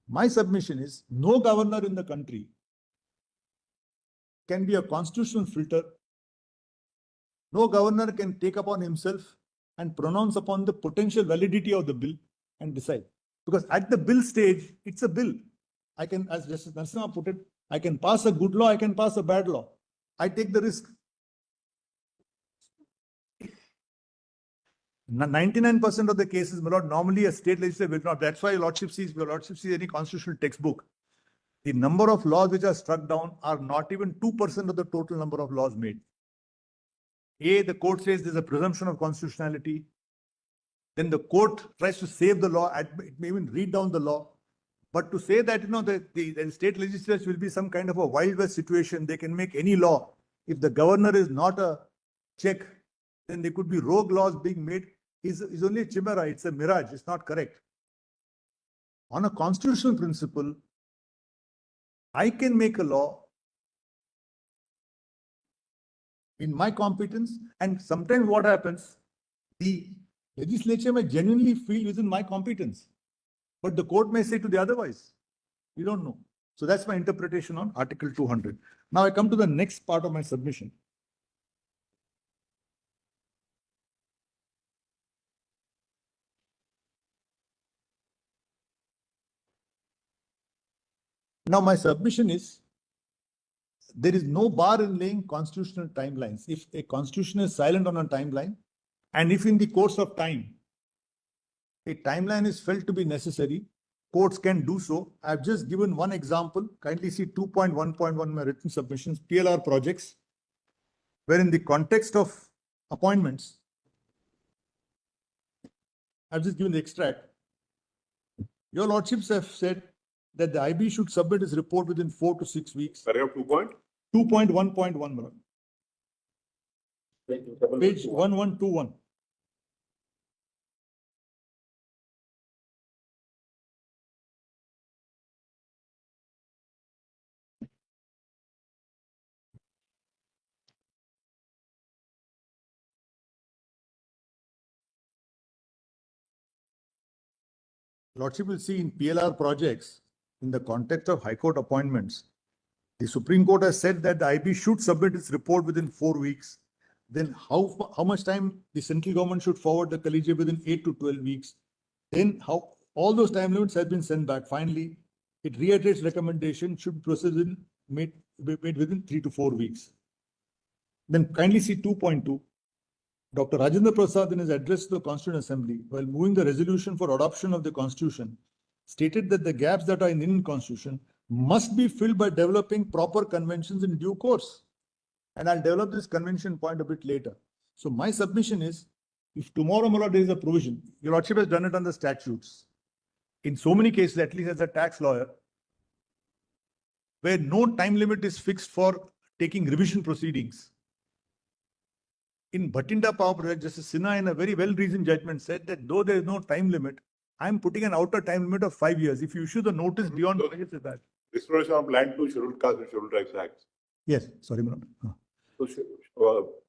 My submission is no governor in the country can be a constitutional filter. No governor can take upon himself and pronounce upon the potential validity of the bill and decide. Because at the bill stage, it's a bill. I can, as Justice Narasimha put it, I can pass a good law, I can pass a bad law. I take the risk. 99% of the cases, my lord, normally a state legislature will not. That's why your lordship sees any constitutional textbook. The number of laws which are struck down are not even 2% of the total number of laws made. The court says there's a presumption of constitutionality. then the court tries to save the law, it may even read down the law. But to say that, the state legislatures will be some kind of a Wild West situation, they can make any law. If the governor is not a check, then there could be rogue laws being made. Is only a chimera, it's a mirage, it's not correct. On a constitutional principle, I can make a law in my competence, and sometimes what happens, the legislature may genuinely feel within my competence, but the court may say to the otherwise. We don't know. So that's my interpretation on Article 200. Now I come to the next part of my submission. Now my submission is, there is no bar in laying constitutional timelines. If a constitution is silent on a timeline, and if in the course of time, a timeline is felt to be necessary, courts can do so. I've just given one example. Kindly see 2.1.1 my written submissions, PLR projects, where in the context of appointments, I've just given the extract. Your lordships have said that the IB should submit its report within 4 to 6 weeks. Paragraph 2.1.1. Page 1121. Lordship will see in PLR projects, in the context of High Court appointments, the Supreme Court has said that the IB should submit its report within 4 weeks. Then how much time the central government should forward the collegiate within 8 to 12 weeks? Then how all those time limits have been sent back. Finally, it reiterates recommendation should proceed made within 3 to 4 weeks. Then kindly see 2.2. Dr. Rajendra Prasad in his address to the Constituent Assembly, while moving the resolution for adoption of the Constitution, stated that the gaps that are in the Indian Constitution must be filled by developing proper conventions in due course. And I'll develop this convention point a bit later. So my submission is, if tomorrow, my lord, there is a provision, your lordship has done it on the statutes. In so many cases, at least as a tax lawyer, where no time limit is fixed for taking revision proceedings. In Bhatinda Power Project, Justice Sinha in a very well-reasoned judgment said that though there is no time limit, I'm putting an outer time limit of 5 years. If you issue the notice beyond 5 years, is that. Restoration of land to Scheduled Caste and Scheduled Tribes Act. Yes, sorry, my lord. So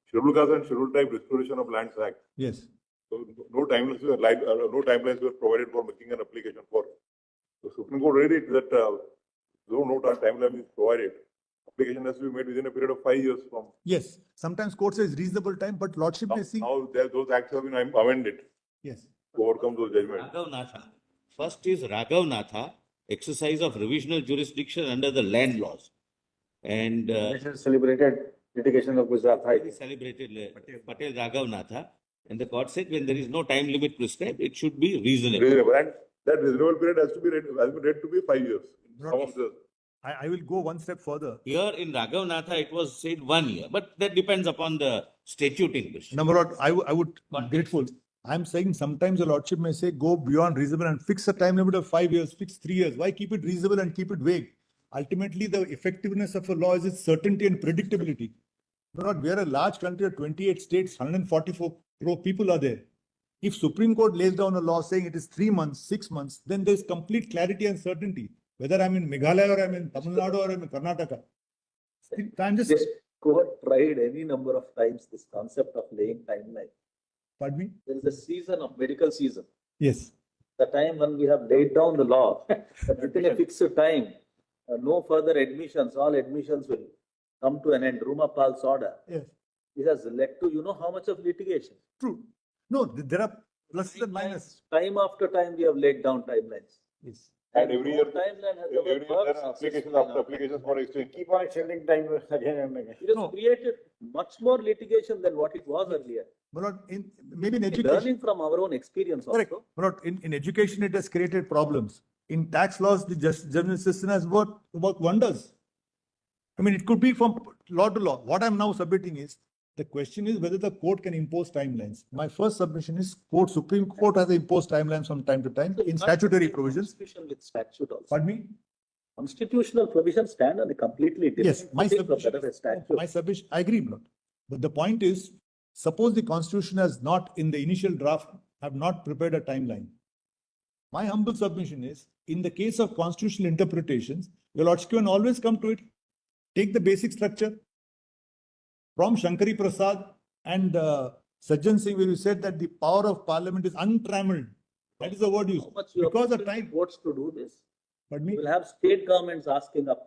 Scheduled Caste and Scheduled Tribe Restoration of Lands Act. Yes. So no timelines were provided for making an application for. The Supreme Court read it that though no timeline is provided, application has to be made within a period of 5 years from. Yes, sometimes court says reasonable time, but lordship may see. Now those acts have been amended. Yes. To overcome those judgments. Raghavanatha. First is Raghavanatha, exercise of revisional jurisdiction under the land laws. And Celebrated litigation of Gujarat High very celebrated Patel Raghavanatha. And the court said when there is no time limit prescribed, it should be reasonable. And that reasonable period has been read to be 5 years. Some of the I will go one step further. Here in Raghavanatha, it was said 1 year, but that depends upon the statute in question. Number one, I would grateful. I'm saying sometimes the lordship may say go beyond reasonable and fix a time limit of 5 years, fix 3 years. Why keep it reasonable and keep it vague? Ultimately, the effectiveness of a law is its certainty and predictability. We are a large country of 28 states, 144 crore people are there. If Supreme Court lays down a law saying it is 3 months, 6 months, then there is complete clarity and certainty. Whether I'm in Meghalaya or I'm in Tamil Nadu or I'm in Karnataka. I'm just. This court tried any number of times this concept of laying timeline. Pardon me? There is a season of medical season. Yes. The time when we have laid down the law, that within a fixed time, no further admissions, all admissions will come to an end. Rumapal's order. Yes. This has led to, how much of litigation? True. No, there are pluses and minuses. Time after time, we have laid down timelines. Yes. and every year, timeline has every year worked there are applications after applications for extension. Keep on extending time again and again. It has created much more litigation than what it was earlier. But maybe in education. Learning from our own experience also. Correct. But in education, it has created problems. In tax laws, the justice system has worked wonders. I mean, it could be from law to law. What I'm now submitting is The question is whether the court can impose timelines. My first submission is Supreme Court has imposed timelines from time to time in statutory provisions. Constitution with statute also. Pardon me? Constitutional provisions stand on a completely different Yes, my footing from submission, that of a statute. my submission, I agree, Lord. But the point is, suppose the Constitution has not, in the initial draft, have not prepared a timeline. My humble submission is, in the case of constitutional interpretations, your Lordship can always come to it. Take the basic structure from Shankari Prasad and Sajjan Singh, where you said that the power of Parliament is untrammeled. That is the word used. How much you are Because of pushing time. courts to do this? Pardon me? We'll have state governments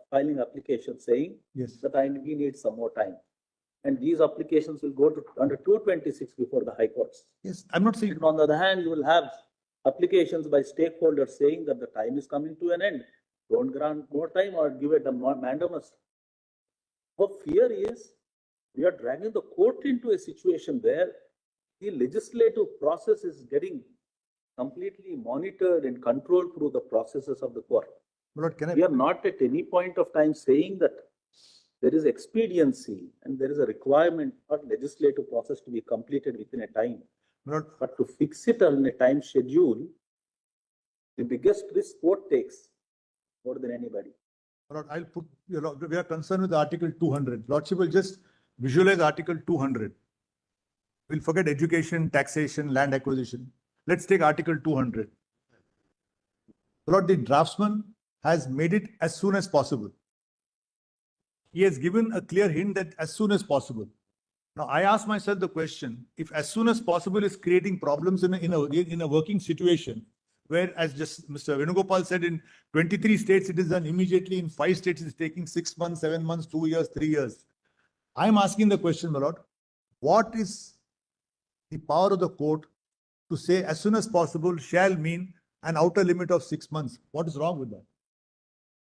filing applications saying Yes. that we need some more time. And these applications will go to under 226 before the high courts. Yes, I'm not saying. And on the other hand, you will have applications by stakeholders saying that the time is coming to an end. Don't grant more time or give it a mandamus. Our fear is we are dragging the court into a situation where the legislative process is getting completely monitored and controlled through the processes of the court. Lord, can I? We are not at any point of time saying that there is expediency and there is a requirement for legislative process to be completed within a time. Lord, But to fix it on a time schedule, the biggest risk court takes more than anybody. Lord, I'll put, we are concerned with Article 200. Lordship will just visualize Article 200. We'll forget education, taxation, land acquisition. Let's take Article 200. Lord, the draftsman has made it as soon as possible. He has given a clear hint that as soon as possible. Now, I ask myself the question, if as soon as possible is creating problems in a working situation, where, as just Mr. Venugopal said, in 23 states it is done immediately, in 5 states it is taking 6 months, 7 months, 2 years, 3 years. I'm asking the question, my lord, what is the power of the court to say as soon as possible shall mean an outer limit of 6 months? What is wrong with that?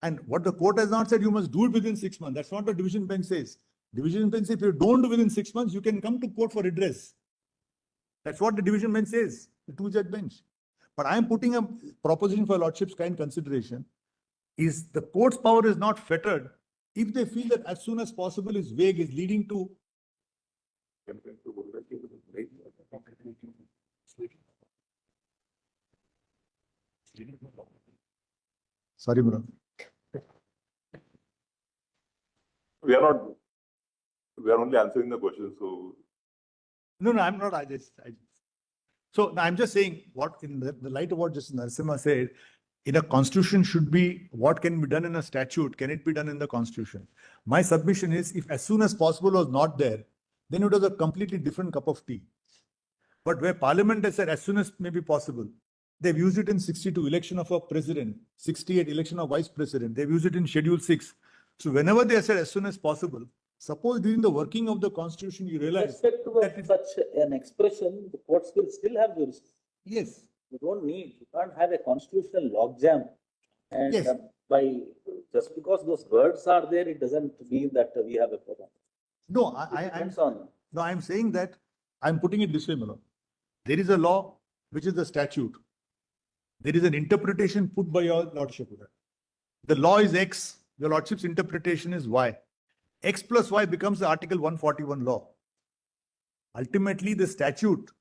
And what the court has not said, you must do it within 6 months. That's not what division bench says. Division bench says, if you don't do within 6 months, you can come to court for redress. That's what the division bench says, the 2-judge bench. But I am putting a proposition for Lordship's kind consideration. Is the court's power is not fettered if they feel that as soon as possible is vague, is leading to. Sorry, bro. We are only answering the question, so. No, I'm not. So I'm just saying what in the light of what Justice Narasimha said, in a constitution should be what can be done in a statute. Can it be done in the constitution? My submission is if as soon as possible was not there, then it was a completely different cup of tea. But where Parliament has said as soon as may be possible, they've used it in 62 election of a president, 68 election of vice president. They've used it in Schedule 6. So whenever they said as soon as possible, suppose during the working of the constitution you realize Respect to such an expression, the courts will still have jurisdiction. yes, You can't have a constitutional logjam. And Yes. just because those words are there, it doesn't mean that we have a problem. no, It depends on. No, I'm saying that I'm putting it this way, Malone. There is a law, which is the statute. There is an interpretation put by your lordship. The law is X, your lordship's interpretation is Y. X plus Y becomes the Article 141 law. Ultimately, the statute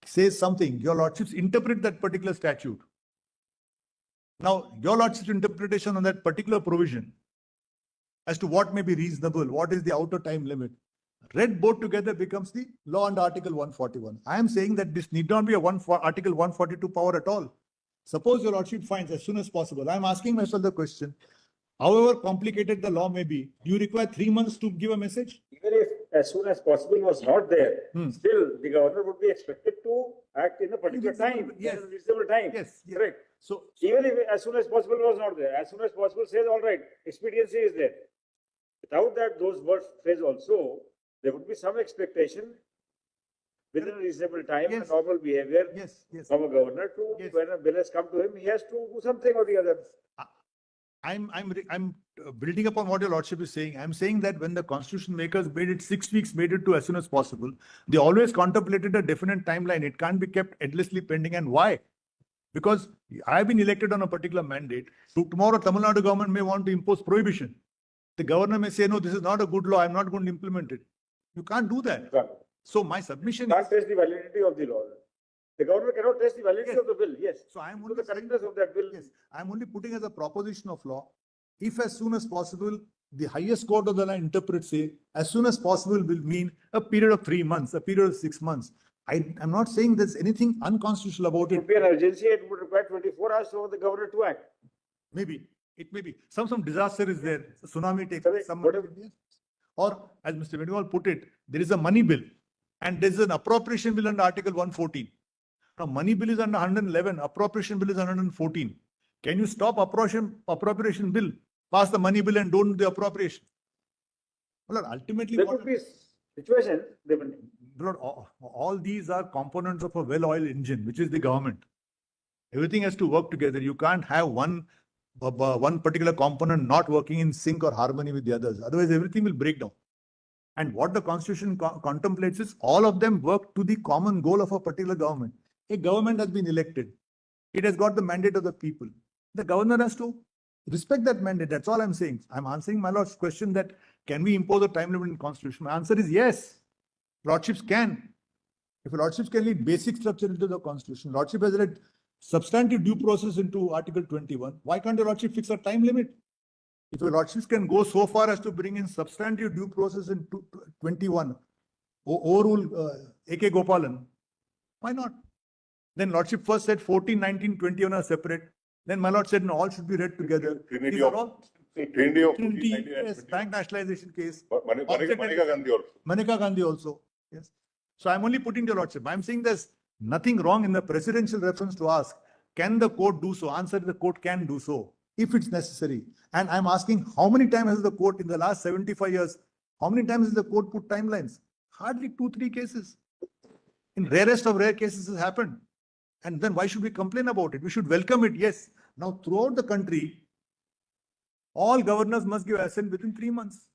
says something. Your lordships interpret that particular statute. Now, your lordship's interpretation on that particular provision as to what may be reasonable, what is the outer time limit, read both together becomes the law under Article 141. I am saying that this need not be a Article 142 power at all. Suppose your lordship finds as soon as possible. I am asking myself the question, however complicated the law may be, do you require 3 months to give a message? Even if as soon as possible was not there, still the governor would be expected to act in a particular time, Yes. in a reasonable time. Yes, yes. Correct. So, Even if as soon as possible was not there, as soon as possible says, all right, expediency is there. Without that, those words phrase also, there would be some expectation within a reasonable time, Yes. a normal behavior yes, yes. from a governor to, Yes. when a bill has come to him, he has to do something or the other. I'm building upon what your lordship is saying. I'm saying that when the constitution makers made it 6 weeks, made it to as soon as possible, they always contemplated a definite timeline. It can't be kept endlessly pending. And why? Because I've been elected on a particular mandate. So tomorrow, Tamil Nadu government may want to impose prohibition. The governor may say, no, this is not a good law. I'm not going to implement it. You can't do that. Can't. So my submission Can't is, test the validity of the law. The government cannot test the validity Yes. of the bill, yes. so I'm To only the saying, correctness of that bill. yes, I'm only putting as a proposition of law, if as soon as possible, the highest court of the land interprets say, as soon as possible will mean a period of 3 months, a period of 6 months. I'm not saying there's anything unconstitutional about It it. would be an urgency, it would require 24 hours for the governor to act. Maybe, it may be. Some disaster is there, tsunami takes, Correct. some. Whatever. Or as Mr. Venugopalan put it, there is a money bill and there's an appropriation bill under Article 114. Now, money bill is under 111, appropriation bill is under 114. Can you stop appropriation bill, pass the money bill and don't do the appropriation? Well, ultimately, There what, could be situations, depending. Lord, all these are components of a well-oiled engine, which is the government. Everything has to work together. You can't have one particular component not working in sync or harmony with the others. Otherwise, everything will break down. And what the Constitution contemplates is all of them work to the common goal of a particular government. A government has been elected. It has got the mandate of the people. The governor has to respect that mandate. That's all I'm saying. I'm answering my lord's question that can we impose a time limit in Constitution? My answer is yes. Lordships can. If lordships can lead basic structure into the Constitution, lordship has led substantive due process into Article 21. Why can't the lordship fix a time limit? If the lordships can go so far as to bring in substantive due process in 21, overrule A.K. Gopalan, why not? Then lordship first said 14, 19, 21 are separate. Then my lord said no, all should be read together. Trinity These are of- all Trinity of 14, Trinity, 19 and yes, 20. bank nationalization case. Maneka Gandhi also. Maneka Gandhi also. Yes. So I'm only putting to your lordship. I'm saying there's nothing wrong in the presidential reference to ask, can the court do so? Answer, the court can do so if it's necessary. And I'm asking, how many times has the court in the last 75 years, how many times has the court put timelines? Hardly 2-3 cases. In rarest of rare cases has happened. And then why should we complain about it? We should welcome it, yes. Now throughout the country, all governors must give assent within 3 months.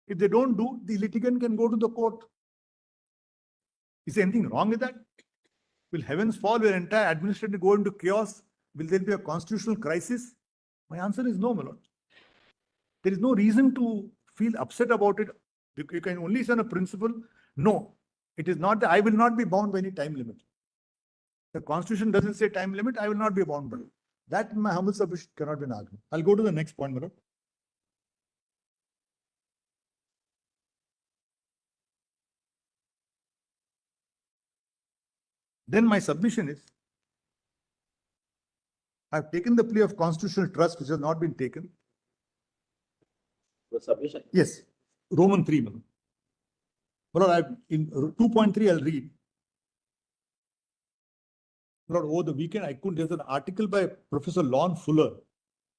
If they don't do, the litigant can go to the court. Is there anything wrong with that? Will heavens fall? Will entire administration go into chaos? Will there be a constitutional crisis? My answer is no, my lord. There is no reason to feel upset about it. You can only say on a principle, no, it is not that I will not be bound by any time limit. The Constitution doesn't say time limit, I will not be bound by it. That, in my humble submission, cannot be an argument. I'll go to the next point, my lord. Then my submission is, I've taken the plea of constitutional trust, which has not been taken. The submission. Yes, Roman 3. My lord, in 2.3, I'll read. My lord, over the weekend, there's an article by Professor Lon Fuller,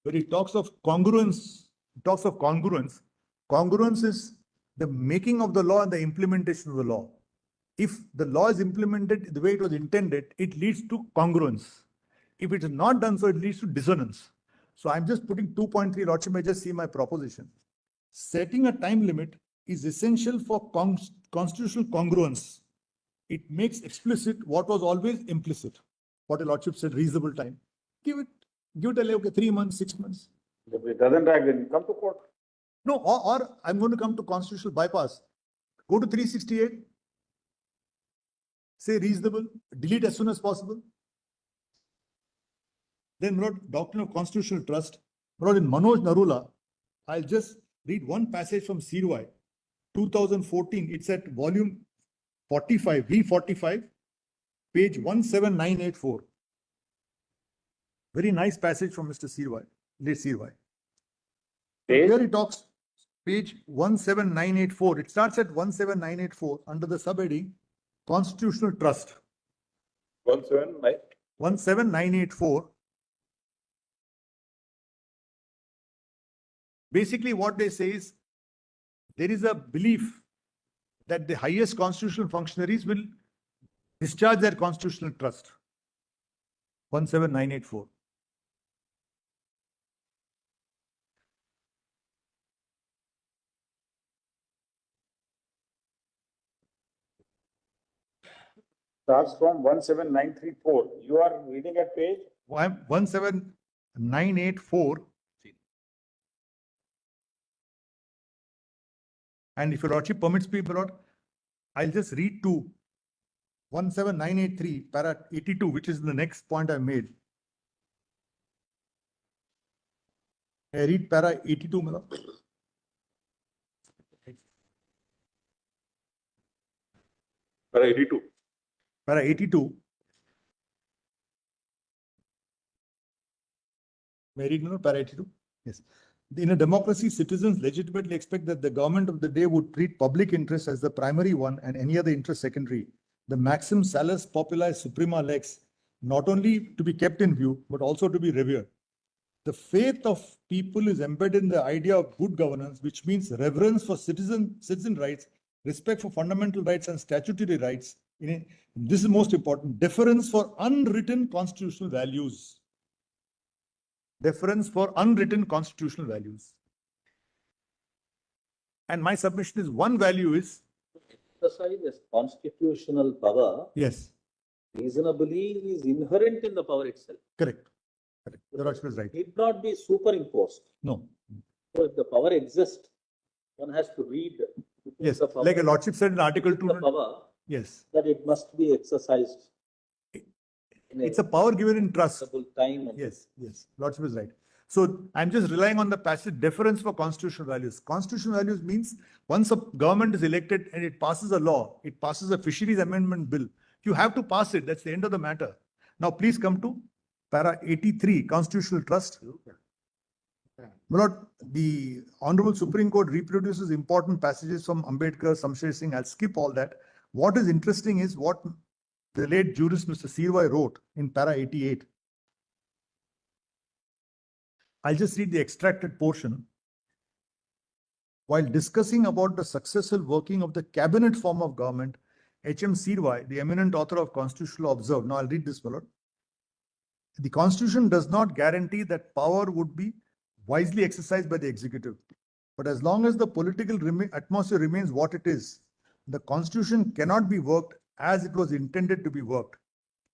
where he talks of congruence. He talks of congruence. Congruence is the making of the law and the implementation of the law. If the law is implemented the way it was intended, it leads to congruence. If it is not done so, it leads to dissonance. So I'm just putting 2.3, Lordship may just see my proposition. Setting a time limit is essential for constitutional congruence. It makes explicit what was always implicit. What a Lordship said, reasonable time. Give it okay, 3 months, 6 months. If it doesn't act, then come to court. No, or I'm going to come to constitutional bypass. Go to 368. Say reasonable, delete as soon as possible. Then, my lord, doctrine of constitutional trust. My lord, in Manoj Narula, I'll just read one passage from CY, 2014. It's at volume 45, V45, page 17984. Very nice passage from Mr. CY, late CY. Here he talks, page 17984. It starts at 17984 under the subheading Constitutional Trust. 17984. Basically, what they say is there is a belief that the highest constitutional functionaries will discharge their constitutional trust. 17984. Starts from 17934. You are reading at page? 17984. And if your lordship permits me, my lord, I'll just read to 17983, para 82, which is the next point I made. I read para 82, Mala. Para 82. Para 82. May I read, no? Para 82? Yes. In a democracy, citizens legitimately expect that the government of the day would treat public interest as the primary one and any other interest secondary. The maxim salus populi suprema lex, not only to be kept in view, but also to be revered. The faith of people is embedded in the idea of good governance, which means reverence for citizen rights, respect for fundamental rights and statutory rights. This is most important, deference for unwritten constitutional values. Deference for unwritten constitutional values. And my submission is one value is Exercise as constitutional power yes, reasonably is inherent in the power itself. correct. Correct. The Lordship is right. It not be superimposed. No. So if the power exists, one has to read. Yes, the power, like a Lordship said in Article 2. the power Yes. that it must be exercised. It's a power given in trust. Time. And Yes, yes. Lordship is right. So I'm just relying on the passage deference for constitutional values. Constitutional values means once a government is elected and it passes a law, it passes a fisheries amendment bill, you have to pass it. That's the end of the matter. Now please come to para 83, constitutional trust. My Lord, the Honorable Supreme Court reproduces important passages from Ambedkar, Samsher Singh. I'll skip all that. What is interesting is what the late jurist Mr. Sirwai wrote in para 88. I'll just read the extracted portion. While discussing about the successful working of the cabinet form of government, H.M. Sirwai, the eminent author of Constitutional Law, observed. Now I'll read this, my Lord. The Constitution does not guarantee that power would be wisely exercised by the executive. But as long as the political atmosphere remains what it is, the Constitution cannot be worked as it was intended to be worked.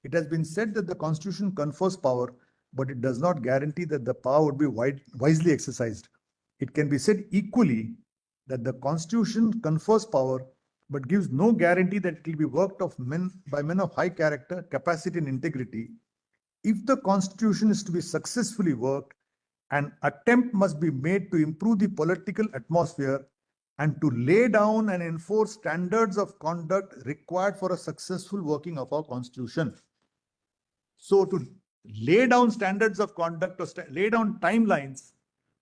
It has been said that the Constitution confers power, but it does not guarantee that the power would be wisely exercised. It can be said equally that the Constitution confers power, but gives no guarantee that it will be worked by men of high character, capacity, and integrity. If the Constitution is to be successfully worked, an attempt must be made to improve the political atmosphere and to lay down and enforce standards of conduct required for a successful working of our Constitution. So to lay down standards of conduct or lay down timelines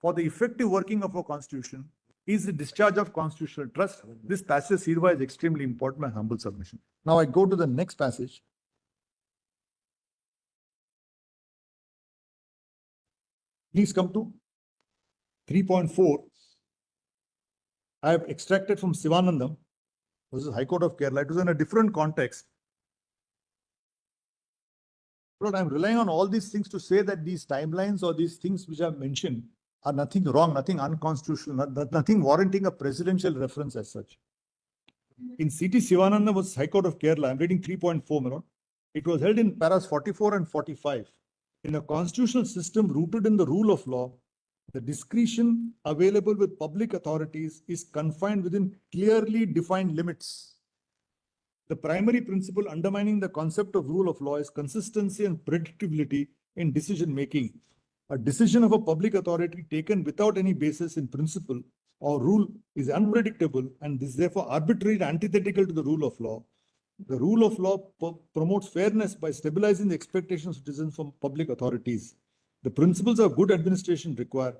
for the effective working of our Constitution is the discharge of constitutional trust. This passage Sirwai is extremely important, my humble submission. Now I go to the next passage. Please come to 3.4. I have extracted from Sivanandam. This is High Court of Kerala. It was in a different context. But I'm relying on all these things to say that these timelines or these things which I've mentioned are nothing wrong, nothing unconstitutional, nothing warranting a presidential reference as such. In C.T. Sivananda was High Court of Kerala. I'm reading 3.4, Milord. It was held in paras 44 and 45. In a constitutional system rooted in the rule of law, the discretion available with public authorities is confined within clearly defined limits. The primary principle undermining the concept of rule of law is consistency and predictability in decision making. A decision of a public authority taken without any basis in principle or rule is unpredictable and is therefore arbitrary and antithetical to the rule of law. The rule of law promotes fairness by stabilizing the expectations of citizens from public authorities. The principles of good administration require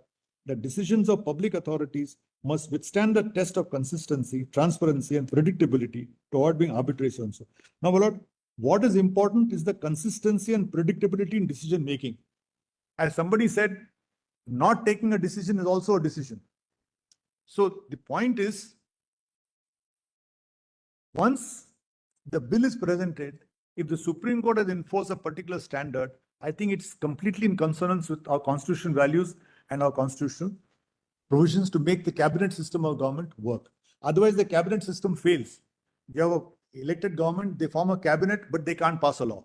that decisions of public authorities must withstand the test of consistency, transparency, and predictability to avoid being arbitrary. So now, my Lord, what is important is the consistency and predictability in decision making. As somebody said, not taking a decision is also a decision. So the point is, once the bill is presented, if the Supreme Court has enforced a particular standard, I think it's completely in consonance with our constitutional values and our constitutional provisions to make the cabinet system of government work. Otherwise, the cabinet system fails. You have an elected government, they form a cabinet, but they can't pass a law.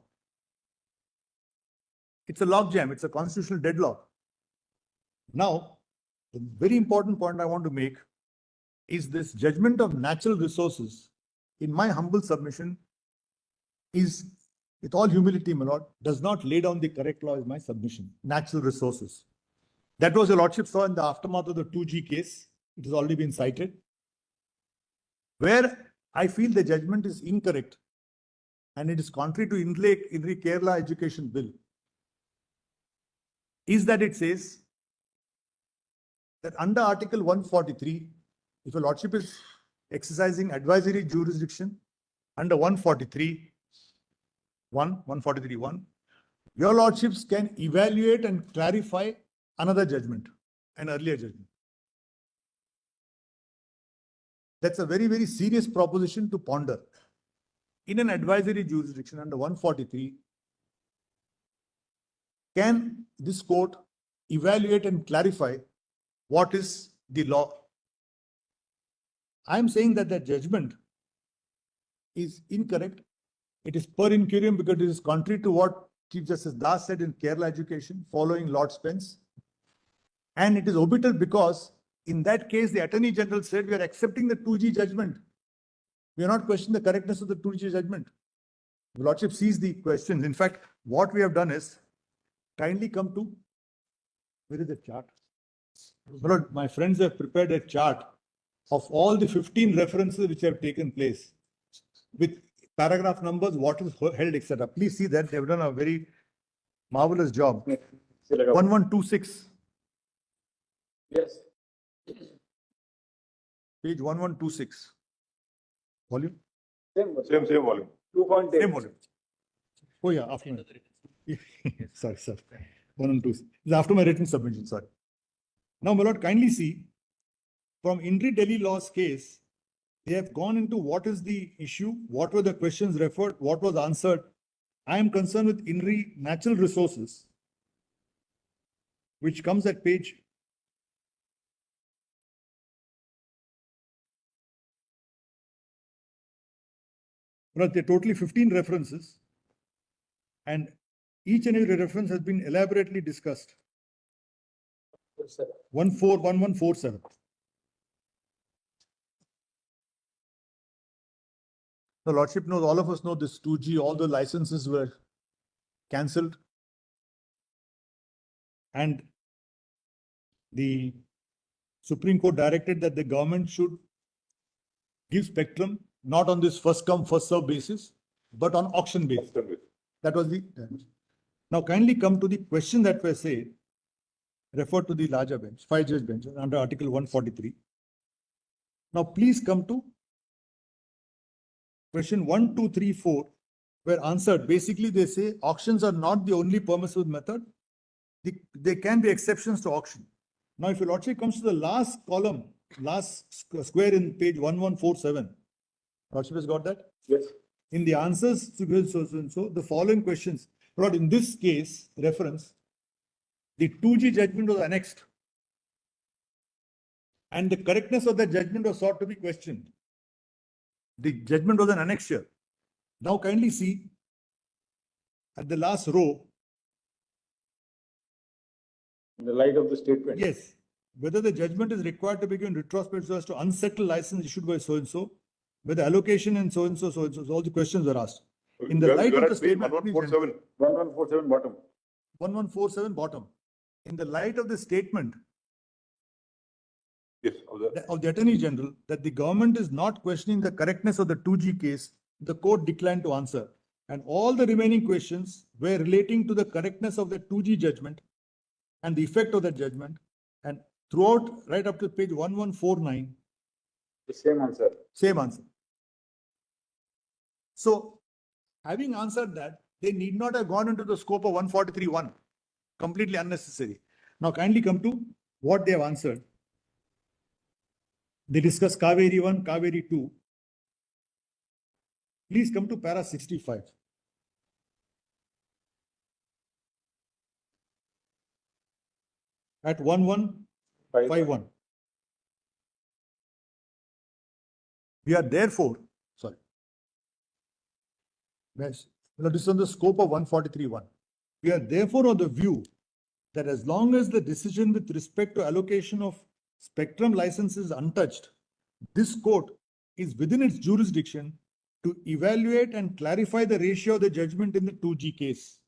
It's a logjam, it's a constitutional deadlock. Now, the very important point I want to make is this judgment of natural resources in my humble submission, is, with all humility, my lord, does not lay down the correct law is my submission. Natural resources. That was your lordship saw in the aftermath of the 2G case. It has already been cited. Where I feel the judgment is incorrect and it is contrary to Indra Kerala Education Bill, is that it says that under Article 143, if a lordship is exercising advisory jurisdiction under 143(1), your lordships can evaluate and clarify another judgment, an earlier judgment. That's a very, very serious proposition to ponder. In an advisory jurisdiction under 143, can this court evaluate and clarify what is the law? I am saying that the judgment is incorrect. It is per incurium because it is contrary to what Chief Justice Das said in Kerala Education following Lord Spence. And it is orbital because in that case, the Attorney General said we are accepting the 2G judgment. We are not questioning the correctness of the 2G judgment. The Lordship sees the questions. In fact, what we have done is kindly come to, where is the chart? Lord, my friends have prepared a chart of all the 15 references which have taken place with paragraph numbers, what is held, etc. Please see that they have done a very marvelous job. 1126. Yes. Page 1126. Volume? Same volume. 2.8. Same volume. Oh yeah, after my, sorry. 112. It's after my written submission, sorry. Now, my lord, kindly see, from Indra Delhi Law's case, they have gone into what is the issue, what were the questions referred, what was answered. I am concerned with Indra Natural Resources, which comes at page 'There are totally 15 references, and each and every reference has been elaborately discussed. 1147. The Lordship knows, all of us know this 2G, all the licenses were cancelled. And the Supreme Court directed that the government should give spectrum not on this first come, first serve basis, but on auction basis. That was the. Now kindly come to the question that was said, referred to the larger bench, 5-judge bench under Article 143. Now please come to question 1, 2, 3, 4, where answered. Basically, they say auctions are not the only permissible method. There can be exceptions to auction. Now, if your lordship comes to the last column, last square in page 1147, lordship has got that? Yes. In the answers to the following questions. Lord, in this case, reference, the 2G judgment was annexed. And the correctness of that judgment was sought to be questioned. The judgment was an annexure. Now kindly see at the last row. In the light of the statement. Yes. Whether the judgment is required to be given retrospective as to unsettled license issued by so-and-so, whether allocation and so-and-so, all the questions were asked. In the light of the statement. 1147 bottom. 1147 bottom. In the light of the statement. Yes, of the Attorney General that the government is not questioning the correctness of the 2G case, the court declined to answer. And all the remaining questions were relating to the correctness of the 2G judgment and the effect of that judgment. And throughout, right up to page 1149, the same answer. Same answer. So, having answered that, they need not have gone into the scope of 143(1). Completely unnecessary. Now, kindly come to what they have answered. They discuss Kaveri 1, Kaveri 2. Please come to para 65. At 1151. We are therefore, sorry. Yes, this is on the scope of 143(1). We are therefore of the view that as long as the decision with respect to allocation of spectrum license is untouched, this court is within its jurisdiction to evaluate and clarify the ratio of the judgment in the 2G case.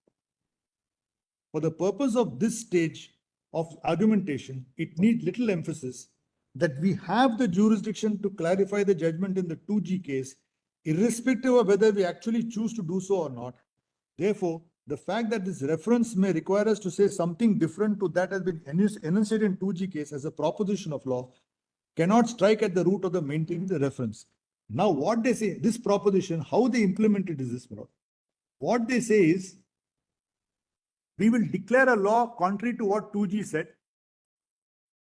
For the purpose of this stage of argumentation, it needs little emphasis that we have the jurisdiction to clarify the judgment in the 2G case, irrespective of whether we actually choose to do so or not. Therefore, the fact that this reference may require us to say something different to that has been enunciated in 2G case as a proposition of law cannot strike at the root of the maintaining the reference. Now, what they say, this proposition, how they implement it is this, what they say is, we will declare a law contrary to what 2G said.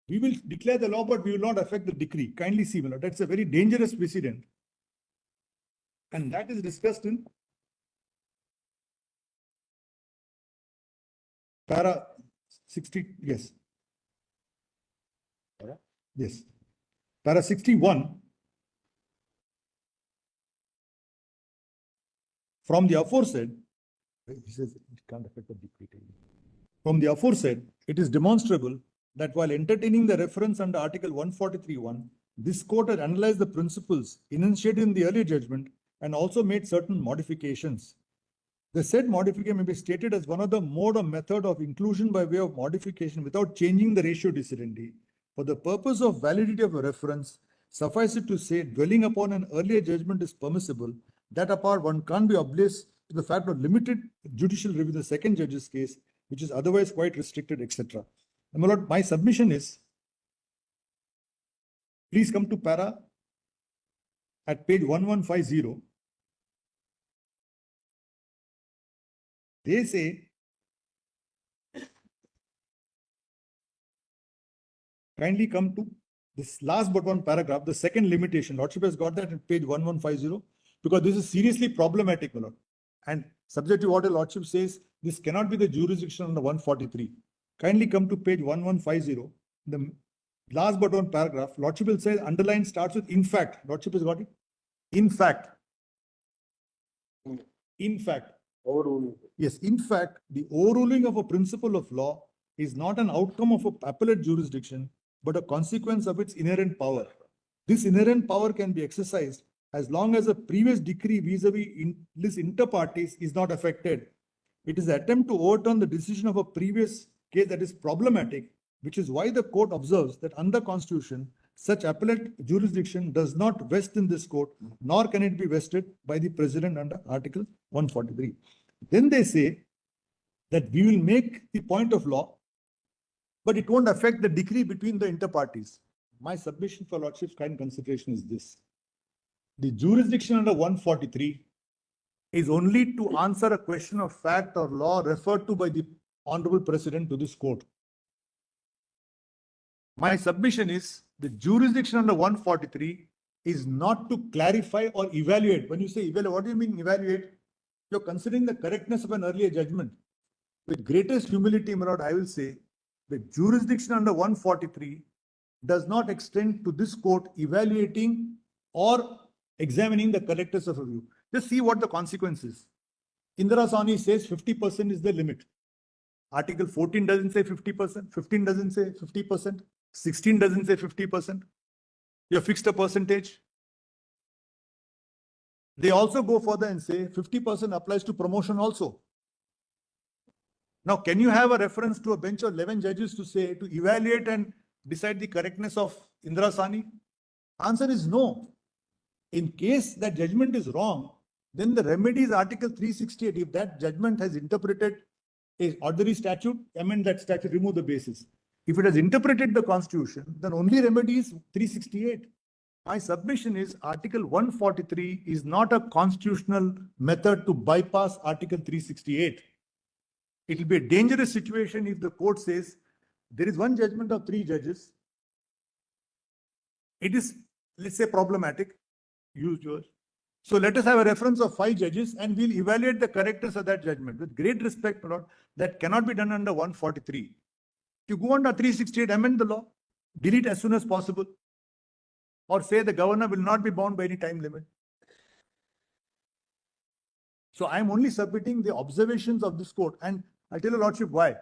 We will declare the law, but we will not affect the decree. Kindly see, that's a very dangerous precedent. And that is discussed in para 60, yes. Yes. Para 61. From the aforesaid, he says it can't affect the decree. From the aforesaid, it is demonstrable that while entertaining the reference under Article 143(1), this court had analyzed the principles enunciated in the earlier judgment and also made certain modifications. The said modification may be stated as one of the mode or method of inclusion by way of modification without changing the ratio decidendi. For the purpose of validity of a reference, suffice it to say, dwelling upon an earlier judgment is permissible. That apart, one can't be oblivious to the fact of limited judicial review in the second judge's case, which is otherwise quite restricted, etc. My lord, my submission is, please come to para at page 1150. They say, kindly come to this last but one paragraph, the second limitation. Lordship has got that at page 1150, because this is seriously problematic, my lord. And subject to what the Lordship says, this cannot be the jurisdiction under 143. Kindly come to page 1150. The last but one paragraph, Lordship will say underline starts with in fact. Lordship has got it. In fact. In fact. Overruling. Yes, in fact, the overruling of a principle of law is not an outcome of an appellate jurisdiction, but a consequence of its inherent power. This inherent power can be exercised as long as a previous decree vis-a-vis inter partes is not affected. It is an attempt to overturn the decision of a previous case that is problematic, which is why the court observes that under Constitution, such appellate jurisdiction does not vest in this court, nor can it be vested by the President under Article 143. Then they say that we will make the point of law, but it won't affect the decree between the inter partes. My submission for Lordship's kind consideration is this. The jurisdiction under 143 is only to answer a question of fact or law referred to by the Honorable President to this court. My submission is the jurisdiction under 143 is not to clarify or evaluate. When you say evaluate, what do you mean evaluate? You're considering the correctness of an earlier judgment. With greatest humility, my lord, I will say the jurisdiction under 143 does not extend to this court evaluating or examining the correctness of a view. Just see what the consequence is. Indra Sawhney says 50% is the limit. Article 14 doesn't say 50%, 15 doesn't say 50%, 16 doesn't say 50%. You fixed a percentage. They also go further and say 50% applies to promotion also. Now, can you have a reference to a bench of 11 judges to say, to evaluate and decide the correctness of Indra Sawhney? Answer is no. In case that judgment is wrong, then the remedy is Article 368. If that judgment has interpreted a ordinary statute, amend that statute, remove the basis. If it has interpreted the Constitution, then only remedy is 368. My submission is Article 143 is not a constitutional method to bypass Article 368. It will be a dangerous situation if the court says there is one judgment of 3 judges. It is, let's say, problematic. Use yours. So let us have a reference of 5 judges and we'll evaluate the correctness of that judgment. With great respect, my lord, that cannot be done under 143. If you go under 368, amend the law, delete as soon as possible, or say the governor will not be bound by any time limit. So I am only submitting the observations of this court, and I'll tell your lordship why.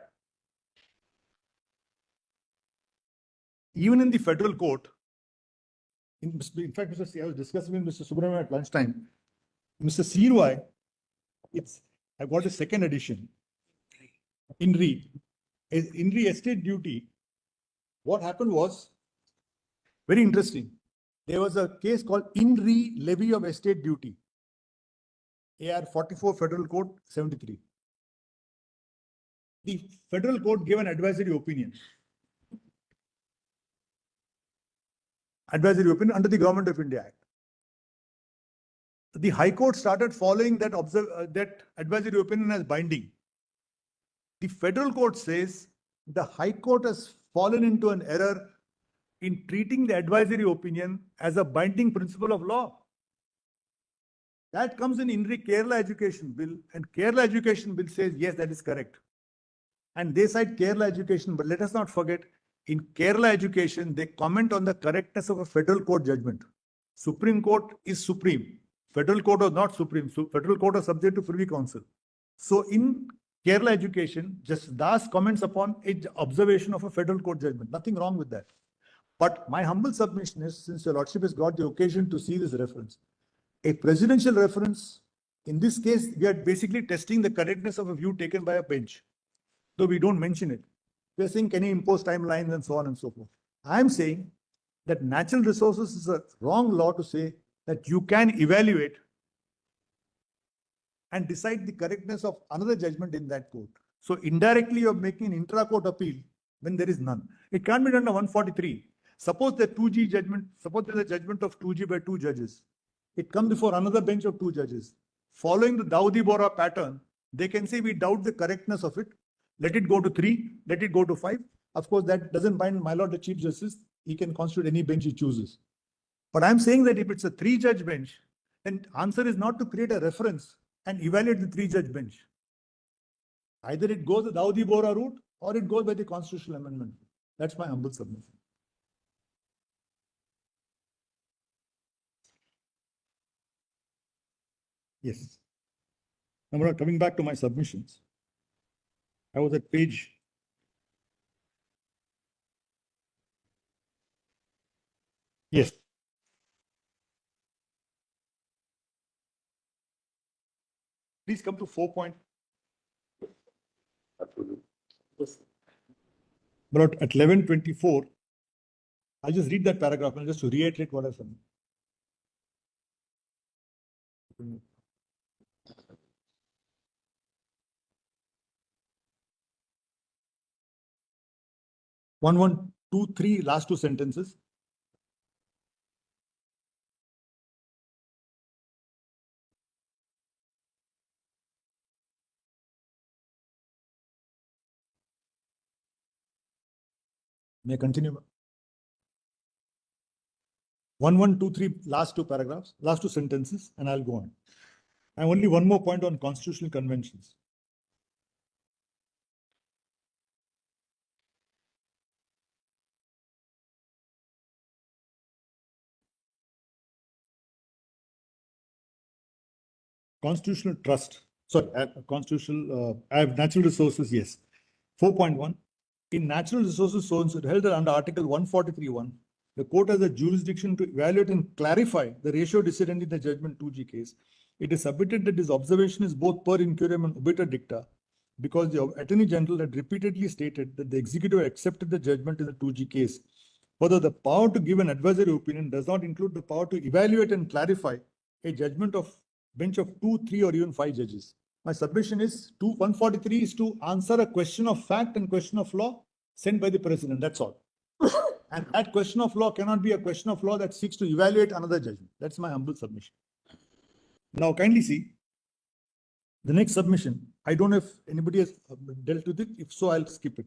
Even in the federal court, in fact, Mr. C, I was discussing with Mr. Subramanian at lunchtime, Mr. CY, I've got a second edition. INRI estate duty. What happened was very interesting. There was a case called INRI levy of estate duty. AR 44 Federal Code 73. The Federal Court gave an advisory opinion. Advisory opinion under the Government of India Act. The High Court started following that advisory opinion as binding. The Federal Court says the High Court has fallen into an error in treating the advisory opinion as a binding principle of law. That comes in the Kerala Education Bill, and Kerala Education Bill says, yes, that is correct. And they cite Kerala Education, but let us not forget, in Kerala Education, they comment on the correctness of a Federal Court judgment. Supreme Court is supreme. Federal Court was not supreme. So Federal Court was subject to Privy Council. So in Kerala Education, Justice Das comments upon an observation of a Federal Court judgment. Nothing wrong with that. But my humble submission is, since Your Lordship has got the occasion to see this reference, a presidential reference, in this case, we are basically testing the correctness of a view taken by a bench. Though we don't mention it. We are saying, can you impose timelines and so on and so forth. I am saying that natural resources is a wrong law to say that you can evaluate and decide the correctness of another judgment in that court. So indirectly, you're making an intra-court appeal when there is none. It can't be done under 143. Suppose the 2G judgment, suppose there's a judgment of 2G by 2 judges. It comes before another bench of 2 judges. Following the Dawoodi Bohra pattern, they can say we doubt the correctness of it. Let it go to 3, let it go to 5. Of course, that doesn't bind my Lord the Chief Justice. He can constitute any bench he chooses. But I'm saying that if it's a 3-judge bench, then answer is not to create a reference and evaluate the 3-judge bench. Either it goes the Dawoodi Bohra route or it goes by the constitutional amendment. That's my humble submission. Yes. Now, coming back to my submissions. I was at page 'Yes. Please come to 4 point. But at 11:24, I'll just read that paragraph and just to reiterate what I said. One, two, three, last 2 sentences. May I continue? 1, 2, 3, last 2 paragraphs, last 2 sentences, and I'll go on. And only one more point on constitutional conventions. Constitutional trust. Sorry, I have natural resources, yes. 4.1. In natural resources zones held under Article 143(1), the court has a jurisdiction to evaluate and clarify the ratio decidendi in the judgment 2G case. It is submitted that this observation is both per incuriam and obiter dicta, because the Attorney General had repeatedly stated that the executive accepted the judgment in the 2G case. Further, the power to give an advisory opinion does not include the power to evaluate and clarify a judgment of bench of 2, 3, or even 5 judges. My submission is 143 is to answer a question of fact and question of law sent by the President. That's all. And that question of law cannot be a question of law that seeks to evaluate another judgment. That's my humble submission. Now, kindly see the next submission. I don't know if anybody has dealt with it. If so, I'll skip it.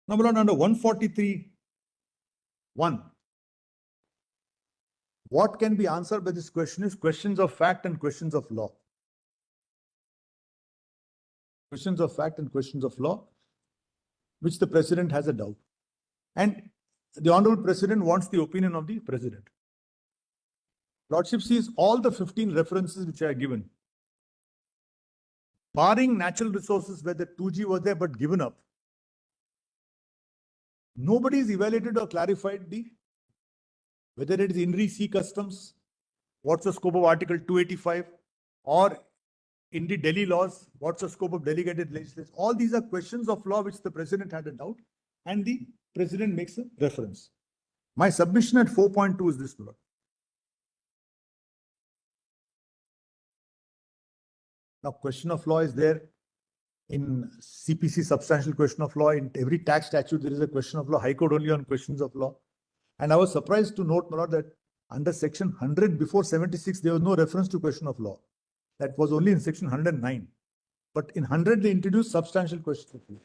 Now, under 143(1), what can be answered by this question is questions of fact and questions of law. Questions of fact and questions of law, which the President has a doubt. And the Honorable President wants the opinion of the President. Lordship sees all the 15 references which are given. Barring natural resources where the 2G was there but given up, nobody has evaluated or clarified whether it is INRI sea customs, what's the scope of Article 285, or in the Delhi laws, what's the scope of delegated legislation? All these are questions of law which the president had a doubt and the president makes a reference. My submission at 4.2 is this, Lord. Now, question of law is there in CPC, substantial question of law. In every tax statute, there is a question of law. High Court only on questions of law. And I was surprised to note, my Lord, that under section 100 before 76, there was no reference to question of law. That was only in section 109. But in 100, they introduced substantial question of law.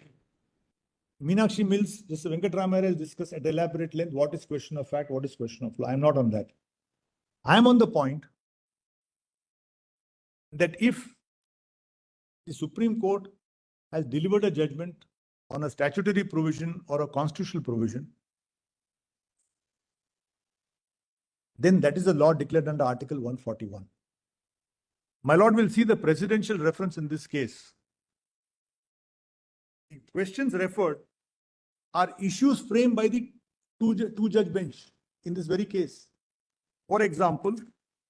Meenakshi Mills, Justice Venkatramaya has discussed at elaborate length what is question of fact, what is question of law. I am not on that. I am on the point that if the Supreme Court has delivered a judgment on a statutory provision or a constitutional provision, then that is the law declared under Article 141. My Lord will see the presidential reference in this case. The questions referred are issues framed by the two-judge bench in this very case. For example,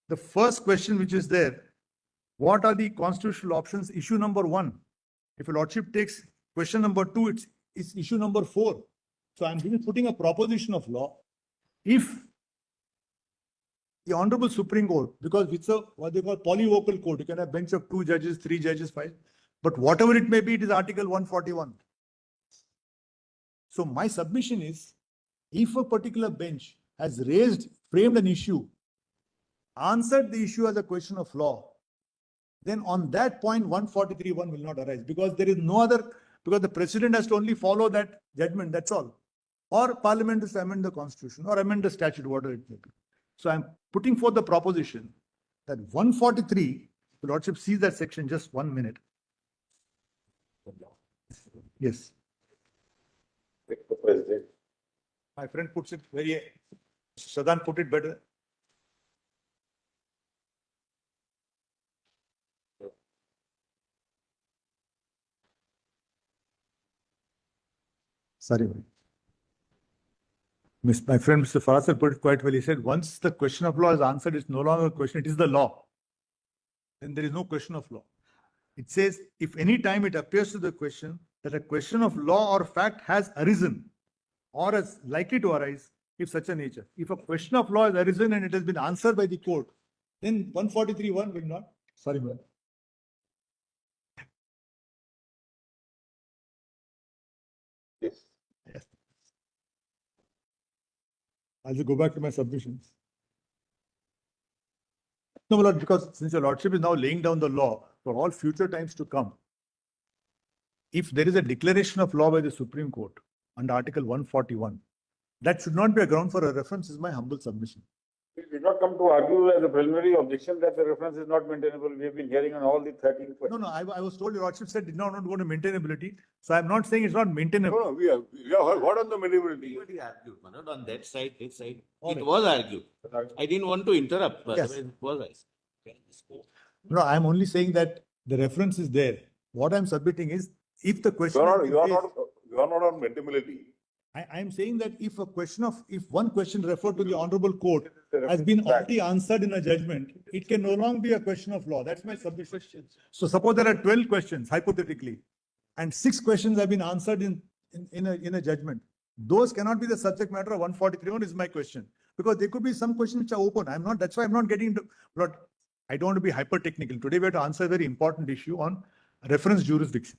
the first question which is there, what are the constitutional options? Issue number 1. If a lordship takes question number 2, it's issue number 4. So I'm putting a proposition of law. If the Honorable Supreme Court, because it's a what they call polyvocal court, you can have bench of 2 judges, 3 judges, 5, but whatever it may be, it is Article 141. So my submission is, if a particular bench has framed an issue, answered the issue as a question of law, then on that point 143(1) will not arise, because there is no other, because the president has to only follow that judgment, that's all. Or parliament has to amend the constitution or amend the statute, whatever it may be. So I'm putting forth the proposition that 143, the lordship sees that section, just 1 minute. Yes. My friend puts it very, Sadan put it better. Sorry. My friend Mr. Farasar put it quite well. He said, once the question of law is answered, it's no longer a question, it is the law. Then there is no question of law. It says, if any time it appears to the question that a question of law or fact has arisen or is likely to arise, if such a nature. If a question of law has arisen and it has been answered by the court, then 143(1) will not. Sorry, man. Yes. Yes. I'll just go back to my submissions. No, my lord, because since your lordship is now laying down the law for all future times to come, if there is a declaration of law by the Supreme Court under Article 141, that should not be a ground for a reference, is my humble submission. We did not come to argue as a preliminary objection that the reference is not maintainable. We have been hearing on all the 13 questions. No, I was told your lordship said did not go to maintainability. So I'm not saying it's not maintainable. No, we have heard on the maintainability. Nobody argued, Manoj, on that side, this side. All It right. was argued. I didn't want to interrupt, but Yes. it was raised. No, I'm only saying that the reference is there. What I'm submitting is, if the question... You are not on maintainability. I'm saying that if one question referred to the Honorable Court has been already answered in a judgment, it can no longer be a question of law. That's my submission. So suppose there are 12 questions, hypothetically, and 6 questions have been answered in a judgment. Those cannot be the subject matter of 143(1) is my question. Because there could be some questions which are open. That's why I'm not getting into, but I don't want to be hyper technical. Today we have to answer a very important issue on reference jurisdiction.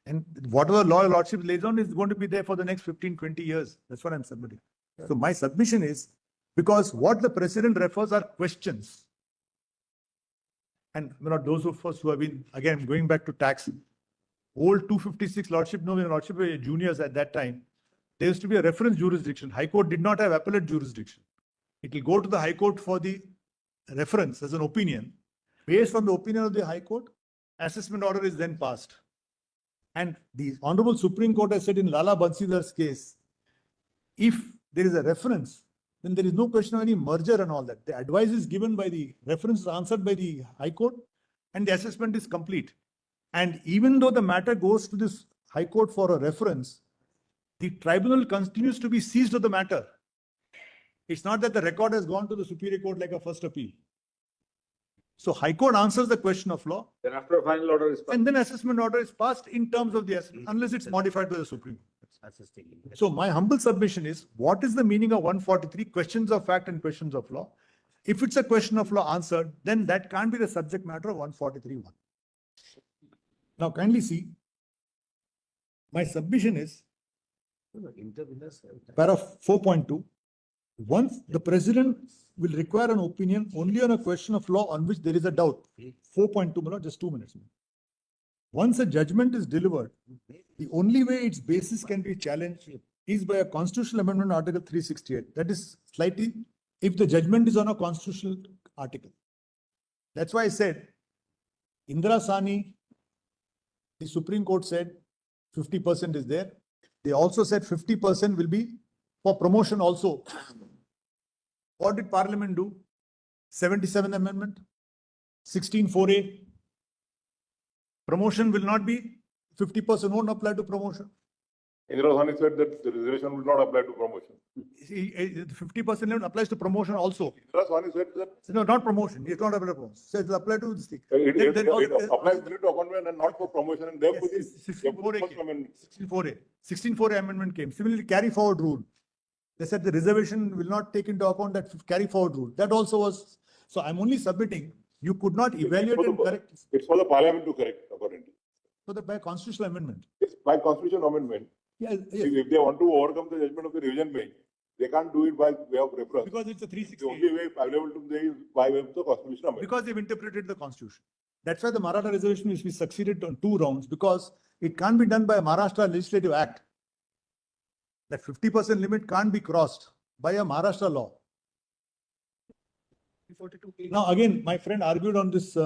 And whatever law your lordship lays on is going to be there for the next 15, 20 years. That's what I'm submitting. So my submission is, because what the president refers are questions. And those of us who have been, again, going back to tax, old 256 lordship, no, when lordship were juniors at that time, there used to be a reference jurisdiction. High Court did not have appellate jurisdiction. It will go to the High Court for the reference as an opinion. Based on the opinion of the High Court, assessment order is then passed. And the Honorable Supreme Court has said in Lala Bansidhar's case, if there is a reference, then there is no question of any merger and all that. The advice is given by the reference is answered by the High Court and the assessment is complete. And even though the matter goes to this High Court for a reference, the tribunal continues to be seized of the matter. It's not that the record has gone to the Superior Court like a first appeal. So High Court answers the question of law, Then after a final order is passed. and then assessment order is passed in terms of the assessment, unless it's modified by the Supreme Court. So my humble submission is, what is the meaning of 143 questions of fact and questions of law? If it's a question of law answered, then that can't be the subject matter of 143(1). Now kindly see, my submission is, paragraph 4.2, once the president will require an opinion only on a question of law on which there is a doubt. 4.2, just 2 minutes. Once a judgment is delivered, the only way its basis can be challenged is by a constitutional amendment, Article 368. That is slightly, if the judgment is on a constitutional article. That's why I said, Indra Sani, the Supreme Court said 50% is there. They also said 50% will be for promotion also. What did Parliament do? 77th Amendment, 16(4)(a). Promotion will not be, 50% won't apply to promotion. Indra Sani said that the reservation will not apply to promotion. 50% limit applies to promotion also. Indra Sani said that No, not promotion. It's not apply to promotion. So it will apply to this thing. it applies only to appointment and not for promotion, and therefore the 16(4)(a). 16(4)(a) amendment came. Similarly, carry forward rule. They said the reservation will not take into account that carry forward rule. That also was. So I'm only submitting. You could not evaluate and correct. It's for the Parliament to correct, accordingly. So that by constitutional amendment. It's by constitutional amendment. Yes. If they want to overcome the judgment of the revision bench, they can't do it by way of reference. Because it's a 360. The only way available to them is by way of the constitutional amendment. Because they've interpreted the constitution. That's why the Maratha reservation which we succeeded on 2 rounds, because it can't be done by a Maharashtra Legislative Act. That 50% limit can't be crossed by a Maharashtra law. Now again, my friend argued on this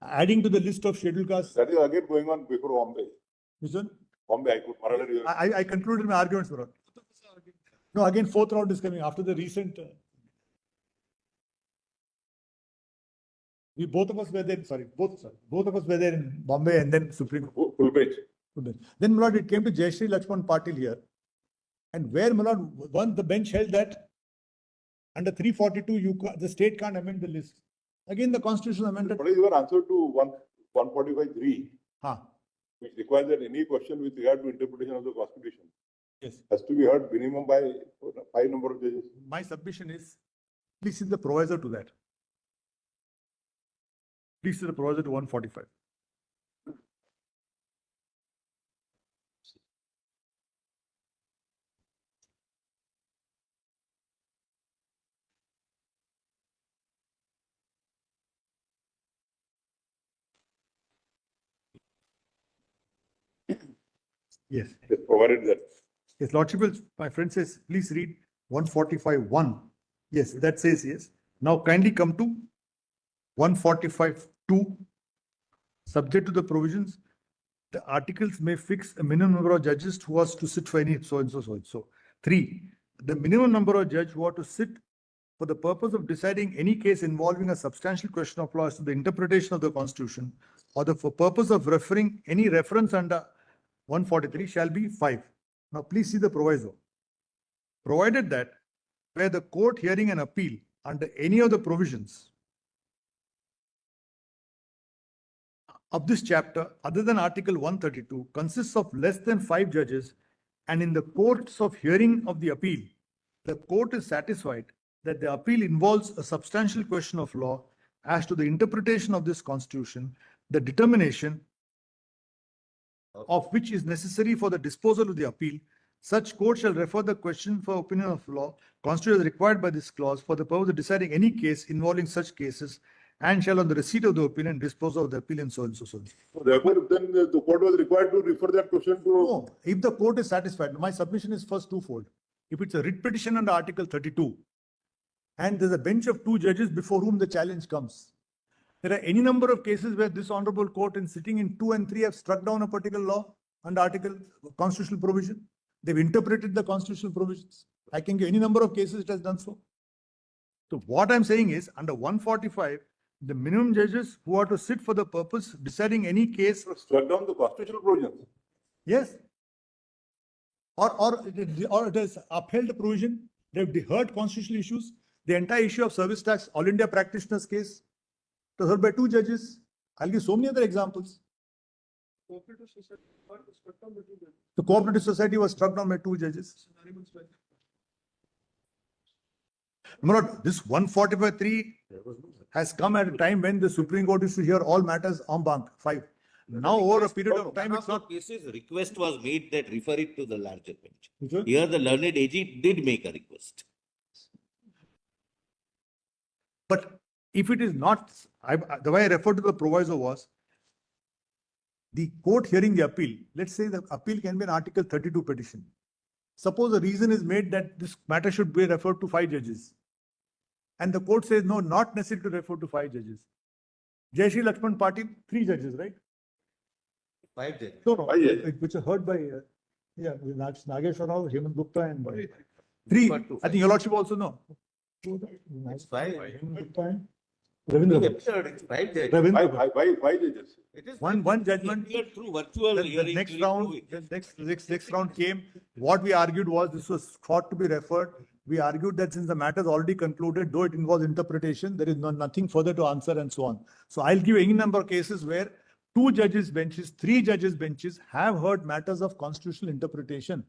adding to the list of scheduled castes. That is again going on before Bombay. Which one? Bombay High Court. I concluded my arguments, Bharat. No, again, 4th round is coming after the recent. We both of us were there. Both of us were there in Bombay and then Supreme Court. Full bench. Then, my lord, it came to Jayashree Lakshman Patil here, and where, my lord, one the bench held that under 342, the state can't amend the list. Again, the constitutional amendment. What is your answer to 145(3), which requires that any question with regard to interpretation of the Constitution has to be heard minimum by 5 number of judges? My submission is, please see the provisor to that. Please see the provisor to 145. Yes. They provided that. His Lordship will, my friend says, please read 145(1). Yes, that says yes. Now kindly come to 145(2). Subject to the provisions, the articles may fix a minimum number of judges who was to sit for any so and so, so and so. 3. The minimum number of judges who are to sit for the purpose of deciding any case involving a substantial question of law as to the interpretation of the Constitution, or for purpose of referring any reference under 143 shall be 5. Now please see the proviso. Provided that where the court hearing an appeal under any of the provisions of this chapter other than Article 132 consists of less than 5 judges, and in the courts of hearing of the appeal, the court is satisfied that the appeal involves a substantial question of law as to the interpretation of this Constitution, the determination of which is necessary for the disposal of the appeal, such court shall refer the question for opinion of law constituted as required by this clause for the purpose of deciding any case involving such cases, and shall on the receipt of the opinion dispose of the appeal and so and so. So therefore, then the court was required to refer that question to. No, if the court is satisfied, my submission is first twofold. If it's a writ petition under Article 32, and there's a bench of 2 judges before whom the challenge comes, there are any number of cases where this honorable court in sitting in 2 and 3 have struck down a particular law under article constitutional provision. They've interpreted the constitutional provisions. I can give any number of cases it has done so. So what I'm saying is under 145, the minimum judges who are to sit for the purpose deciding any case. Struck down the constitutional provisions. Yes. Or it has upheld the provision. They've heard constitutional issues. The entire issue of service tax, All India practitioners case. It was heard by 2 judges. I'll give so many other examples. The cooperative society was struck down by 2 judges. Remember, this 145.3 has come at a time when the Supreme Court used to hear all matters en banc, 5. Now, over a period of time, One it's of not. the cases, request was made that refer it to the larger bench. Which one? Here, the learned AG did make a request. But if it is not, the way I referred to the proviso was, the court hearing the appeal, let's say the appeal can be an Article 32 petition. Suppose the reason is made that this matter should be referred to 5 judges. And the court says, no, not necessary to refer to 5 judges. Jai Shri Lakshman Party, 3 judges, right? 5 judges. No, no, 5 judges. which are heard by, Nageshwar Rao, Hemant Gupta and 3. I think your lordship also know. It's 5. Hemant Gupta and Ravindra. It's 5 judges. Ravindra. Five judges. It is One judgment. appeared through virtual The hearing. next to round, improve it. the next round came. What we argued was this was thought to be referred. We argued that since the matter is already concluded, though it involves interpretation, there is nothing further to answer and so on. So I'll give any number of cases where 2 judges benches, 3 judges benches have heard matters of constitutional interpretation.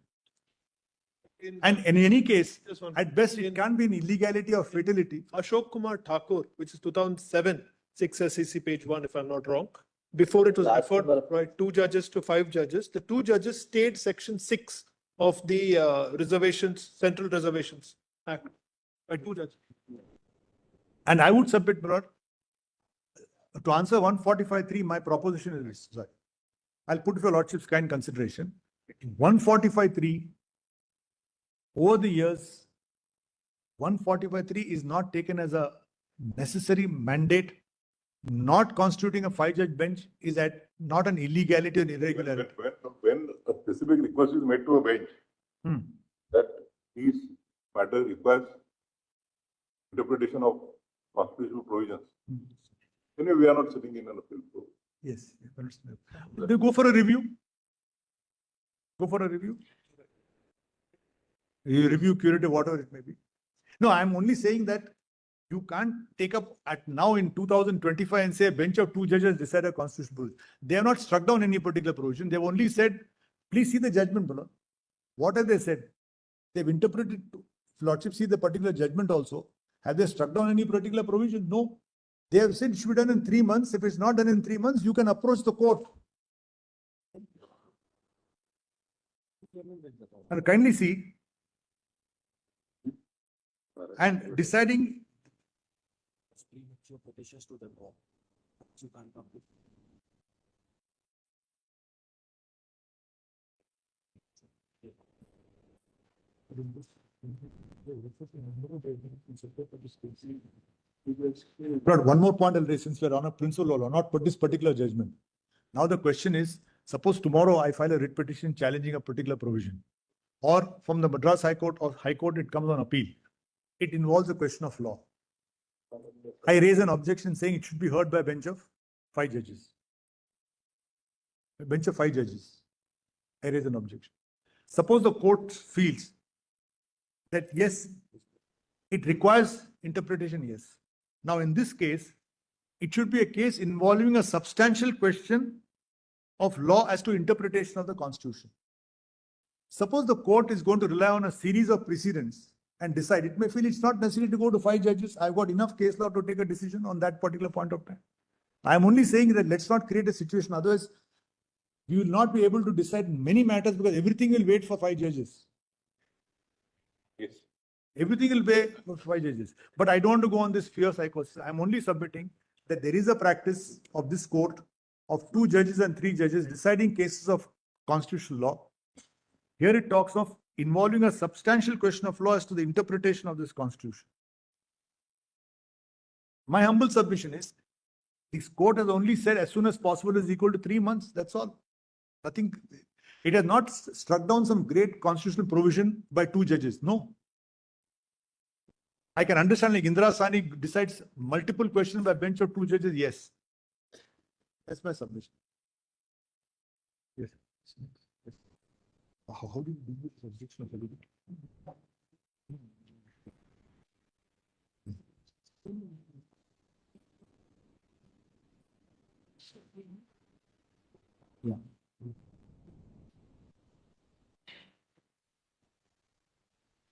And in any case, Just one- at best, it can't be an illegality or fatality. Ashok Kumar Thakur, which is 2007, 6 SEC page 1, if I'm not wrong. Before it was Last referred, number. right, 2 judges to 5 judges. The 2 judges stayed section 6 of the Reservations, Central Reservations Act. By 2 judges. And I would submit, Lord, to answer 145.3, my proposition is this. Sorry. I'll put it for Lordship's kind consideration. 145.3, over the years, 145.3 is not taken as a necessary mandate. Not constituting a 5-judge bench is not an illegality or irregularity. When a specific request is made to a bench, that these matter requires interpretation of constitutional provisions. Anyway, we are not sitting in an appeal. So Yes, understand. They go for a review. Go for a review. You review curative, whatever it may be. No, I'm only saying that you can't take up at now in 2025 and say a bench of 2 judges decide a constitutional provision. They have not struck down any particular provision. They've only said, please see the judgment below. What have they said? They've interpreted, Lordship, see the particular judgment also. Have they struck down any particular provision? No. They have said it should be done in 3 months. If it's not done in 3 months, you can approach the court. And kindly see, and deciding petitions to the law. You can't come with. But one more point I'll raise, since we're on a principle law, not put this particular judgment. Now the question is, suppose tomorrow I file a writ petition challenging a particular provision, or from the Madras High Court or High Court it comes on appeal. It involves a question of law. I raise an objection saying it should be heard by a bench of 5 judges. A bench of 5 judges. I raise an objection. Suppose the court feels that yes, it requires interpretation, yes. Now in this case, it should be a case involving a substantial question of law as to interpretation of the Constitution. Suppose the court is going to rely on a series of precedents and decide. It may feel it's not necessary to go to 5 judges. I've got enough case law to take a decision on that particular point of time. I'm only saying that let's not create a situation. Otherwise, we will not be able to decide many matters because everything will wait for 5 judges. yes, Everything will wait for 5 judges. But I don't want to go on this fear psychosis. I'm only submitting that there is a practice of this court of 2 judges and 3 judges deciding cases of constitutional law. Here it talks of involving a substantial question of law as to the interpretation of this Constitution. My humble submission is, this court has only said as soon as possible is equal to 3 months. That's all. Nothing. It has not struck down some great constitutional provision by 2 judges. No. I can understand like Indra Sani decides multiple questions by bench of 2 judges. Yes. That's my submission. Yes. How do you deal with objection of validity?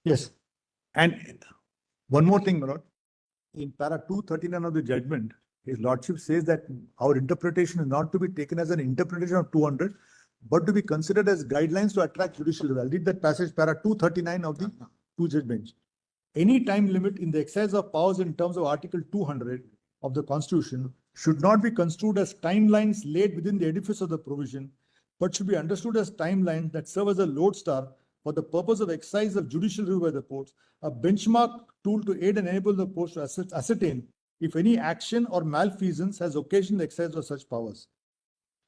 Yes. And one more thing, my lord. In para 239 of the judgment, his lordship says that our interpretation is not to be taken as an interpretation of 200, but to be considered as guidelines to attract judicial review. I'll read that passage, para 239 of the two judge bench. Any time limit in the exercise of powers in terms of Article 200 of the Constitution should not be construed as timelines laid within the edifice of the provision, but should be understood as timelines that serve as a lodestar for the purpose of exercise of judicial review by the courts, a benchmark tool to aid and enable the courts to ascertain if any action or malfeasance has occasioned the exercise of such powers.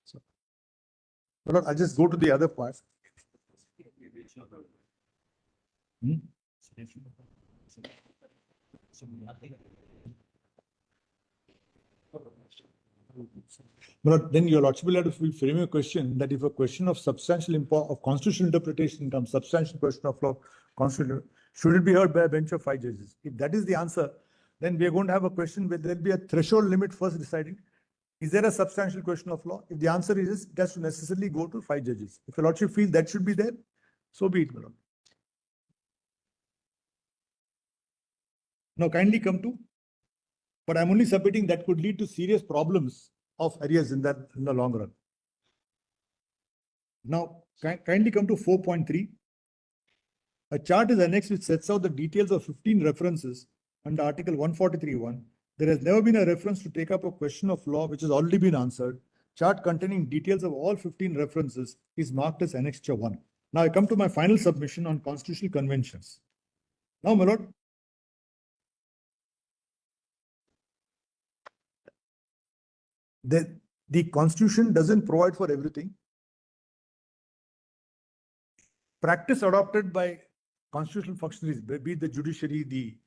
So, Lord, I'll just go to the other part. But then your lordship will have to frame a question that if a question of substantial import of constitutional interpretation comes, substantial question of law, constitutional, should it be heard by a bench of 5 judges? If that is the answer, then we are going to have a question where there will be a threshold limit first deciding. Is there a substantial question of law? If the answer is yes, it has to necessarily go to 5 judges. If your lordship feels that should be there, so be it, my lord. Now kindly come to, but I'm only submitting that could lead to serious problems of areas in the long run. Now, kindly come to 4.3. A chart is annexed which sets out the details of 15 references under Article 143(1). There has never been a reference to take up a question of law which has already been answered. Chart containing details of all 15 references is marked as Annexure 1. Now I come to my final submission on constitutional conventions. Now, my lord, the Constitution doesn't provide for everything. Practice adopted by constitutional functionaries, be it the judiciary, the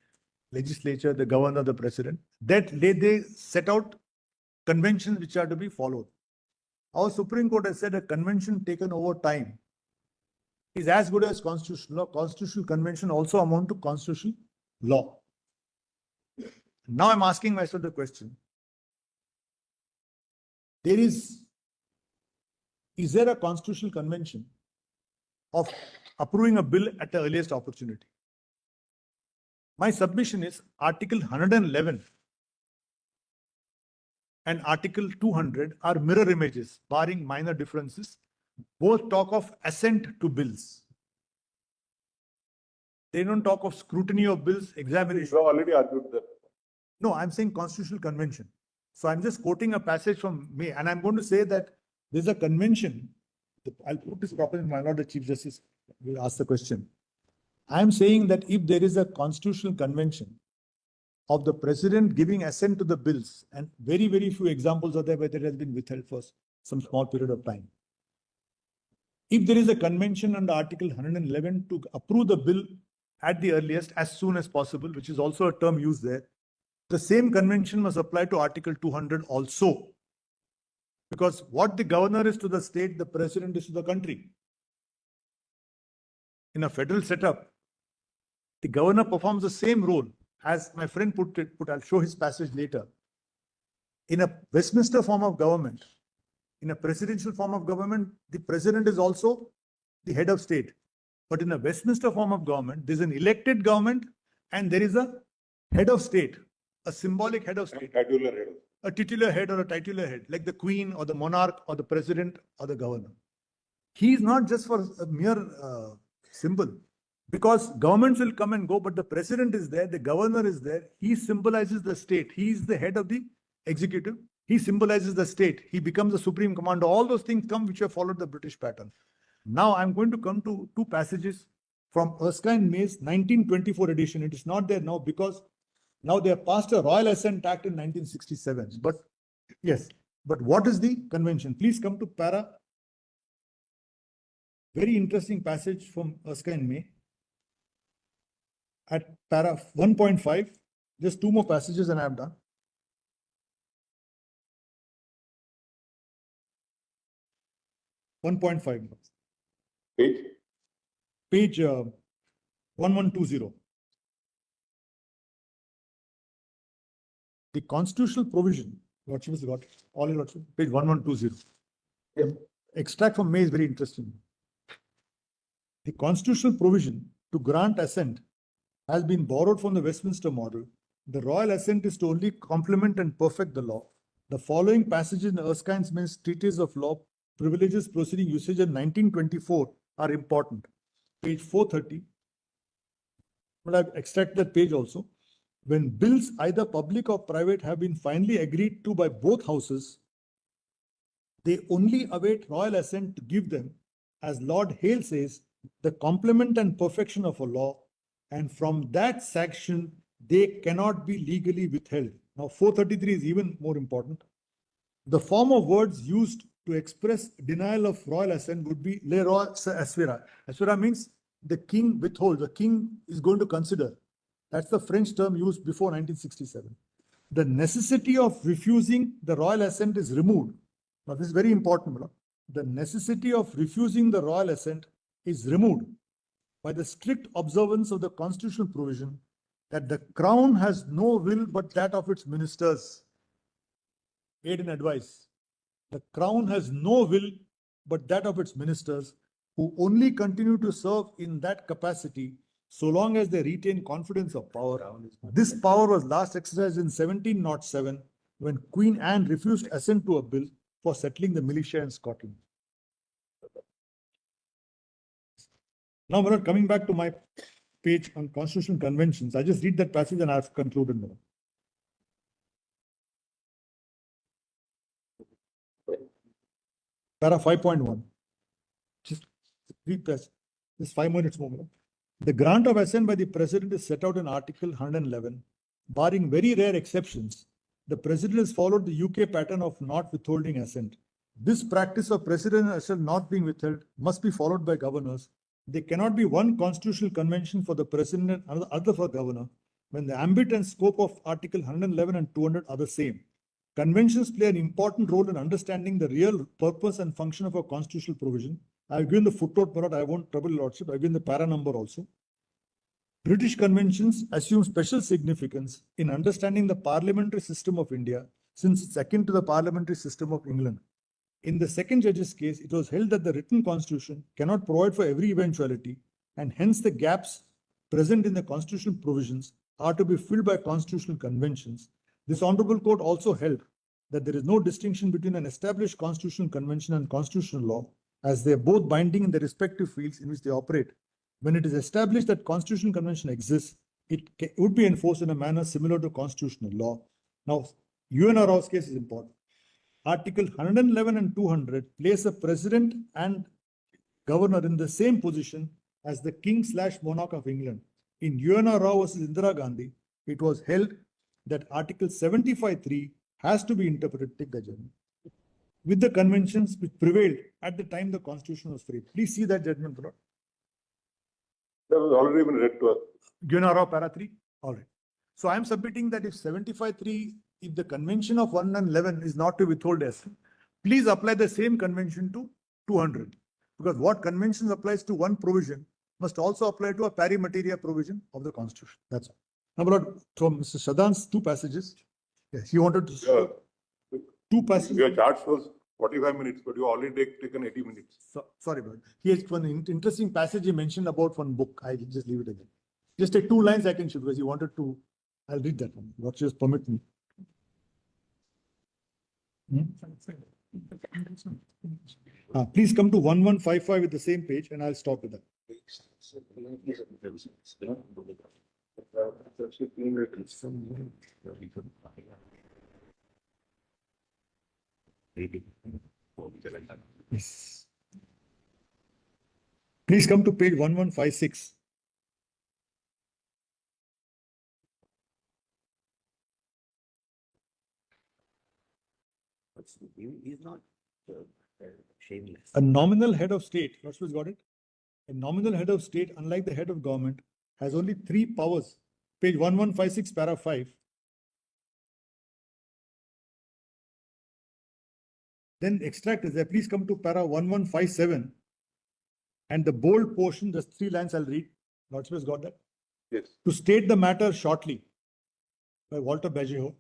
legislature, the governor, the president, that they set out conventions which are to be followed. Our Supreme Court has said a convention taken over time is as good as constitutional law. Constitutional convention also amount to constitutional law. Now I'm asking myself the question. Is there a constitutional convention of approving a bill at the earliest opportunity? My submission is Article 111 and Article 200 are mirror images, barring minor differences. Both talk of assent to bills. They don't talk of scrutiny of bills, examination. You have already argued that. No, I'm saying constitutional convention. So I'm just quoting a passage from May, and I'm going to say that there's a convention. I'll put this properly, my lord, the Chief Justice will ask the question. I'm saying that if there is a constitutional convention of the president giving assent to the bills, and very, very few examples are there where there has been withheld for some small period of time. If there is a convention under Article 111 to approve the bill at the earliest, as soon as possible, which is also a term used there, the same convention must apply to Article 200 also. Because what the governor is to the state, the president is to the country. In a federal setup, the governor performs the same role as my friend put it, I'll show his passage later. In a Westminster form of government, in a presidential form of government, the president is also the head of state. But in a Westminster form of government, there's an elected government and there is a head of state, a symbolic head of state. A titular head or a titular head, like the queen or the monarch or the president or the governor. He is not just for a mere symbol, because governments will come and go, but the president is there, the governor is there. He symbolizes the state. He is the head of the executive. He symbolizes the state. He becomes the supreme commander. All those things come which have followed the British pattern. Now I'm going to come to two passages from Erskine May's 1924 edition. It is not there now because now they have passed a Royal Assent Act in 1967. But yes, but what is the convention? Please come to para. Very interesting passage from Erskine May. At para 1.5, just two more passages and I am done. Page 1120. The constitutional provision, Lordship has got all your Lordship, page 1120. The extract from May is very interesting. The constitutional provision to grant assent has been borrowed from the Westminster model. The royal assent is to only complement and perfect the law. The following passages in Erskine's Min's Treatise of Law, Privileges, Proceeding, Usage in 1924 are important. Page 430. But I've extracted that page also. When bills, either public or private, have been finally agreed to by both houses, they only await royal assent to give them, as Lord Hale says, the complement and perfection of a law, and from that sanction they cannot be legally withheld. Now 433 is even more important. The form of words used to express denial of royal assent would be le roi assuera. Assuera means the king withholds, the king is going to consider. That's the French term used before 1967. The necessity of refusing the royal assent is removed. Now this is very important. The necessity of refusing the royal assent is removed by the strict observance of the constitutional provision that the crown has no will but that of its ministers. Aid and advice. The crown has no will but that of its ministers, who only continue to serve in that capacity so long as they retain confidence of power. This power was last exercised in 1707 when Queen Anne refused assent to a bill for settling the militia in Scotland. Now, we're not coming back to my page on constitutional conventions. I just read that passage and I've concluded now. Para 5.1. Just read this. Just 5 minutes more. The grant of assent by the president is set out in Article 111. Barring very rare exceptions, the president has followed the UK pattern of not withholding assent. This practice of presidential assent not being withheld must be followed by governors. There cannot be one constitutional convention for the president and other for governor when the ambit and scope of Article 111 and 200 are the same. Conventions play an important role in understanding the real purpose and function of a constitutional provision. I've given the footnote, but I won't trouble your lordship. I've given the para number also. British conventions assume special significance in understanding the parliamentary system of India, since it's akin to the parliamentary system of England. In the second judge's case, it was held that the written constitution cannot provide for every eventuality, and hence the gaps present in the constitutional provisions are to be filled by constitutional conventions. This honorable court also held that there is no distinction between an established constitutional convention and constitutional law, as they are both binding in their respective fields in which they operate. When it is established that constitutional convention exists, it would be enforced in a manner similar to constitutional law. Now, UNR Rao's case is important. Article 111 and 200 place a president and governor in the same position as the king/monarch of England. In UNR Rao versus Indra Gandhi, it was held that Article 75(3) has to be interpreted, take the judgment, with the conventions which prevailed at the time the constitution was framed. Please see that judgment, Lord. That was already been read to us. UNR Rao para 3? All right. So I am submitting that if 75(3), if the convention of 111 is not to withhold assent, please apply the same convention to 200. Because what conventions applies to one provision must also apply to a pari materia provision of the constitution. That's all. Now, Lord, from Mr. Shadan's two passages. Yes, he wanted to two passages. Your chart shows 45 minutes, but you already taken 80 minutes. So, sorry, but he has one interesting passage he mentioned about one book. I will just leave it again. Just take 2 lines I can show because he wanted to. I'll read that one. What just permit me. Please come to 1155 with the same page and I'll stop with that. Yes. Please come to page 1156. He's not shameless. A nominal head of state, what's got it? A nominal head of state, unlike the head of government, has only 3 powers. Page 1156, para 5. Then extract is there. Please come to para 1157. And the bold portion, just 3 lines I'll read. Lordship has got that? Yes. To state the matter shortly, by Walter Bajeho.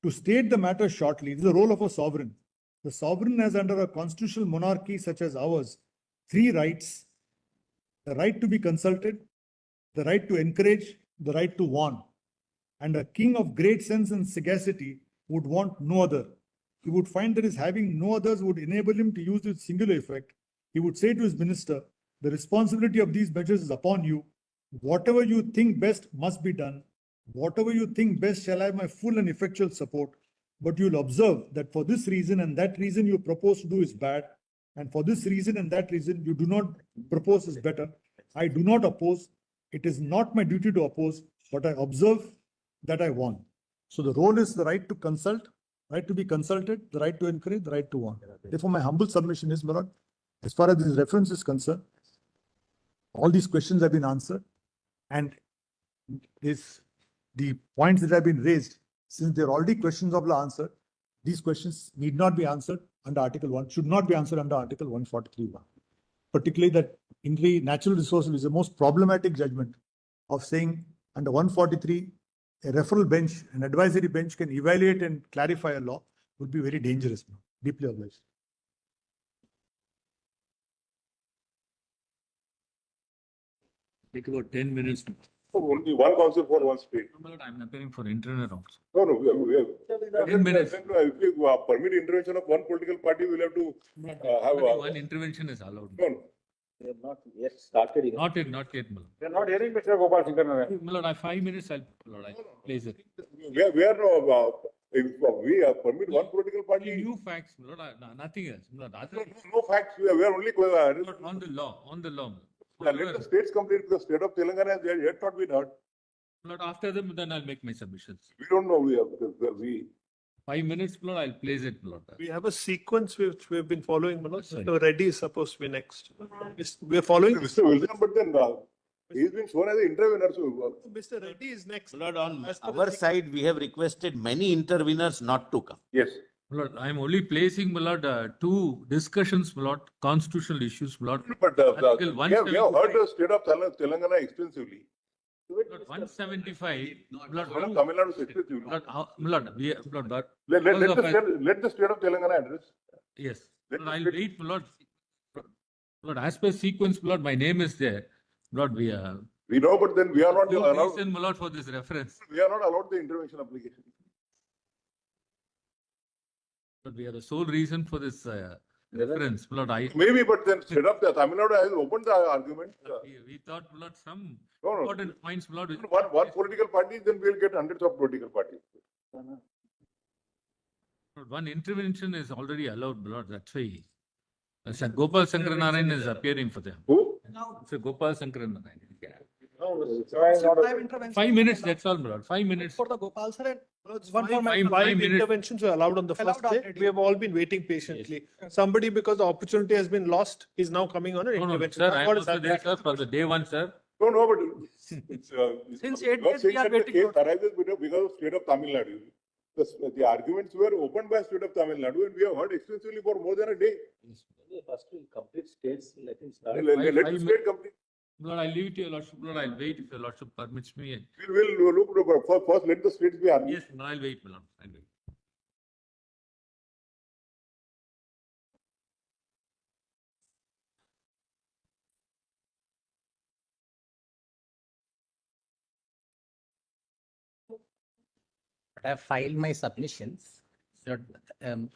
To state the matter shortly, this is the role of a sovereign. The sovereign has under a constitutional monarchy such as ours, 3 rights. the right to be consulted, the right to encourage, the right to warn. And a king of great sense and sagacity would want no other. He would find that his having no others would enable him to use with singular effect. He would say to his minister, the responsibility of these measures is upon you. Whatever you think best must be done. Whatever you think best shall have my full and effectual support. But you'll observe that for this reason and that reason you propose to do is bad. And for this reason and that reason you do not propose is better. I do not oppose. It is not my duty to oppose, but I observe that I warn. So the role is the right to consult, right to be consulted, the right to encourage, the right to warn. Therefore, my humble submission is, my lord, as far as this reference is concerned, all these questions have been answered, and the points that have been raised, since they're already questions of law answered, these questions need not be answered under Article 1, should not be answered under Article 143(1). Particularly that in the natural resources is the most problematic judgment of saying under 143, a referral bench, an advisory bench can evaluate and clarify a law would be very dangerous, deeply obliged. Take about 10 minutes. Only one council for one state. I'm appearing for interner also. No, we have 10 minutes. If you permit intervention of one political party, we'll have to have One intervention is allowed. No. They have not yet started. Not yet, my lord. They are not hearing Mr. Gopal Singh. My lord, I have 5 minutes, I'll place it. We are no, if we permit one political party. New facts, my lord, nothing else. My lord, No facts, we are only on the law, my lord. Let the states complete, because state of Telangana has yet not been heard. My lord, after them, then I'll make my submissions. We don't know, we 5 minutes, my lord, I'll place it, my lord. We have a sequence which we've been following, Manoj. So Reddy is supposed to be next. We are following. Mr. Wilson, but then he's been shown as an intervener. So, Mr. Reddy is next. Lord, on our side, we have requested many interveners not to come. yes. My lord, I'm only placing, my lord, two discussions, my lord, constitutional issues, my lord. But Article we have heard the state of Telangana extensively. Lord, 175, my lord, Tamil Nadu extensively. my lord, but Let the state of Telangana address. yes, Let Lord, I'll the wait, my lord. Lord, as per sequence, my lord, my name is there. Lord, We know, but then we are not no allowed. reason, my lord, for this reference. We are not allowed the intervention application. Lord, we are the sole reason for this reference. My lord, Maybe, but then state of Tamil Nadu has opened the argument. we thought, my lord, some No. important points, my lord. One political party, then we'll get hundreds of political parties. Lord, one intervention is already allowed, my lord. That's why Sir Gopal Sankaranarayan is appearing for them. Who? Sir Gopal Sankaranarayan. Intervention. 5 minutes, that's all, my lord. 5 minutes. For the Gopal sir and One for my Five five minutes. interventions were allowed on the first Allowed day. already. We have all been waiting patiently. Somebody, because the opportunity has been lost, is now coming on an No, intervention. sir, That's I'm what is also there, happening. sir, for the day one, sir. No, but it's, Since you 8 are days saying we are that the waiting case for- arises because of state of Tamil Nadu. The arguments were opened by state of Tamil Nadu, and we have heard extensively for more than a day. First we'll complete states, let him start. Let the state complete. Lord, I'll leave it to your lordship. Lord, I'll wait if your lordship permits me. We'll look, first let the states be argued. Yes, no, I'll wait, my lord. I'll wait. I have filed my submissions.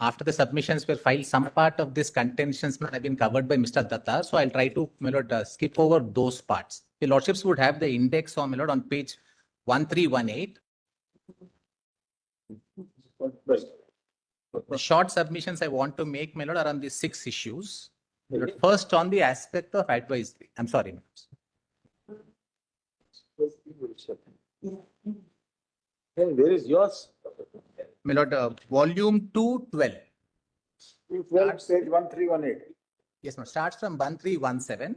After the submissions were filed, some part of this contentions have been covered by Mr. Datta. So I'll try to, my lord, skip over those parts. The lordships would have the index on, my lord, on page 1318. The short submissions I want to make, my lord, are on these 6 issues. My lord, first, on the aspect of advisory. I'm sorry. And where is yours? My lord, volume 212. Page 1318. Yes, ma'am. Starts from 1317.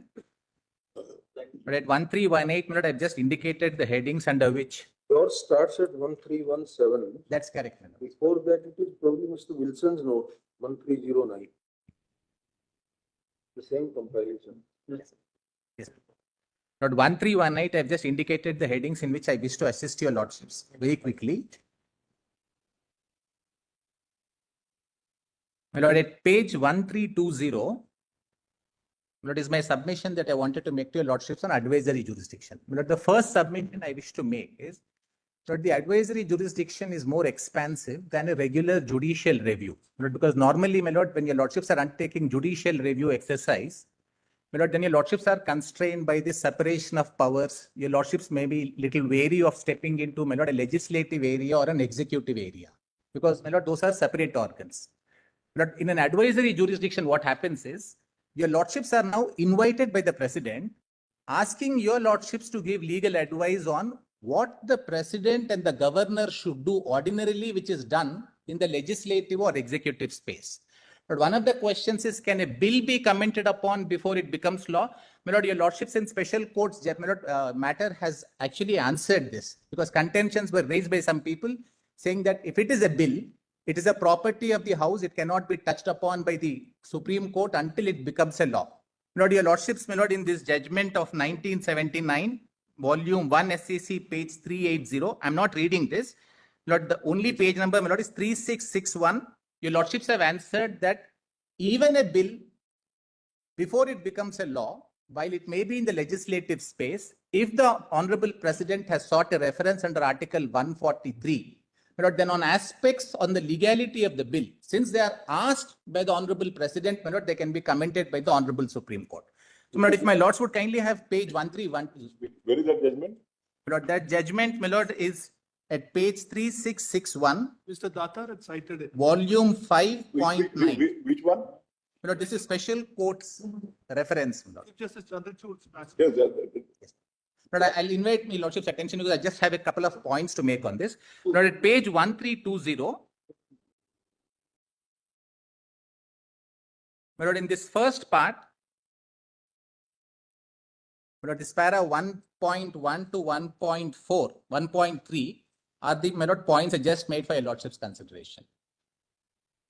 But at 1318, my lord, I've just indicated the headings under which. Yours starts at 1317. That's correct, my lord. Before that, it is probably Mr. Wilson's note, 1309. The same compilation. Yes. Yes. Lord, 1318, I've just indicated the headings in which I wish to assist your lordships very quickly. My lord, at page 1320, What is my submission that I wanted to make to your lordships on advisory jurisdiction? The first submission I wish to make is that the advisory jurisdiction is more expansive than a regular judicial review. Because normally, my lord, when your lordships are undertaking judicial review exercise, my lord, then your lordships are constrained by the separation of powers. Your lordships may be little wary of stepping into, my lord, a legislative area or an executive area. Because, my lord, those are separate organs. But in an advisory jurisdiction, what happens is, your lordships are now invited by the president, asking your lordships to give legal advice on what the president and the governor should do ordinarily, which is done in the legislative or executive space. But one of the questions is, can a bill be commented upon before it becomes law? My lord, your lordships in special courts, my lord, matter has actually answered this, because contentions were raised by some people saying that if it is a bill, it is a property of the house, it cannot be touched upon by the Supreme Court until it becomes a law. My lord, your lordships, my lord, in this judgment of 1979, volume 1 SEC, page 380, I'm not reading this. Lord, the only page number, my lord, is 3661. Your lordships have answered that even a bill, before it becomes a law, while it may be in the legislative space, if the Honorable President has sought a reference under Article 143, but then on aspects on the legality of the bill, since they are asked by the Honorable President, they can be commented by the Honorable Supreme Court. So, my lord, if my lords would kindly have page 131. Where is that judgment? My lord, that judgment, my lord, is at page 3661. Mr. Datar had cited it. Volume 5.9. Which one? My lord, this is special courts reference. My lord. Chief Justice Chandrachud's passage. Yes. But I'll invite my lordship's attention because I just have a couple of points to make on this. Now at page 1320, my lord, in this first part, my lord, this para 1.1 to 1.4, 1.3 are the, my lord, points I just made for your lordship's consideration.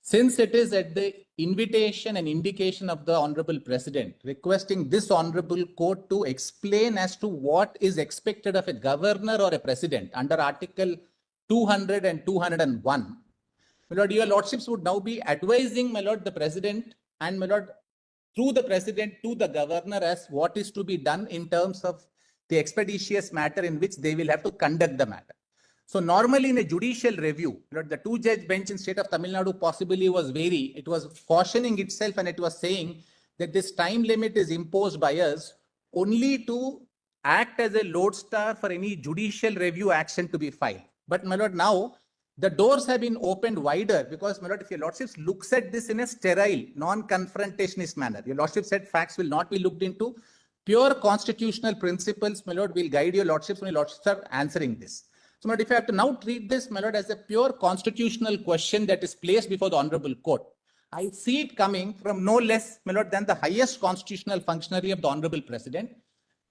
Since it is at the invitation and indication of the Honorable President requesting this Honorable Court to explain as to what is expected of a governor or a president under Article 200 and 201, my lord, your lordships would now be advising, my lord, the President and, my lord, through the President to the governor as what is to be done in terms of the expeditious matter in which they will have to conduct the matter. So normally in a judicial review, the two-judge bench in state of Tamil Nadu possibly was wary. It was cautioning itself and it was saying that this time limit is imposed by us only to act as a lodestar for any judicial review action to be filed. But, my lord, now the doors have been opened wider because, my lord, if your lordships looks at this in a sterile, non-confrontationist manner, your lordship said facts will not be looked into. Pure constitutional principles, my lord, will guide your lordships when your lordships are answering this. So, my lord, if I have to now treat this, my lord, as a pure constitutional question that is placed before the Honorable Court, I see it coming from no less, my lord, than the highest constitutional functionary of the Honorable President.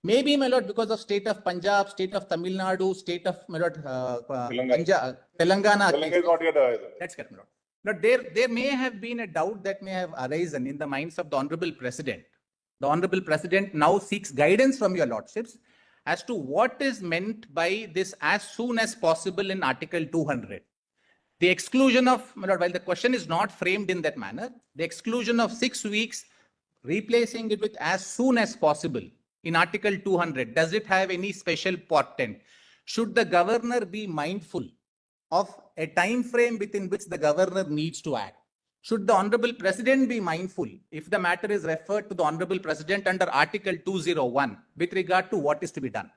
Maybe, my lord, because of state of Punjab, state of Tamil Nadu, state of, my lord, Telangana. Telangana is not yet either. That's correct, my lord. But there may have been a doubt that may have arisen in the minds of the Honorable President. The Honorable President now seeks guidance from your lordships as to what is meant by this as soon as possible in Article 200. The exclusion of, my lord, while the question is not framed in that manner, the exclusion of 6 weeks, replacing it with as soon as possible in Article 200, does it have any special portent? Should the governor be mindful of a time frame within which the governor needs to act? Should the Honorable President be mindful if the matter is referred to the Honorable President under Article 201 with regard to what is to be done?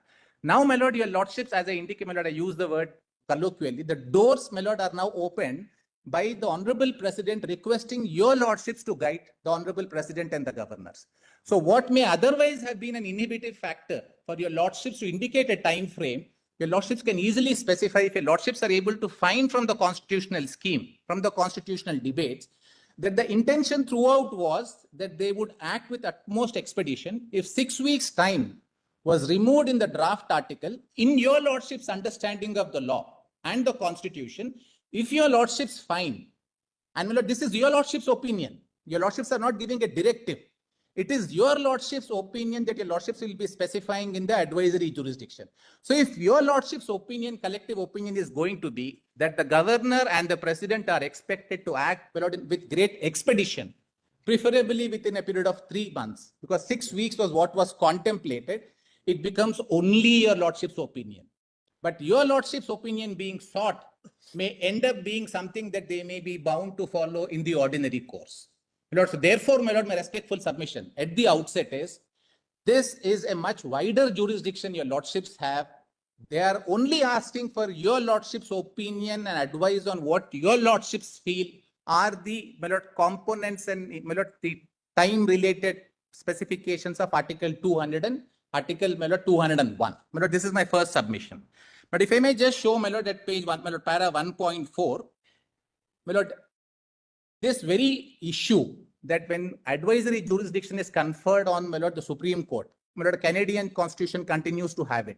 Now, my lord, your lordships, as I indicate, my lord, I use the word colloquially, the doors, my lord, are now open by the Honorable President requesting your lordships to guide the Honorable President and the governors. So what may otherwise have been an inhibitive factor for your lordships to indicate a time frame, your lordships can easily specify if your lordships are able to find from the constitutional scheme, from the constitutional debates, that the intention throughout was that they would act with utmost expedition. If 6 weeks' time was removed in the draft article, in your lordship's understanding of the law and the constitution, if your lordships find, and my lord, this is your lordship's opinion, your lordships are not giving a directive. It is your lordship's opinion that your lordships will be specifying in the advisory jurisdiction. So if your lordship's opinion, collective opinion is going to be that the governor and the president are expected to act with great expedition preferably within a period of 3 months, because 6 weeks was what was contemplated. It becomes only your lordship's opinion. But your lordship's opinion being sought may end up being something that they may be bound to follow in the ordinary course. My lord, so therefore, my lord, my respectful submission at the outset is, this is a much wider jurisdiction your lordships have. They are only asking for your lordship's opinion and advice on what your lordships feel are the, my lord, components and, my lord, the time-related specifications of Article 200 and Article, my lord, 201. My lord, this is my first submission. But if I may just show, my lord, at page 1, my lord, para 1.4, my lord, this very issue that when advisory jurisdiction is conferred on, my lord, the Supreme Court, my lord, Canadian Constitution continues to have it.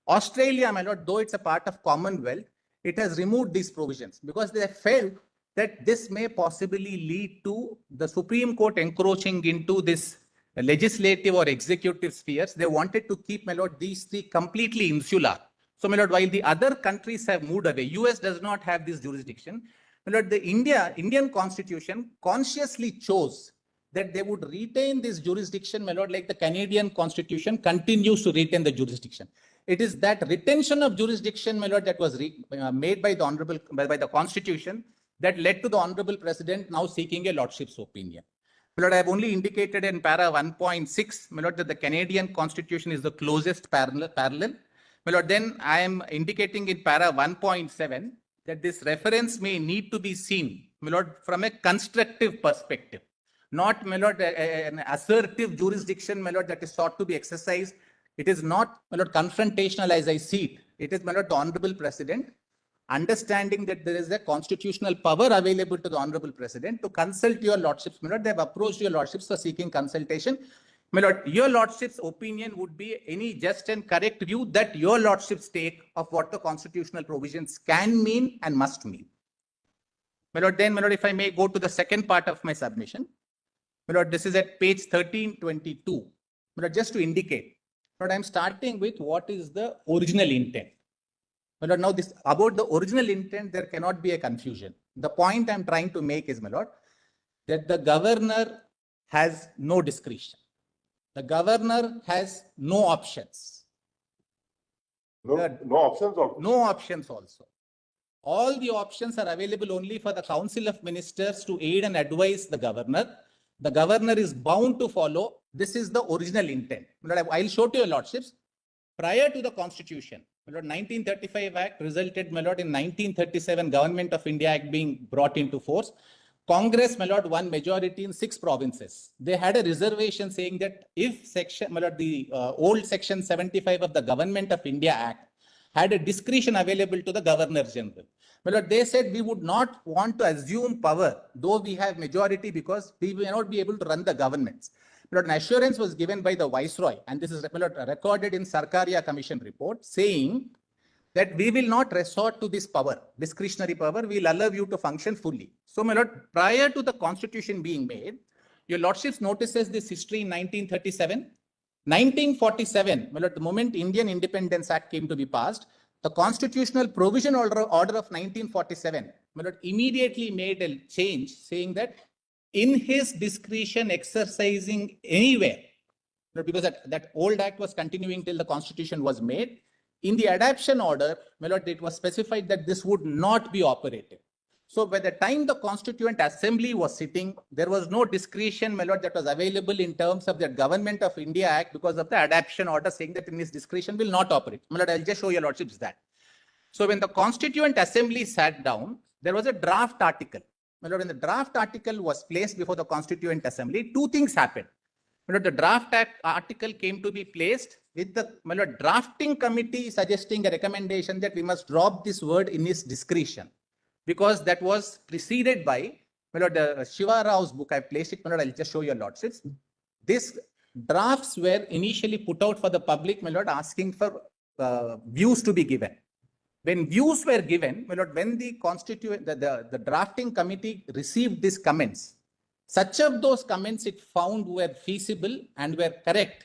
Australia, my lord, though it's a part of Commonwealth, it has removed these provisions because they felt that this may possibly lead to the Supreme Court encroaching into this legislative or executive spheres. They wanted to keep, my lord, these three completely insular. So, my lord, while the other countries have moved away, US does not have this jurisdiction. My lord, the Indian Constitution consciously chose that they would retain this jurisdiction, my lord, like the Canadian Constitution continues to retain the jurisdiction. It is that retention of jurisdiction, my lord, that was made by the Honorable, by the Constitution that led to the Honorable President now seeking a lordship's opinion. My lord, I have only indicated in para 1.6, my lord, that the Canadian Constitution is the closest parallel. My lord, then I am indicating in para 1.7 that this reference may need to be seen, my lord, from a constructive perspective, not, my lord, an assertive jurisdiction, my lord, that is sought to be exercised. It is not, my lord, confrontational as I see it. It is, my lord, the Honorable President understanding that there is a constitutional power available to the Honorable President to consult your lordships. My lord, they have approached your lordships for seeking consultation. My lord, your lordship's opinion would be any just and correct view that your lordships take of what the constitutional provisions can mean and must mean. My lord, then, my lord, if I may go to the second part of my submission. My lord, this is at page 1322. My lord, just to indicate, my lord, I'm starting with what is the original intent. My lord, now this about the original intent, there cannot be a confusion. The point I'm trying to make is, my lord, that the governor has no discretion. The governor has no options. No options also. No options also. All the options are available only for the Council of Ministers to aid and advise the governor. The governor is bound to follow. This is the original intent. I'll show to your lordships. Prior to the Constitution, my lord, 1935 Act resulted, my lord, in 1937 Government of India Act being brought into force. Congress, my lord, won majority in 6 provinces. They had a reservation saying that if section, my lord, the old section 75 of the Government of India Act had a discretion available to the Governor General. My lord, they said we would not want to assume power, though we have majority, because we may not be able to run the governments. My lord, an assurance was given by the Viceroy, and this is, my lord, recorded in Sarkaria Commission report, saying that we will not resort to this power, discretionary power, we will allow you to function fully. So, my lord, prior to the Constitution being made, your lordships notices this history in 1937. 1947, my lord, the moment Indian Independence Act came to be passed, the constitutional provision order of 1947, my lord, immediately made a change saying that in his discretion exercising anywhere, because that old act was continuing till the Constitution was made, in the adoption order, my lord, it was specified that this would not be operative. So by the time the Constituent Assembly was sitting, there was no discretion, my lord, that was available in terms of the Government of India Act because of the adoption order saying that in his discretion will not operate. My lord, I'll just show your lordships that. So when the Constituent Assembly sat down, there was a draft article. My lord, when the draft article was placed before the Constituent Assembly, 2 things happened. My lord, the draft article came to be placed with the, my lord, drafting committee suggesting a recommendation that we must drop this word in his discretion, because that was preceded by, my lord, Shiva Rao's book. I placed it, my lord, I'll just show your lordships. These drafts were initially put out for the public, my lord, asking for views to be given. When views were given, my lord, when the the drafting committee received these comments, such of those comments it found were feasible and were correct.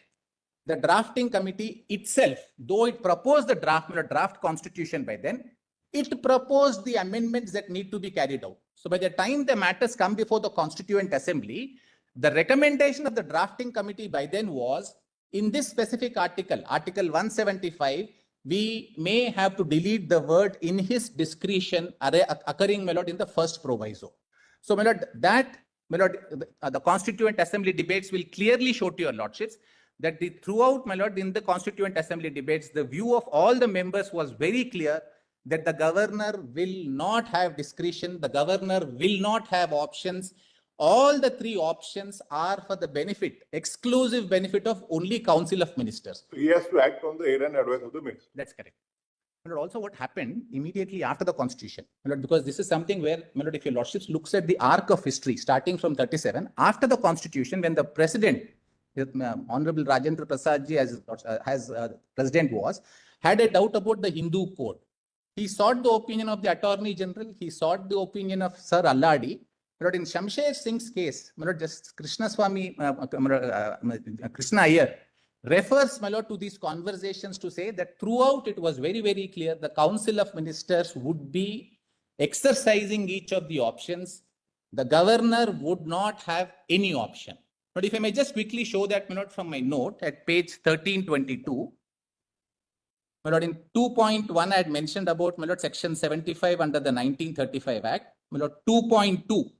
The drafting committee itself, though it proposed the draft, my lord, draft constitution by then, it proposed the amendments that need to be carried out. So by the time the matters come before the Constituent Assembly, The recommendation of the drafting committee by then was, in this specific article, Article 175, we may have to delete the word "in his discretion" occurring, my lord, in the first proviso. So, my lord, that, my lord, the Constituent Assembly debates will clearly show to your lordships that throughout, my lord, in the Constituent Assembly debates, the view of all the members was very clear that the governor will not have discretion, the governor will not have options. All the three options are for the benefit, exclusive benefit of only Council of Ministers. So he has to act on the aid and advice of the minister. That's correct. My lord, also what happened immediately after the Constitution, my lord, because this is something where, my lord, if your lordships looks at the arc of history starting from 37, after the Constitution, when the president, Honorable Rajendra Prasad ji, as president was, had a doubt about the Hindu code. He sought the opinion of the Attorney General, he sought the opinion of Sir Alladi. My lord, in Shamsher Singh's case, my lord, just Krishna Swami, Krishna Iyer refers, my lord, to these conversations to say that throughout it was very, very clear the Council of Ministers would be exercising each of the options. The governor would not have any option. But if I may just quickly show that, my lord, from my note at page 1322, my lord, in 2.1, I had mentioned about, my lord, section 75 under the 1935 Act. My lord, 2.2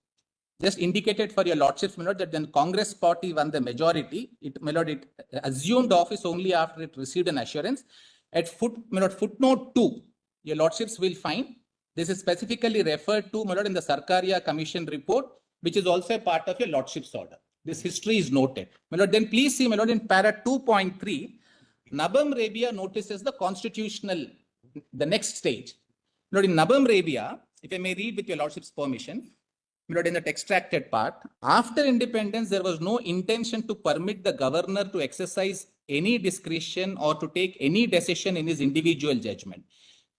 just indicated for your lordships, my lord, that when Congress party won the majority, my lord, it assumed office only after it received an assurance. At my lord, footnote 2, your lordships will find this is specifically referred to, my lord, in the Sarkaria Commission report, which is also a part of your lordships order. This history is noted. My lord, then please see, my lord, in para 2.3, Nabam Rabia notices the constitutional, the next stage. My lord, in Nabam Rabia, if I may read with your lordship's permission, my lord, in that extracted part, after independence, there was no intention to permit the governor to exercise any discretion or to take any decision in his individual judgment.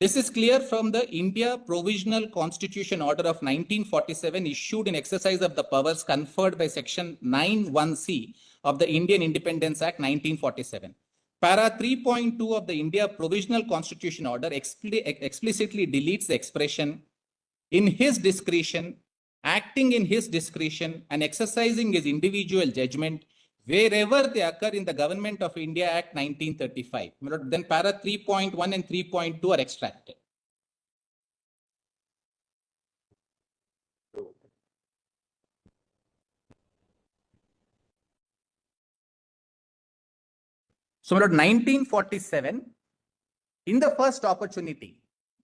This is clear from the India Provisional Constitution Order of 1947 issued in exercise of the powers conferred by Section 9(1)(c) of the Indian Independence Act 1947. Para 3.2 of the India Provisional Constitution Order explicitly deletes the expression "in his discretion," acting in his discretion and exercising his individual judgment wherever they occur in the Government of India Act 1935. Then para 3.1 and 3.2 are extracted. So, 1947, in the first opportunity,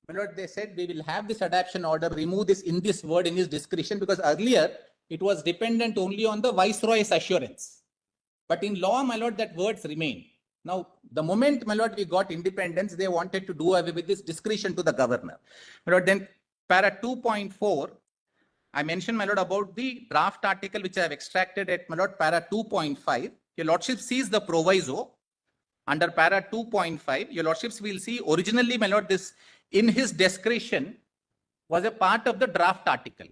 my lord, they said we will have this adoption order, remove this "in this word" in his discretion, because earlier it was dependent only on the Viceroy's assurance. But in law, my lord, that words remain. Now, the moment, my lord, we got independence, they wanted to do away with this discretion to the governor. My lord, then para 2.4, I mentioned, my lord, about the draft article which I have extracted at, my lord, para 2.5. Your lordship sees the proviso under para 2.5. Your lordships will see originally, my lord, this "in his discretion" was a part of the draft article.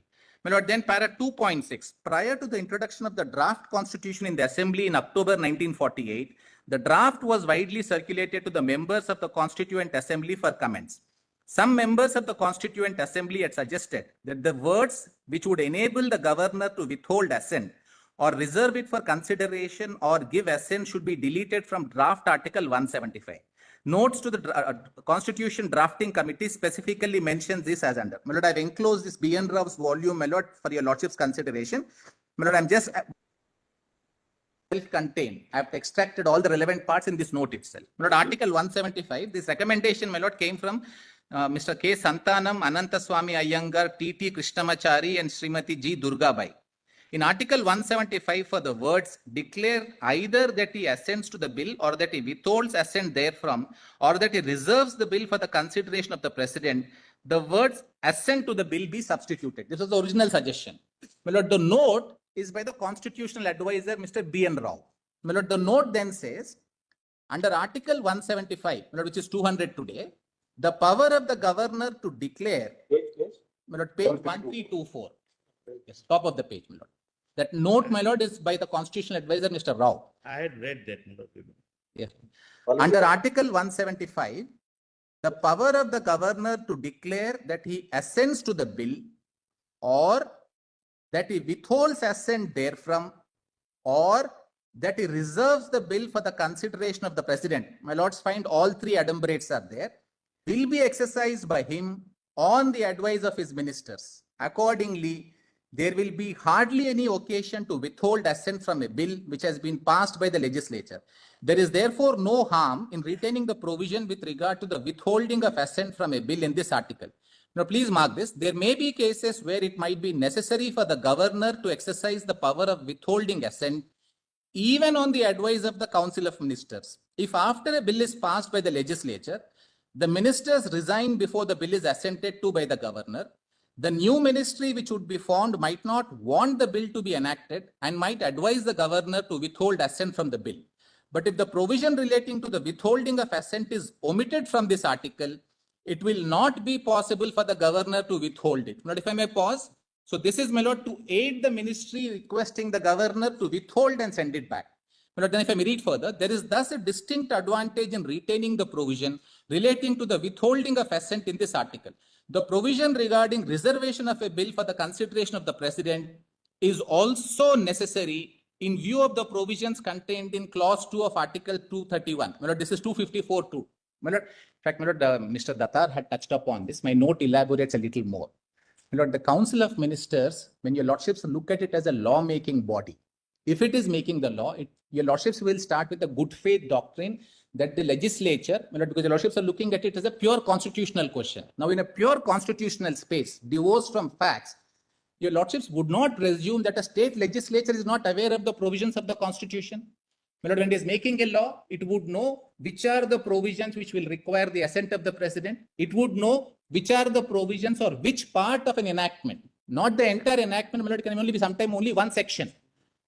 My lord, then para 2.6, prior to the introduction of the draft constitution in the assembly in October 1948, the draft was widely circulated to the members of the Constituent Assembly for comments. Some members of the Constituent Assembly had suggested that the words which would enable the governor to withhold assent or reserve it for consideration or give assent should be deleted from draft article 175. Notes to the Constitution Drafting Committee specifically mentions this as under. My lord, I've enclosed this B.N. Rao's volume, my lord, for your lordship's consideration. My lord, I'm just self-contained. I've extracted all the relevant parts in this note itself. My lord, Article 175, this recommendation, my lord, came from Mr. K. Santanam, Anantaswamy Iyengar, T.T. Krishnamachari, and Srimati G. Durgabai. In Article 175, for the words "declare either that he assents to the bill or that he withholds assent therefrom or that he reserves the bill for the consideration of the President," the words "assent to the bill" be substituted. This was the original suggestion. My lord, the note is by the constitutional advisor, Mr. B.N. Rao. My lord, the note then says, under Article 175, my lord, which is 200 today, the power of the governor to declare, my lord, page 1324. Yes, top of the page, my lord. That note, my lord, is by the constitutional advisor, Mr. Rao. I had read that, my lord. Yes. Under Article 175, the power of the governor to declare that he assents to the bill or that he withholds assent therefrom or that he reserves the bill for the consideration of the president, my lords find all three adumbrates are there, will be exercised by him on the advice of his ministers. Accordingly, there will be hardly any occasion to withhold assent from a bill which has been passed by the legislature. There is therefore no harm in retaining the provision with regard to the withholding of assent from a bill in this article. Now, please mark this. There may be cases where it might be necessary for the governor to exercise the power of withholding assent even on the advice of the Council of Ministers. If after a bill is passed by the legislature, the ministers resign before the bill is assented to by the governor, the new ministry which would be formed might not want the bill to be enacted and might advise the governor to withhold assent from the bill. But if the provision relating to the withholding of assent is omitted from this article, it will not be possible for the governor to withhold it. Now, if I may pause. So this is, my lord, to aid the ministry requesting the governor to withhold and send it back. My lord, then if I may read further, there is thus a distinct advantage in retaining the provision relating to the withholding of assent in this article. The provision regarding reservation of a bill for the consideration of the president is also necessary in view of the provisions contained in clause 2 of article 231. My lord, this is 254(2). My lord, in fact, my lord, Mr. Datar had touched upon this. My note elaborates a little more. My lord, the Council of Ministers, when your lordships look at it as a law-making body, if it is making the law, your lordships will start with the good faith doctrine that the legislature, my lord, because your lordships are looking at it as a pure constitutional question. Now, in a pure constitutional space, divorced from facts, your lordships would not presume that a state legislature is not aware of the provisions of the constitution. My lord, when it is making a law, it would know which are the provisions which will require the assent of the president. It would know which are the provisions or which part of an enactment, not the entire enactment. My lord, it can only be sometime only one section,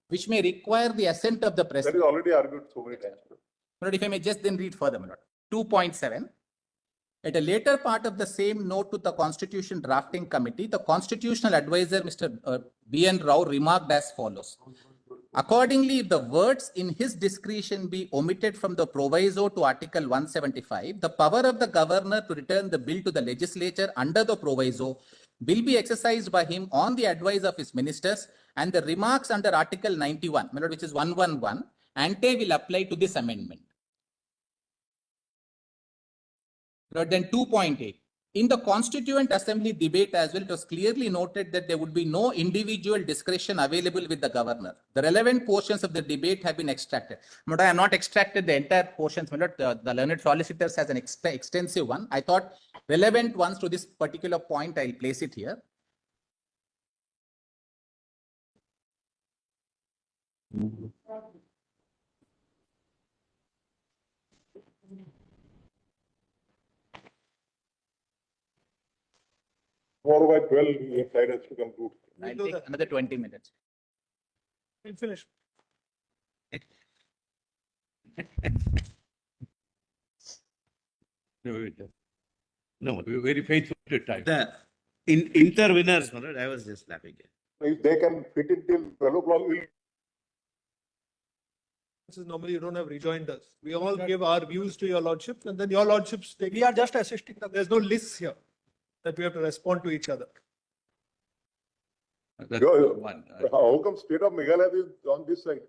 which may require the assent of the That president. is already argued so many times. My lord, if I may just then read further, my lord. 2.7. At a later part of the same note to the Constitution Drafting Committee, the constitutional advisor, Mr. B.N. Rao, remarked as follows. Accordingly, if the words in his discretion be omitted from the proviso to Article 175, the power of the governor to return the bill to the legislature under the proviso will be exercised by him on the advice of his ministers, and the remarks under Article 91, which is 111, ante will apply to this amendment. Then 2.8. In the Constituent Assembly debate as well, it was clearly noted that there would be no individual discretion available with the governor. The relevant portions of the debate have been extracted. But I have not extracted the entire portions. The learned solicitors has an extensive one. I thought relevant ones to this particular point, I'll place it here. Tomorrow by 12, your side has to conclude. I'll take another 20 minutes. We'll finish. No, we're very faithful to time. The interveners, my lord, I was just laughing at. If they can fit it till 12 o'clock, we'll Normally, you don't have rejoinders. We all give our views to your lordships, and then your lordships take. We are just assisting them. There's no lists here that we have to respond to each other. That's Yo, one. how come state of Meghalaya is on this side?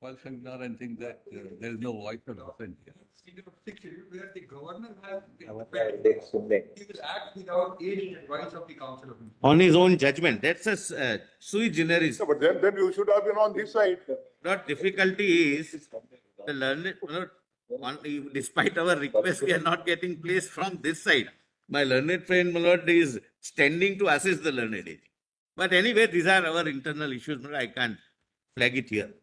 Paul Sangharan thinks that there is no voice of dissent here. Where the governor has been independent, he will act without aid and advice of the council of ministers. On his own judgment, that's a sui generis. No, but then you should have been on this side. Not difficulty is the learned, despite our request, we are not getting placed from this side. My learned friend, my lord, is standing to assist the learned agent. But anyway, these are our internal issues. My lord, I can't flag it here.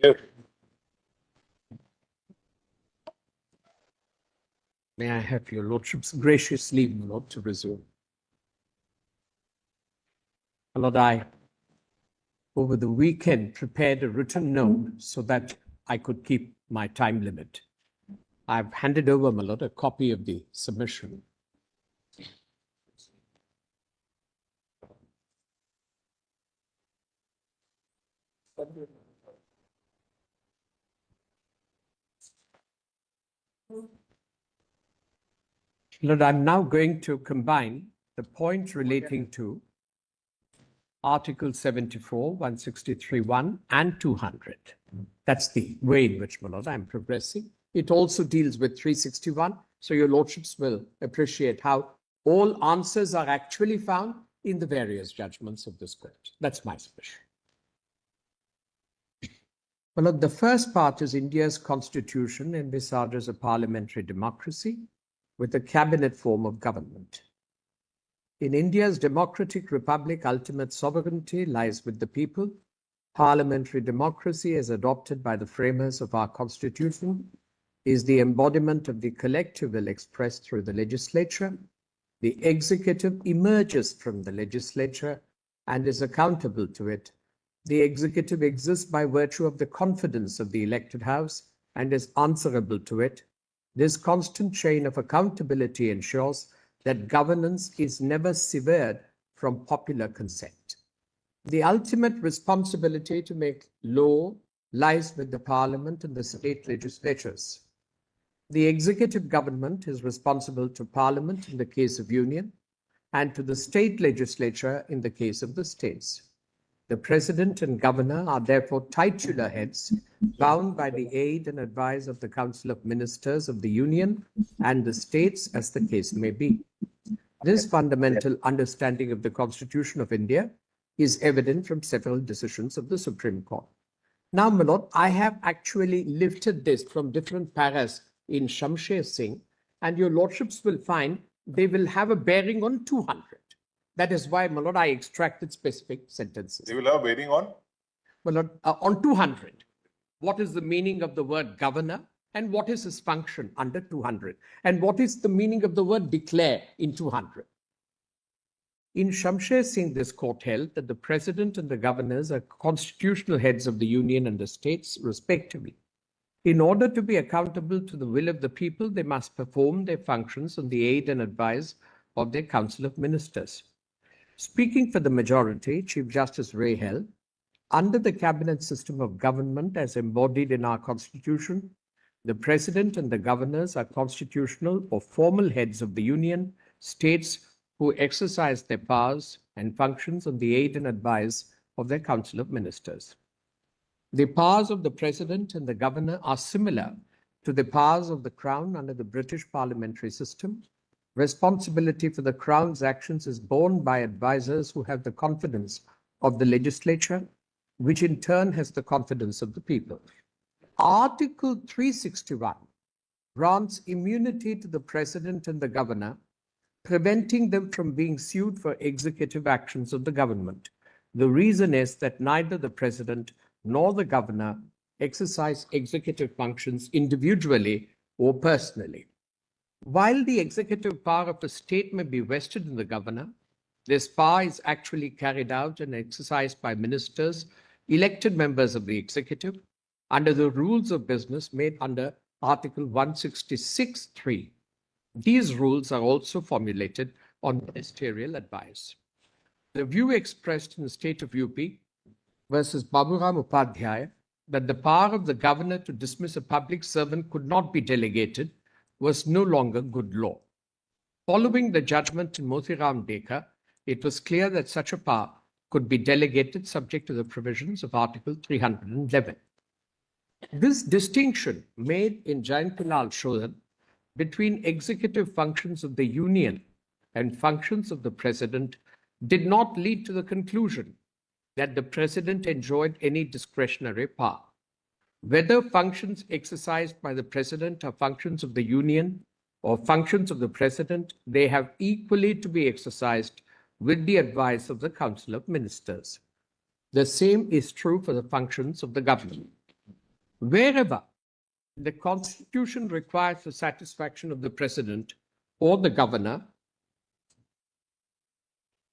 Yes. May I have your lordship's gracious leave, my lord, to resume? My lord, I, over the weekend, prepared a written note so that I could keep my time limit. I've handed over, my lord, a copy of the submission. Lord, I'm now going to combine the points relating to Article 74, 163.1 and 200. That's the way in which, my lord, I'm progressing. It also deals with 361, so your lordships will appreciate how all answers are actually found in the various judgments of this court. That's my submission. Well, look, the first part is India's constitution envisages a parliamentary democracy with a cabinet form of government. In India's democratic republic, ultimate sovereignty lies with the people. Parliamentary democracy, as adopted by the framers of our constitution, is the embodiment of the collective will expressed through the legislature. The executive emerges from the legislature and is accountable to it. The executive exists by virtue of the confidence of the elected house and is answerable to it. This constant chain of accountability ensures that governance is never severed from popular consent. The ultimate responsibility to make law lies with the parliament and the state legislatures. The executive government is responsible to parliament in the case of union and to the state legislature in the case of the states. The president and governor are therefore titular heads bound by the aid and advice of the Council of Ministers of the Union and the states as the case may be. This fundamental understanding of the Constitution of India is evident from several decisions of the Supreme Court. Now, my lord, I have actually lifted this from different paras in Shamsher Singh, and your lordships will find they will have a bearing on 200. That is why, my lord, I extracted specific sentences. They will have bearing on? My lord, on 200. What is the meaning of the word governor and what is his function under 200? And what is the meaning of the word declare in 200? In Shamsher Singh, this court held that the president and the governors are constitutional heads of the union and the states, respectively. In order to be accountable to the will of the people, they must perform their functions on the aid and advice of their Council of Ministers. Speaking for the majority, Chief Justice Ray held, under the cabinet system of government as embodied in our Constitution, the president and the governors are constitutional or formal heads of the union, states who exercise their powers and functions on the aid and advice of their Council of Ministers. The powers of the president and the governor are similar to the powers of the Crown under the British parliamentary system. Responsibility for the Crown's actions is borne by advisors who have the confidence of the legislature, which in turn has the confidence of the people. Article 361 grants immunity to the president and the governor, preventing them from being sued for executive actions of the government. The reason is that neither the president nor the governor exercise executive functions individually or personally. While the executive power of a state may be vested in the governor, this power is actually carried out and exercised by ministers, elected members of the executive, under the rules of business made under Article 166(3). These rules are also formulated on ministerial advice. The view expressed in the state of UP versus Baburam Upadhyay that the power of the governor to dismiss a public servant could not be delegated was no longer good law. Following the judgment in Motiram Dekar, it was clear that such a power could be delegated subject to the provisions of Article 311. This distinction made in Jayantilal Shodhan between executive functions of the union and functions of the president did not lead to the conclusion that the president enjoyed any discretionary power. Whether functions exercised by the president are functions of the union or functions of the president, they have equally to be exercised with the advice of the Council of Ministers. The same is true for the functions of the government. Wherever the Constitution requires the satisfaction of the President or the Governor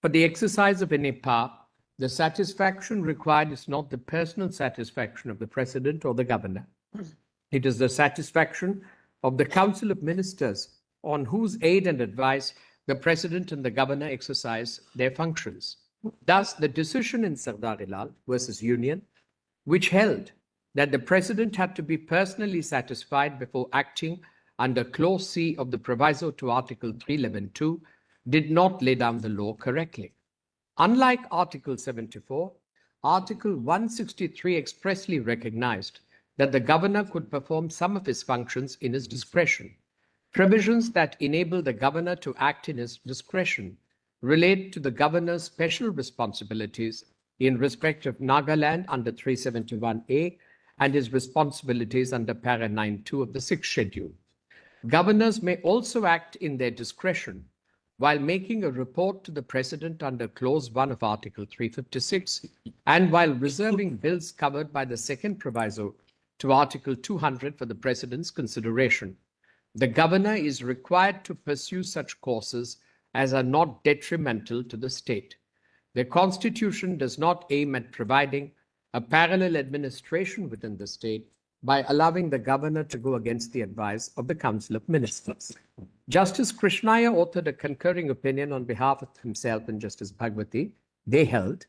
for the exercise of any power, the satisfaction required is not the personal satisfaction of the President or the Governor. It is the satisfaction of the Council of Ministers on whose aid and advice the President and the Governor exercise their functions. Thus, the decision in Sardar-i-Lal versus Union, which held that the President had to be personally satisfied before acting under Clause C of the proviso to Article 311(2), did not lay down the law correctly. Unlike Article 74, Article 163 expressly recognized that the Governor could perform some of his functions in his discretion. Provisions that enable the Governor to act in his discretion relate to the Governor's special responsibilities in respect of Nagaland under 371A and his responsibilities under Para 9(2) of the 6th Schedule. Governors may also act in their discretion while making a report to the President under Clause 1 of Article 356 and while reserving bills covered by the second proviso to Article 200 for the President's consideration. The Governor is required to pursue such courses as are not detrimental to the state. The Constitution does not aim at providing a parallel administration within the state by allowing the Governor to go against the advice of the Council of Ministers. Justice Krishnaya authored a concurring opinion on behalf of himself and Justice Bhagwati. They held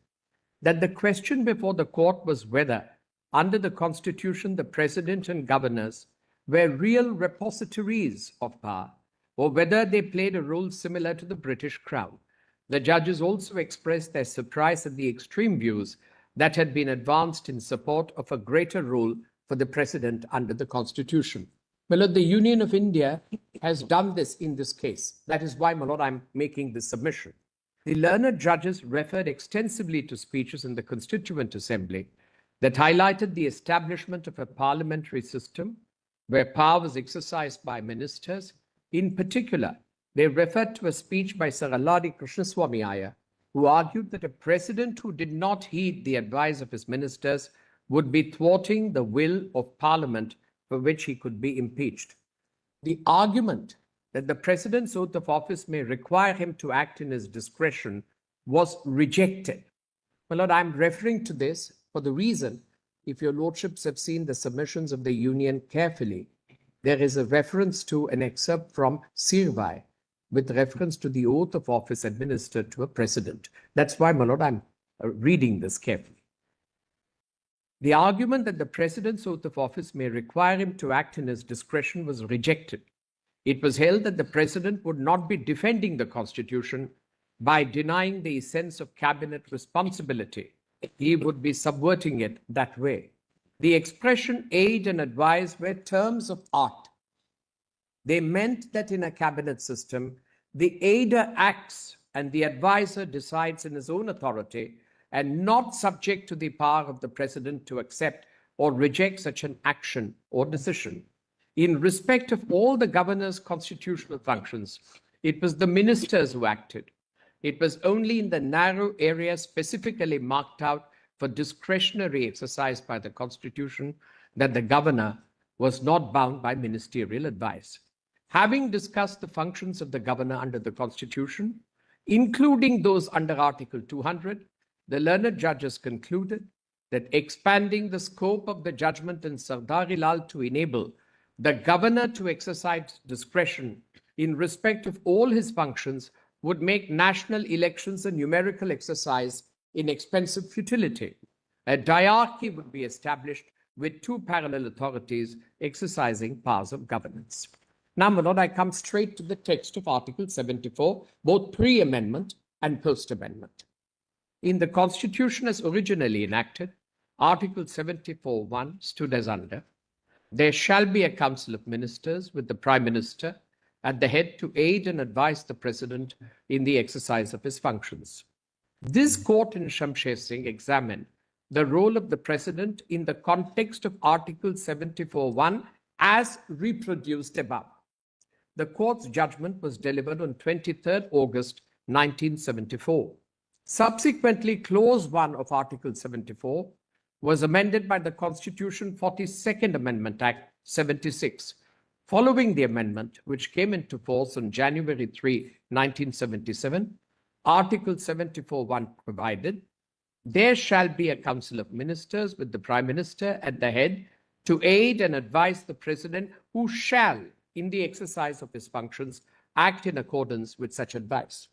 that the question before the court was whether, under the Constitution, the President and Governors were real repositories of power, or whether they played a role similar to the British Crown. The judges also expressed their surprise at the extreme views that had been advanced in support of a greater role for the President under the Constitution. My Lord, the Union of India has done this in this case. That is why, my Lord, I'm making this submission. The learned judges referred extensively to speeches in the Constituent Assembly that highlighted the establishment of a parliamentary system where power was exercised by ministers. In particular, they referred to a speech by Sir Alladi Krishnaswamy Iyer, who argued that a president who did not heed the advice of his ministers would be thwarting the will of Parliament for which he could be impeached. The argument that the President's oath of office may require him to act in his discretion was rejected. My Lord, I'm referring to this for the reason, if your lordships have seen the submissions of the Union carefully, there is a reference to an excerpt from Sirvai with reference to the oath of office administered to a president. That's why, my Lord, I'm reading this carefully. The argument that the President's oath of office may require him to act in his discretion was rejected. It was held that the President would not be defending the Constitution by denying the sense of cabinet responsibility. He would be subverting it that way. The expression aid and advise were terms of art. They meant that in a cabinet system, the aider acts and the advisor decides in his own authority and not subject to the power of the President to accept or reject such an action or decision. In respect of all the governor's constitutional functions, it was the ministers who acted. It was only in the narrow area specifically marked out for discretionary exercise by the Constitution that the governor was not bound by ministerial advice. Having discussed the functions of the governor under the Constitution, including those under Article 200, the learned judges concluded that expanding the scope of the judgment in Sardar-i-Lal to enable the governor to exercise discretion in respect of all his functions would make national elections a numerical exercise in expensive futility. A diarchy would be established with two parallel authorities exercising powers of governance. Now, my Lord, I come straight to the text of Article 74, both pre-amendment and post-amendment. In the Constitution as originally enacted, Article 74(1) stood as under, there shall be a Council of Ministers with the Prime Minister at the head to aid and advise the President in the exercise of his functions. This court in Shamsher Singh examined the role of the President in the context of Article 74(1) as reproduced above. The court's judgment was delivered on 23rd August 1974. Subsequently, Clause 1 of Article 74 was amended by the Constitution 42nd Amendment Act 76. Following the amendment, which came into force on January 3, 1977, Article 74(1) provided, there shall be a Council of Ministers with the Prime Minister at the head to aid and advise the President, who shall, in the exercise of his functions, act in accordance with such advice.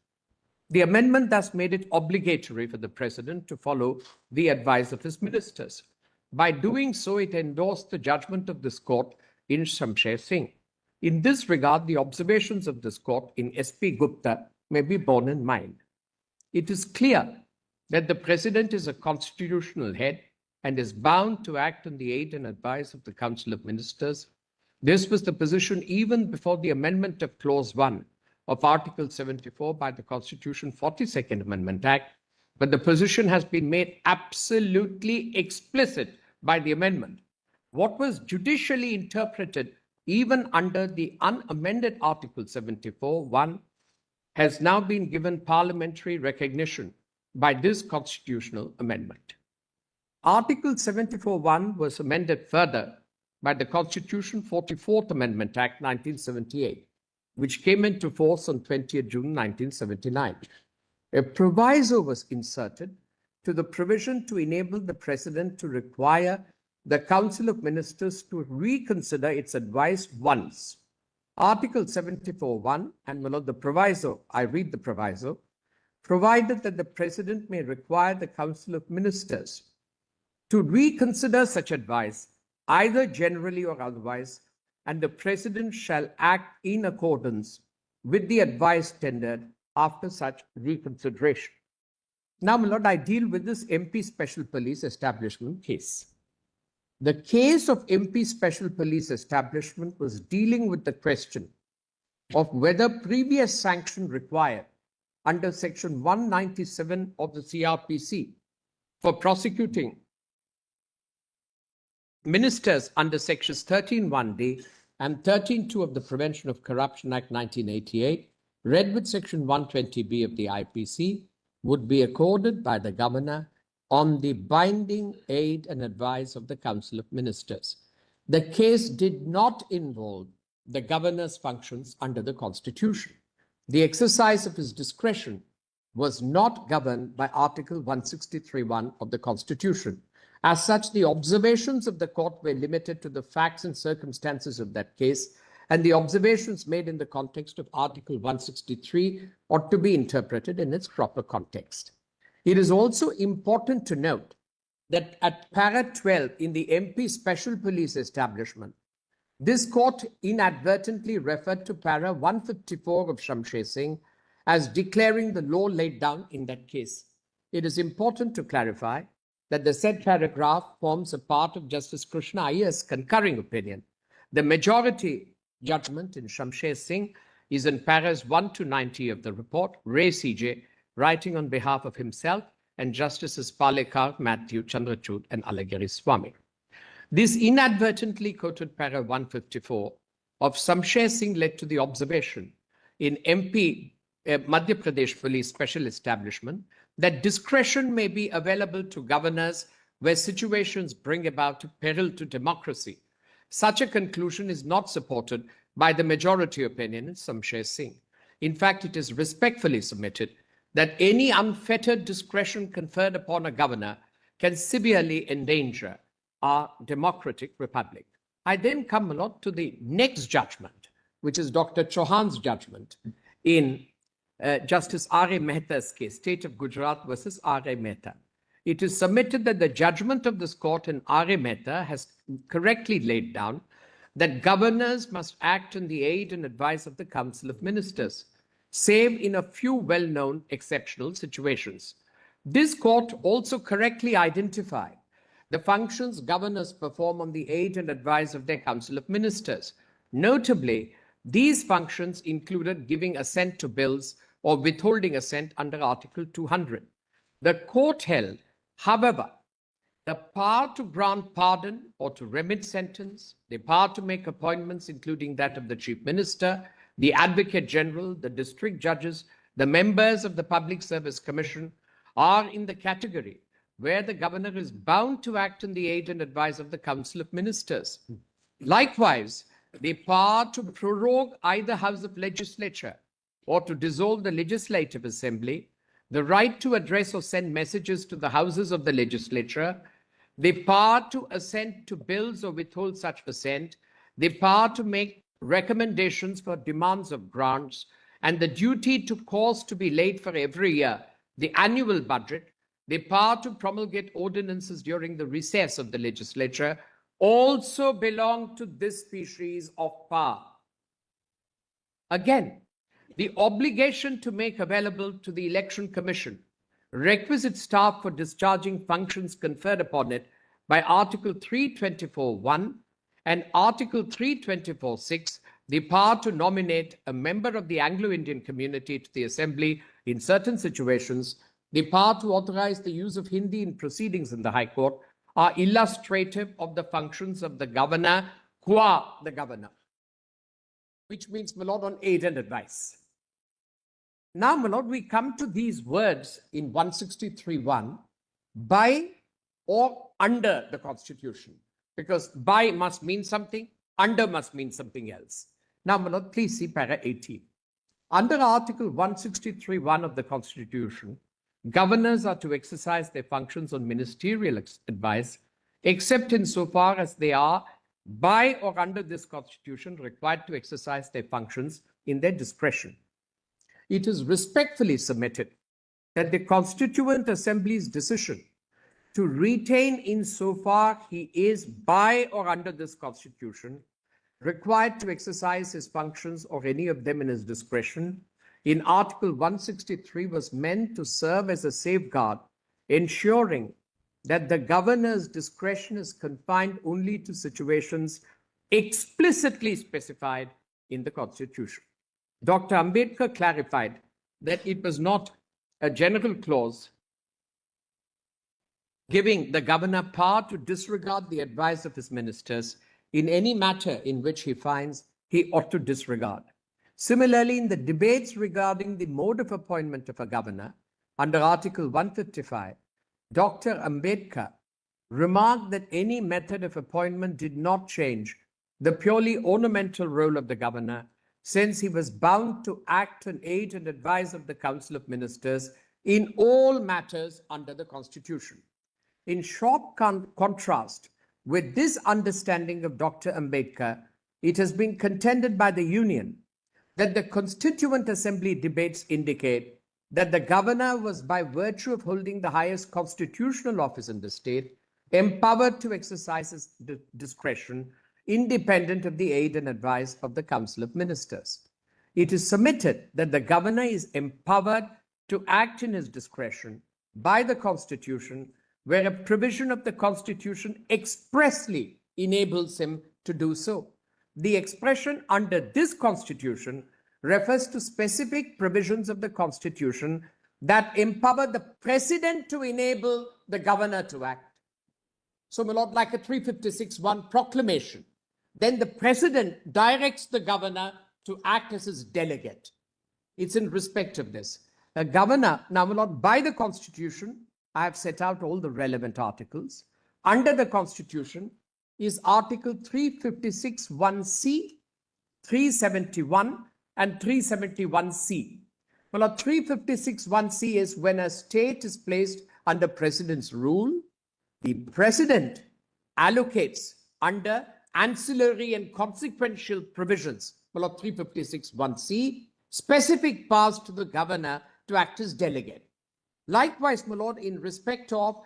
The amendment thus made it obligatory for the President to follow the advice of his ministers. By doing so, it endorsed the judgment of this court in Shamsher Singh. In this regard, the observations of this court in S.P. Gupta may be borne in mind. It is clear that the President is a constitutional head and is bound to act on the aid and advice of the Council of Ministers. This was the position even before the amendment of Clause 1 of Article 74 by the Constitution 42nd Amendment Act, but the position has been made absolutely explicit by the amendment. What was judicially interpreted even under the unamended Article 74(1) has now been given parliamentary recognition by this constitutional amendment. Article 74(1) was amended further by the Constitution 44th Amendment Act 1978, which came into force on 20th June 1979. A proviso was inserted to the provision to enable the President to require the Council of Ministers to reconsider its advice once. Article 74(1) and the proviso, I read the proviso, provided that the President may require the Council of Ministers to reconsider such advice, either generally or otherwise, and the President shall act in accordance with the advice tendered after such reconsideration. Now, my lord, I deal with this MP Special Police Establishment case. The case of MP Special Police Establishment was dealing with the question of whether previous sanction required under Section 197 of the CRPC for prosecuting ministers under Sections 13(1)(d) and 13(2) of the Prevention of Corruption Act 1988, read with Section 120(b) of the IPC, would be accorded by the Governor on the binding aid and advice of the Council of Ministers. The case did not involve the Governor's functions under the Constitution. The exercise of his discretion was not governed by Article 163(1) of the Constitution. As such, the observations of the court were limited to the facts and circumstances of that case, and the observations made in the context of Article 163 ought to be interpreted in its proper context. It is also important to note that at para 12 in the MP Special Police Establishment, this court inadvertently referred to para 154 of Shamsher Singh as declaring the law laid down in that case. It is important to clarify that the said paragraph forms a part of Justice Krishna Iyer's concurring opinion. The majority judgment in Shamsher Singh is in paras 1 to 90 of the report, Ray CJ, writing on behalf of himself and Justices Palekar, Matthew, Chandrachud, and Alagiri Swami. This inadvertently quoted para 154 of Shamsher Singh led to the observation in MP Madhya Pradesh Police Special Establishment that discretion may be available to governors where situations bring about peril to democracy. Such a conclusion is not supported by the majority opinion in Shamsher Singh. In fact, it is respectfully submitted that any unfettered discretion conferred upon a governor can severely endanger our democratic republic. I then come along to the next judgment, which is Dr. Chauhan's judgment in Justice R.A. Mehta's case, State of Gujarat versus R.A. Mehta. It is submitted that the judgment of this court in R.A. Mehta has correctly laid down that governors must act on the aid and advice of the Council of Ministers, save in a few well-known exceptional situations. This court also correctly identified the functions governors perform on the aid and advice of their Council of Ministers. Notably, these functions included giving assent to bills or withholding assent under Article 200. The court held, however, the power to grant pardon or to remit sentence, the power to make appointments, including that of the Chief Minister, the Advocate General, the district judges, the members of the Public Service Commission, are in the category where the governor is bound to act in the aid and advice of the Council of Ministers. Likewise, the power to prorogue either House of Legislature or to dissolve the Legislative Assembly, the right to address or send messages to the houses of the legislature, the power to assent to bills or withhold such assent, the power to make recommendations for demands of grants, and the duty to cause to be laid for every year the annual budget, the power to promulgate ordinances during the recess of the legislature, also belong to this species of power. Again, the obligation to make available to the Election Commission requisite staff for discharging functions conferred upon it by Article 324(1) and Article 324(6), the power to nominate a member of the Anglo-Indian community to the Assembly in certain situations, the power to authorize the use of Hindi in proceedings in the High Court, are illustrative of the functions of the governor qua the governor, which means, my lord, on aid and advice. Now, my lord, we come to these words in 163(1), by or under the Constitution, because by must mean something, under must mean something else. Now, my lord, please see para 18. Under Article 163(1) of the Constitution, governors are to exercise their functions on ministerial advice, except insofar as they are, by or under this Constitution, required to exercise their functions in their discretion. It is respectfully submitted that the Constituent Assembly's decision to retain insofar he is, by or under this Constitution, required to exercise his functions or any of them in his discretion, in Article 163 was meant to serve as a safeguard, ensuring that the governor's discretion is confined only to situations explicitly specified in the Constitution. Dr. Ambedkar clarified that it was not a general clause giving the governor power to disregard the advice of his ministers in any matter in which he finds he ought to disregard. Similarly, in the debates regarding the mode of appointment of a governor under Article 155, Dr. Ambedkar remarked that any method of appointment did not change the purely ornamental role of the governor, since he was bound to act on aid and advice of the Council of Ministers in all matters under the Constitution. In sharp contrast with this understanding of Dr. Ambedkar, it has been contended by the Union that the Constituent Assembly debates indicate that the governor was, by virtue of holding the highest constitutional office in the state, empowered to exercise his discretion independent of the aid and advice of the Council of Ministers. It is submitted that the governor is empowered to act in his discretion by the Constitution, where a provision of the Constitution expressly enables him to do so. The expression under this Constitution refers to specific provisions of the Constitution that empower the President to enable the governor to act. So, my lord, like a 356(1) proclamation, then the President directs the governor to act as his delegate. It's in respect of this. A governor, now, my lord, by the Constitution, I have set out all the relevant articles. Under the Constitution is Article 356(1)(c), 371, and 371(c). Well, 356(1)(c) is when a state is placed under President's rule, the President allocates under ancillary and consequential provisions, well, 356(1)(c), specific powers to the governor to act as delegate. Likewise, my lord, in respect of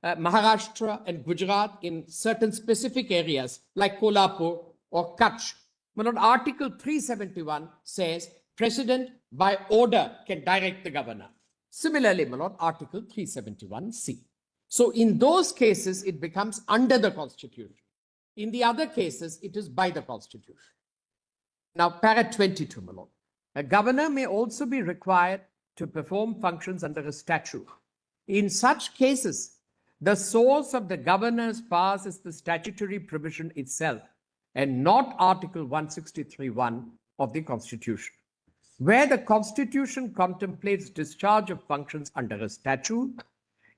Maharashtra and Gujarat in certain specific areas like Kolhapur or Kutch, my lord, Article 371 says President by order can direct the governor. Similarly, my lord, Article 371(c). So in those cases, it becomes under the Constitution. In the other cases, it is by the Constitution. Now, para 22, my lord. A governor may also be required to perform functions under a statute. In such cases, the source of the governor's powers is the statutory provision itself and not Article 163(1) of the Constitution. Where the Constitution contemplates discharge of functions under a statute,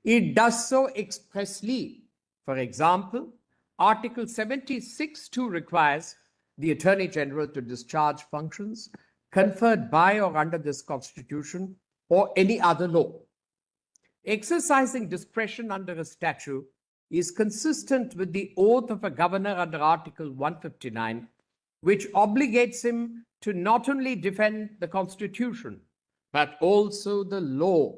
it does so expressly. For example, Article 76(2) requires the Attorney General to discharge functions conferred by or under this Constitution or any other law. Exercising discretion under a statute is consistent with the oath of a governor under Article 159, which obligates him to not only defend the Constitution, but also the law.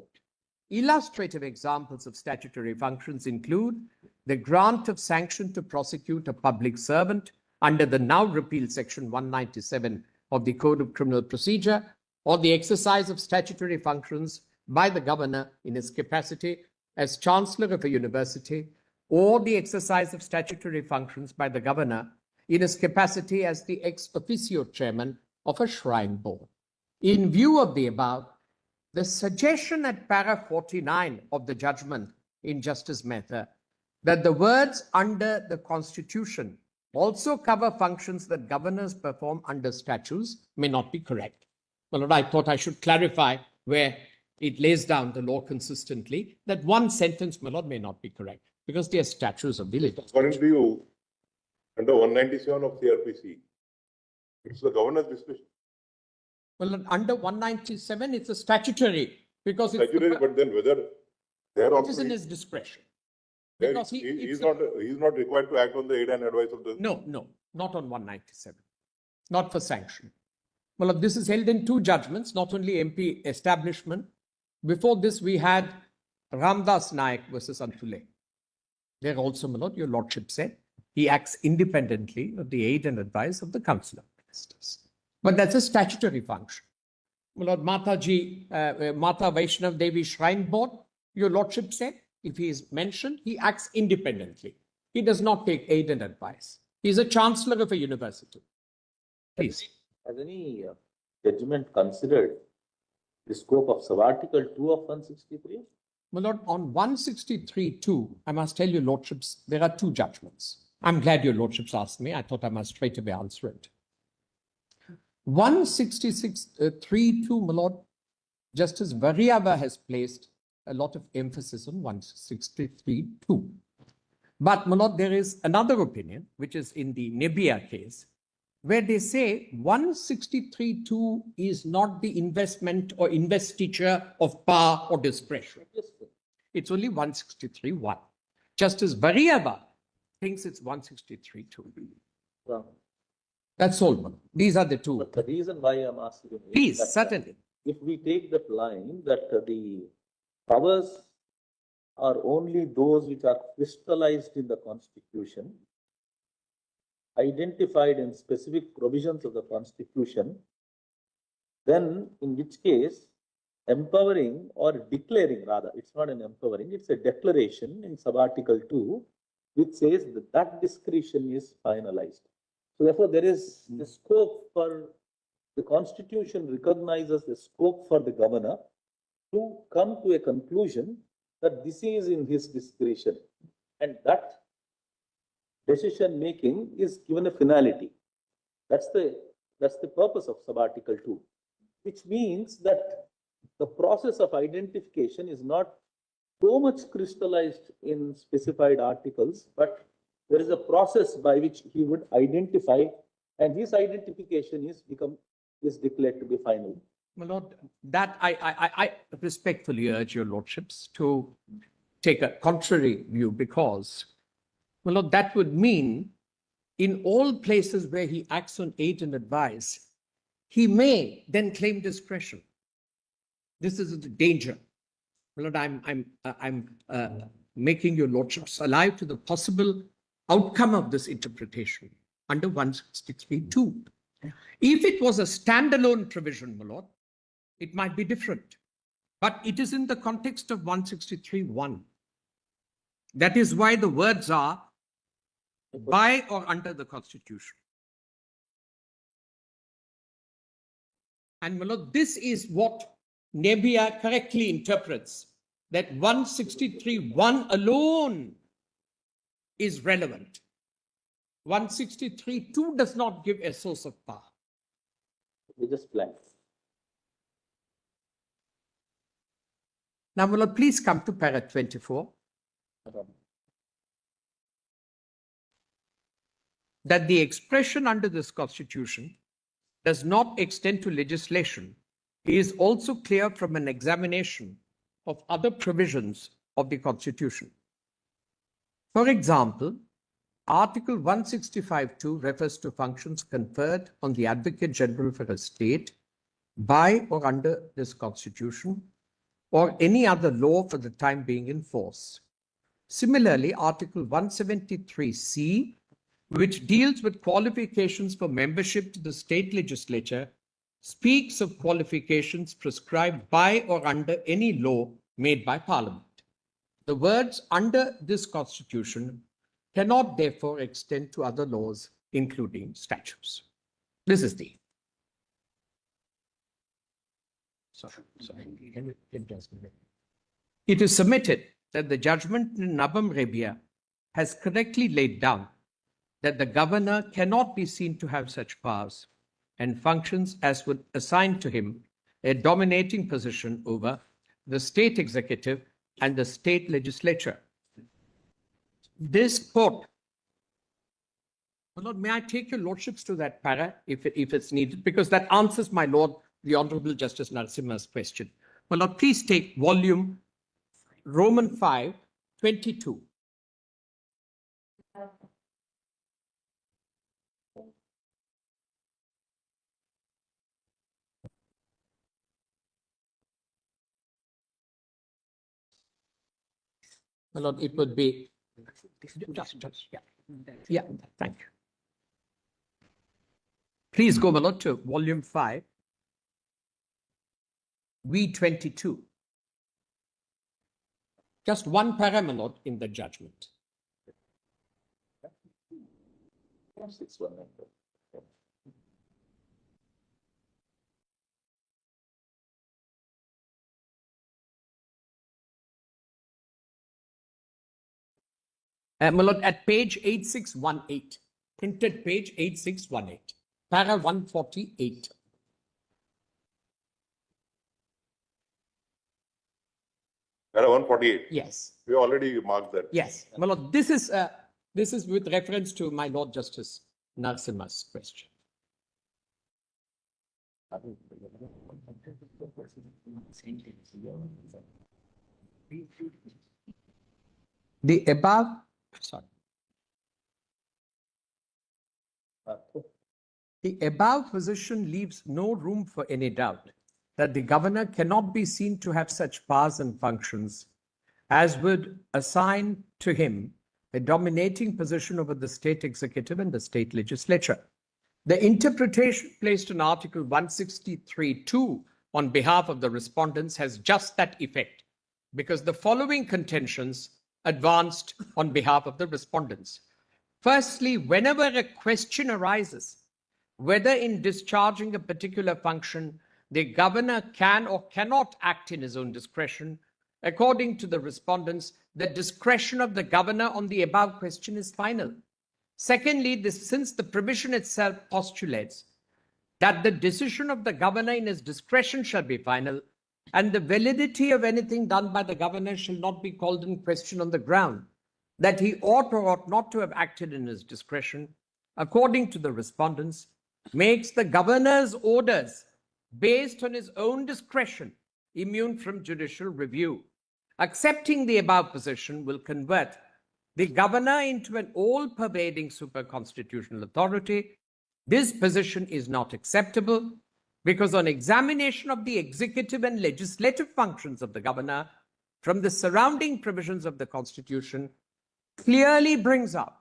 Illustrative examples of statutory functions include the grant of sanction to prosecute a public servant under the now repealed Section 197 of the Code of Criminal Procedure, or the exercise of statutory functions by the governor in his capacity as Chancellor of a university, or the exercise of statutory functions by the governor in his capacity as the ex officio chairman of a shrine board. In view of the above, the suggestion at para 49 of the judgment in Justice Mehta that the words under the Constitution also cover functions that governors perform under statutes may not be correct. Well, I thought I should clarify where it lays down the law consistently that one sentence, my lord, may not be correct because they are statutes of the legislature. According to you, under 197 of CRPC, it's the governor's discretion. Well, under 197, it's a statutory because it's Statutory, but then whether they are it also is in his discretion. there- Because he's not required to act on the aid and advice of the. No, not on 197, not for sanction. Well, this is held in two judgments, not only MP establishment. Before this, we had Ramdas Naik versus Antule. There also, my lord, your lordship said he acts independently of the aid and advice of the Council of Ministers. But that's a statutory function. My lord, Mata Vaishnav Devi Shrine Board, your lordship said, if he is mentioned, he acts independently. He does not take aid and advice. He is a chancellor of a university. Please. Has any judgment considered the scope of sub-article 2 of 163? My lord, on 163(2), I must tell you, lordships, there are two judgments. I'm glad your lordships asked me. I thought I must straight away answer it. 166(3)(2), my lord, Justice Variava has placed a lot of emphasis on 163(2). But, my lord, there is another opinion, which is in the Nebia case, where they say 163(2) is not the investment or investiture of power or discretion. It's only 163(1). Justice Variava thinks it's 163(2). Well, that's all, man. These are the two. but the reason why I'm asking is Please, that, certainly. if we take that line that the powers are only those which are crystallized in the Constitution, identified in specific provisions of the Constitution, then in which case empowering or declaring, rather, it's not an empowering, it's a declaration in sub-article 2, which says that that discretion is finalized. So therefore, there is the scope for, the Constitution recognizes the scope for the governor to come to a conclusion that this is in his discretion, and that decision making is given a finality. That's the purpose of sub-article 2, which means that the process of identification is not so much crystallized in specified articles, but there is a process by which he would identify, and his identification is declared to be final. My lord, that I respectfully urge your lordships to take a contrary view, because, my lord, that would mean in all places where he acts on aid and advice, he may then claim discretion. This is the danger. My lord, I'm making your lordships alive to the possible outcome of this interpretation under 163(2). If it was a standalone provision, my lord, it might be different. But it is in the context of 163(1). That is why the words are by or under the Constitution. And, my lord, this is what Nebia correctly interprets, that 163(1) alone is relevant. 163(2) does not give a source of power. We just blank. Now, will you please come to para 24. That the expression under this constitution does not extend to legislation is also clear from an examination of other provisions of the constitution. For example, Article 165(2) refers to functions conferred on the Advocate General for a state by or under this constitution or any other law for the time being in force. Similarly, Article 173(c), which deals with qualifications for membership to the state legislature, speaks of qualifications prescribed by or under any law made by Parliament. The words under this constitution cannot therefore extend to other laws, including statutes. This is the. It is submitted that the judgment in Nabam Rebia has correctly laid down that the governor cannot be seen to have such powers and functions as would assign to him a dominating position over the state executive and the state legislature. This court, my lord, may I take your lordships to that para if it's needed, because that answers my lord, the Honorable Justice Narasimha's question. My lord, please take volume Roman 5, 22. My lord, it would be yeah, thank you. Please go, my lord, to volume 5, V22. Just one para, my lord, in the judgment. My lord, at page 8618, printed page 8618, para 148. Para 148. Yes. We already marked that. Yes, my lord, this is with reference to my Lord Justice Narasimha's question. The above, sorry. The above position leaves no room for any doubt that the governor cannot be seen to have such powers and functions as would assign to him a dominating position over the state executive and the state legislature. The interpretation placed in Article 163(2) on behalf of the respondents has just that effect, because the following contentions advanced on behalf of the respondents. Firstly, whenever a question arises whether in discharging a particular function the governor can or cannot act in his own discretion, according to the respondents, the discretion of the governor on the above question is final. Secondly, since the provision itself postulates that the decision of the governor in his discretion shall be final, and the validity of anything done by the governor shall not be called in question on the ground that he ought or ought not to have acted in his discretion, according to the respondents, makes the governor's orders based on his own discretion immune from judicial review. Accepting the above position will convert the governor into an all-pervading super-constitutional authority. This position is not acceptable because on examination of the executive and legislative functions of the governor from the surrounding provisions of the Constitution clearly brings out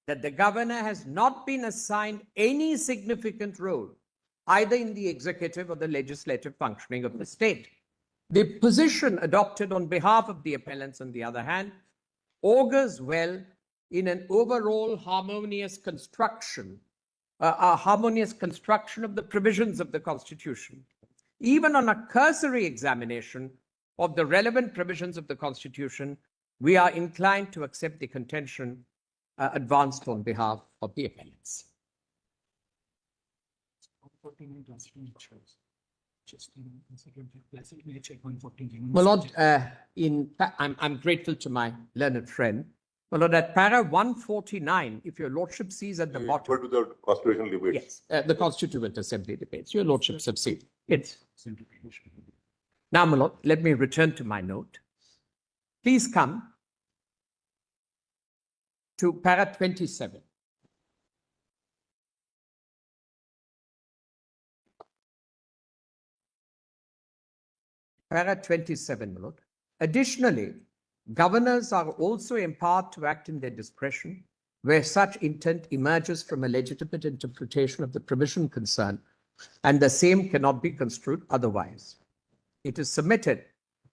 that the governor has not been assigned any significant role either in the executive or the legislative functioning of the state. The position adopted on behalf of the appellants, on the other hand, augurs well in an overall harmonious construction of the provisions of the Constitution. Even on a cursory examination of the relevant provisions of the Constitution, we are inclined to accept the contention advanced on behalf of the appellants. My Lord, I'm grateful to my learned friend. My Lord, at para 149, if your Lordship sees at the bottom. Refer to the constitutional debates. Yes, the Constituent Assembly debates. Your Lordship subcede. It's. Now, my Lord, let me return to my note. Please come to para 27. Para 27, my Lord. Additionally, governors are also empowered to act in their discretion where such intent emerges from a legitimate interpretation of the provision concerned, and the same cannot be construed otherwise. It is submitted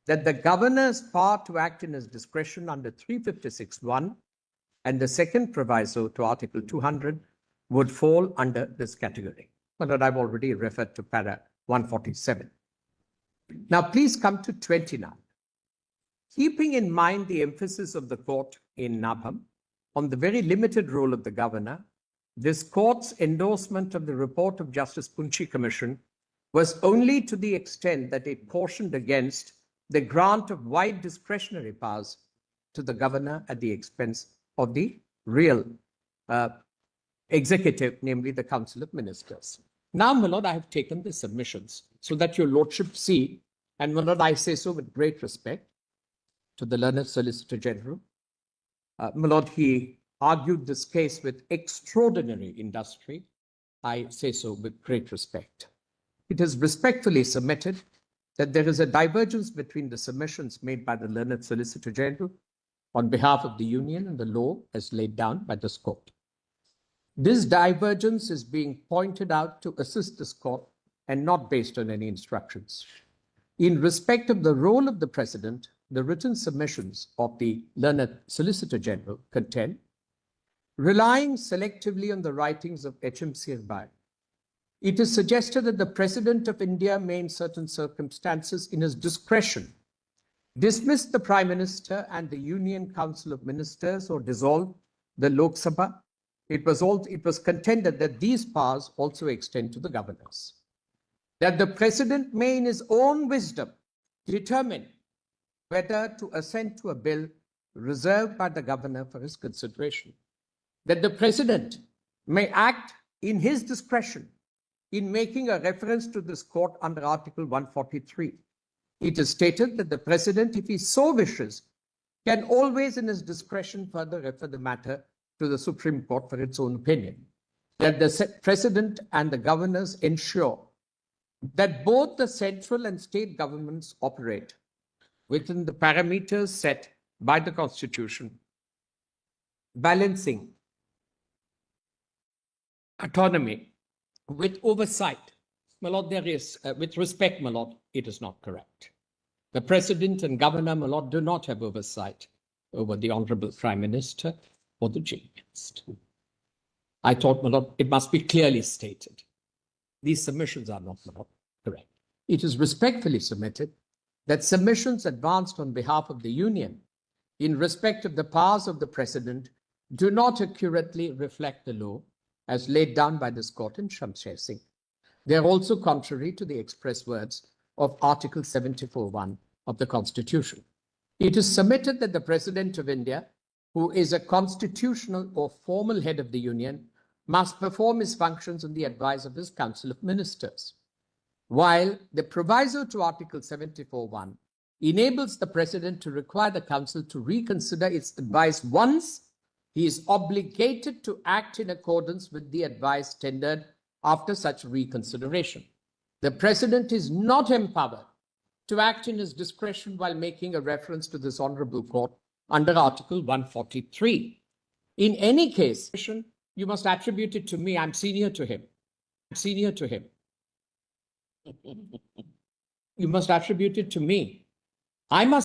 that the governor's power to act in his discretion under 356(1) and the second proviso to Article 200 would fall under this category. But I've already referred to para 147. Now, please come to 29. Keeping in mind the emphasis of the court in Nabham on the very limited role of the governor, this court's endorsement of the report of Justice Punchi Commission was only to the extent that it cautioned against the grant of wide discretionary powers to the governor at the expense of the real executive, namely the Council of Ministers. Now, my Lord, I have taken the submissions so that your Lordship see, and my Lord, I say so with great respect to the learned Solicitor General. My Lord, he argued this case with extraordinary industry. I say so with great respect. It is respectfully submitted that there is a divergence between the submissions made by the learned Solicitor General on behalf of the Union and the law as laid down by this court. This divergence is being pointed out to assist this court and not based on any instructions. In respect of the role of the President, the written submissions of the learned Solicitor General contend, relying selectively on the writings of H.M. Sirbai, it is suggested that the President of India may, in certain circumstances, in his discretion, dismiss the Prime Minister and the Union Council of Ministers or dissolve the Lok Sabha. It was contended that these powers also extend to the governors. That the President may, in his own wisdom, determine whether to assent to a bill reserved by the governor for his consideration. That the President may act in his discretion in making a reference to this court under Article 143. It is stated that the President, if he so wishes, can always in his discretion further refer the matter to the Supreme Court for its own opinion. That the President and the governors ensure that both the central and state governments operate within the parameters set by the Constitution, balancing autonomy with oversight. My Lord, there is, with respect, my Lord, it is not correct. The President and Governor, my Lord, do not have oversight over the Honorable Prime Minister or the Chief Minister. I thought, my Lord, it must be clearly stated. These submissions are not, my Lord, correct. It is respectfully submitted that submissions advanced on behalf of the Union in respect of the powers of the President do not accurately reflect the law as laid down by this court in Shamsher Singh. They are also contrary to the express words of Article 74(1) of the Constitution. It is submitted that the President of India, who is a constitutional or formal head of the Union, must perform his functions on the advice of his Council of Ministers, while the proviso to Article 74(1) enables the President to require the Council to reconsider its advice once he is obligated to act in accordance with the advice tendered after such reconsideration. The President is not empowered to act in his discretion while making a reference to this Honorable Court under Article 143. In any case, you must attribute it to me. I'm senior to him. I'm senior to him. You must attribute it to me. I must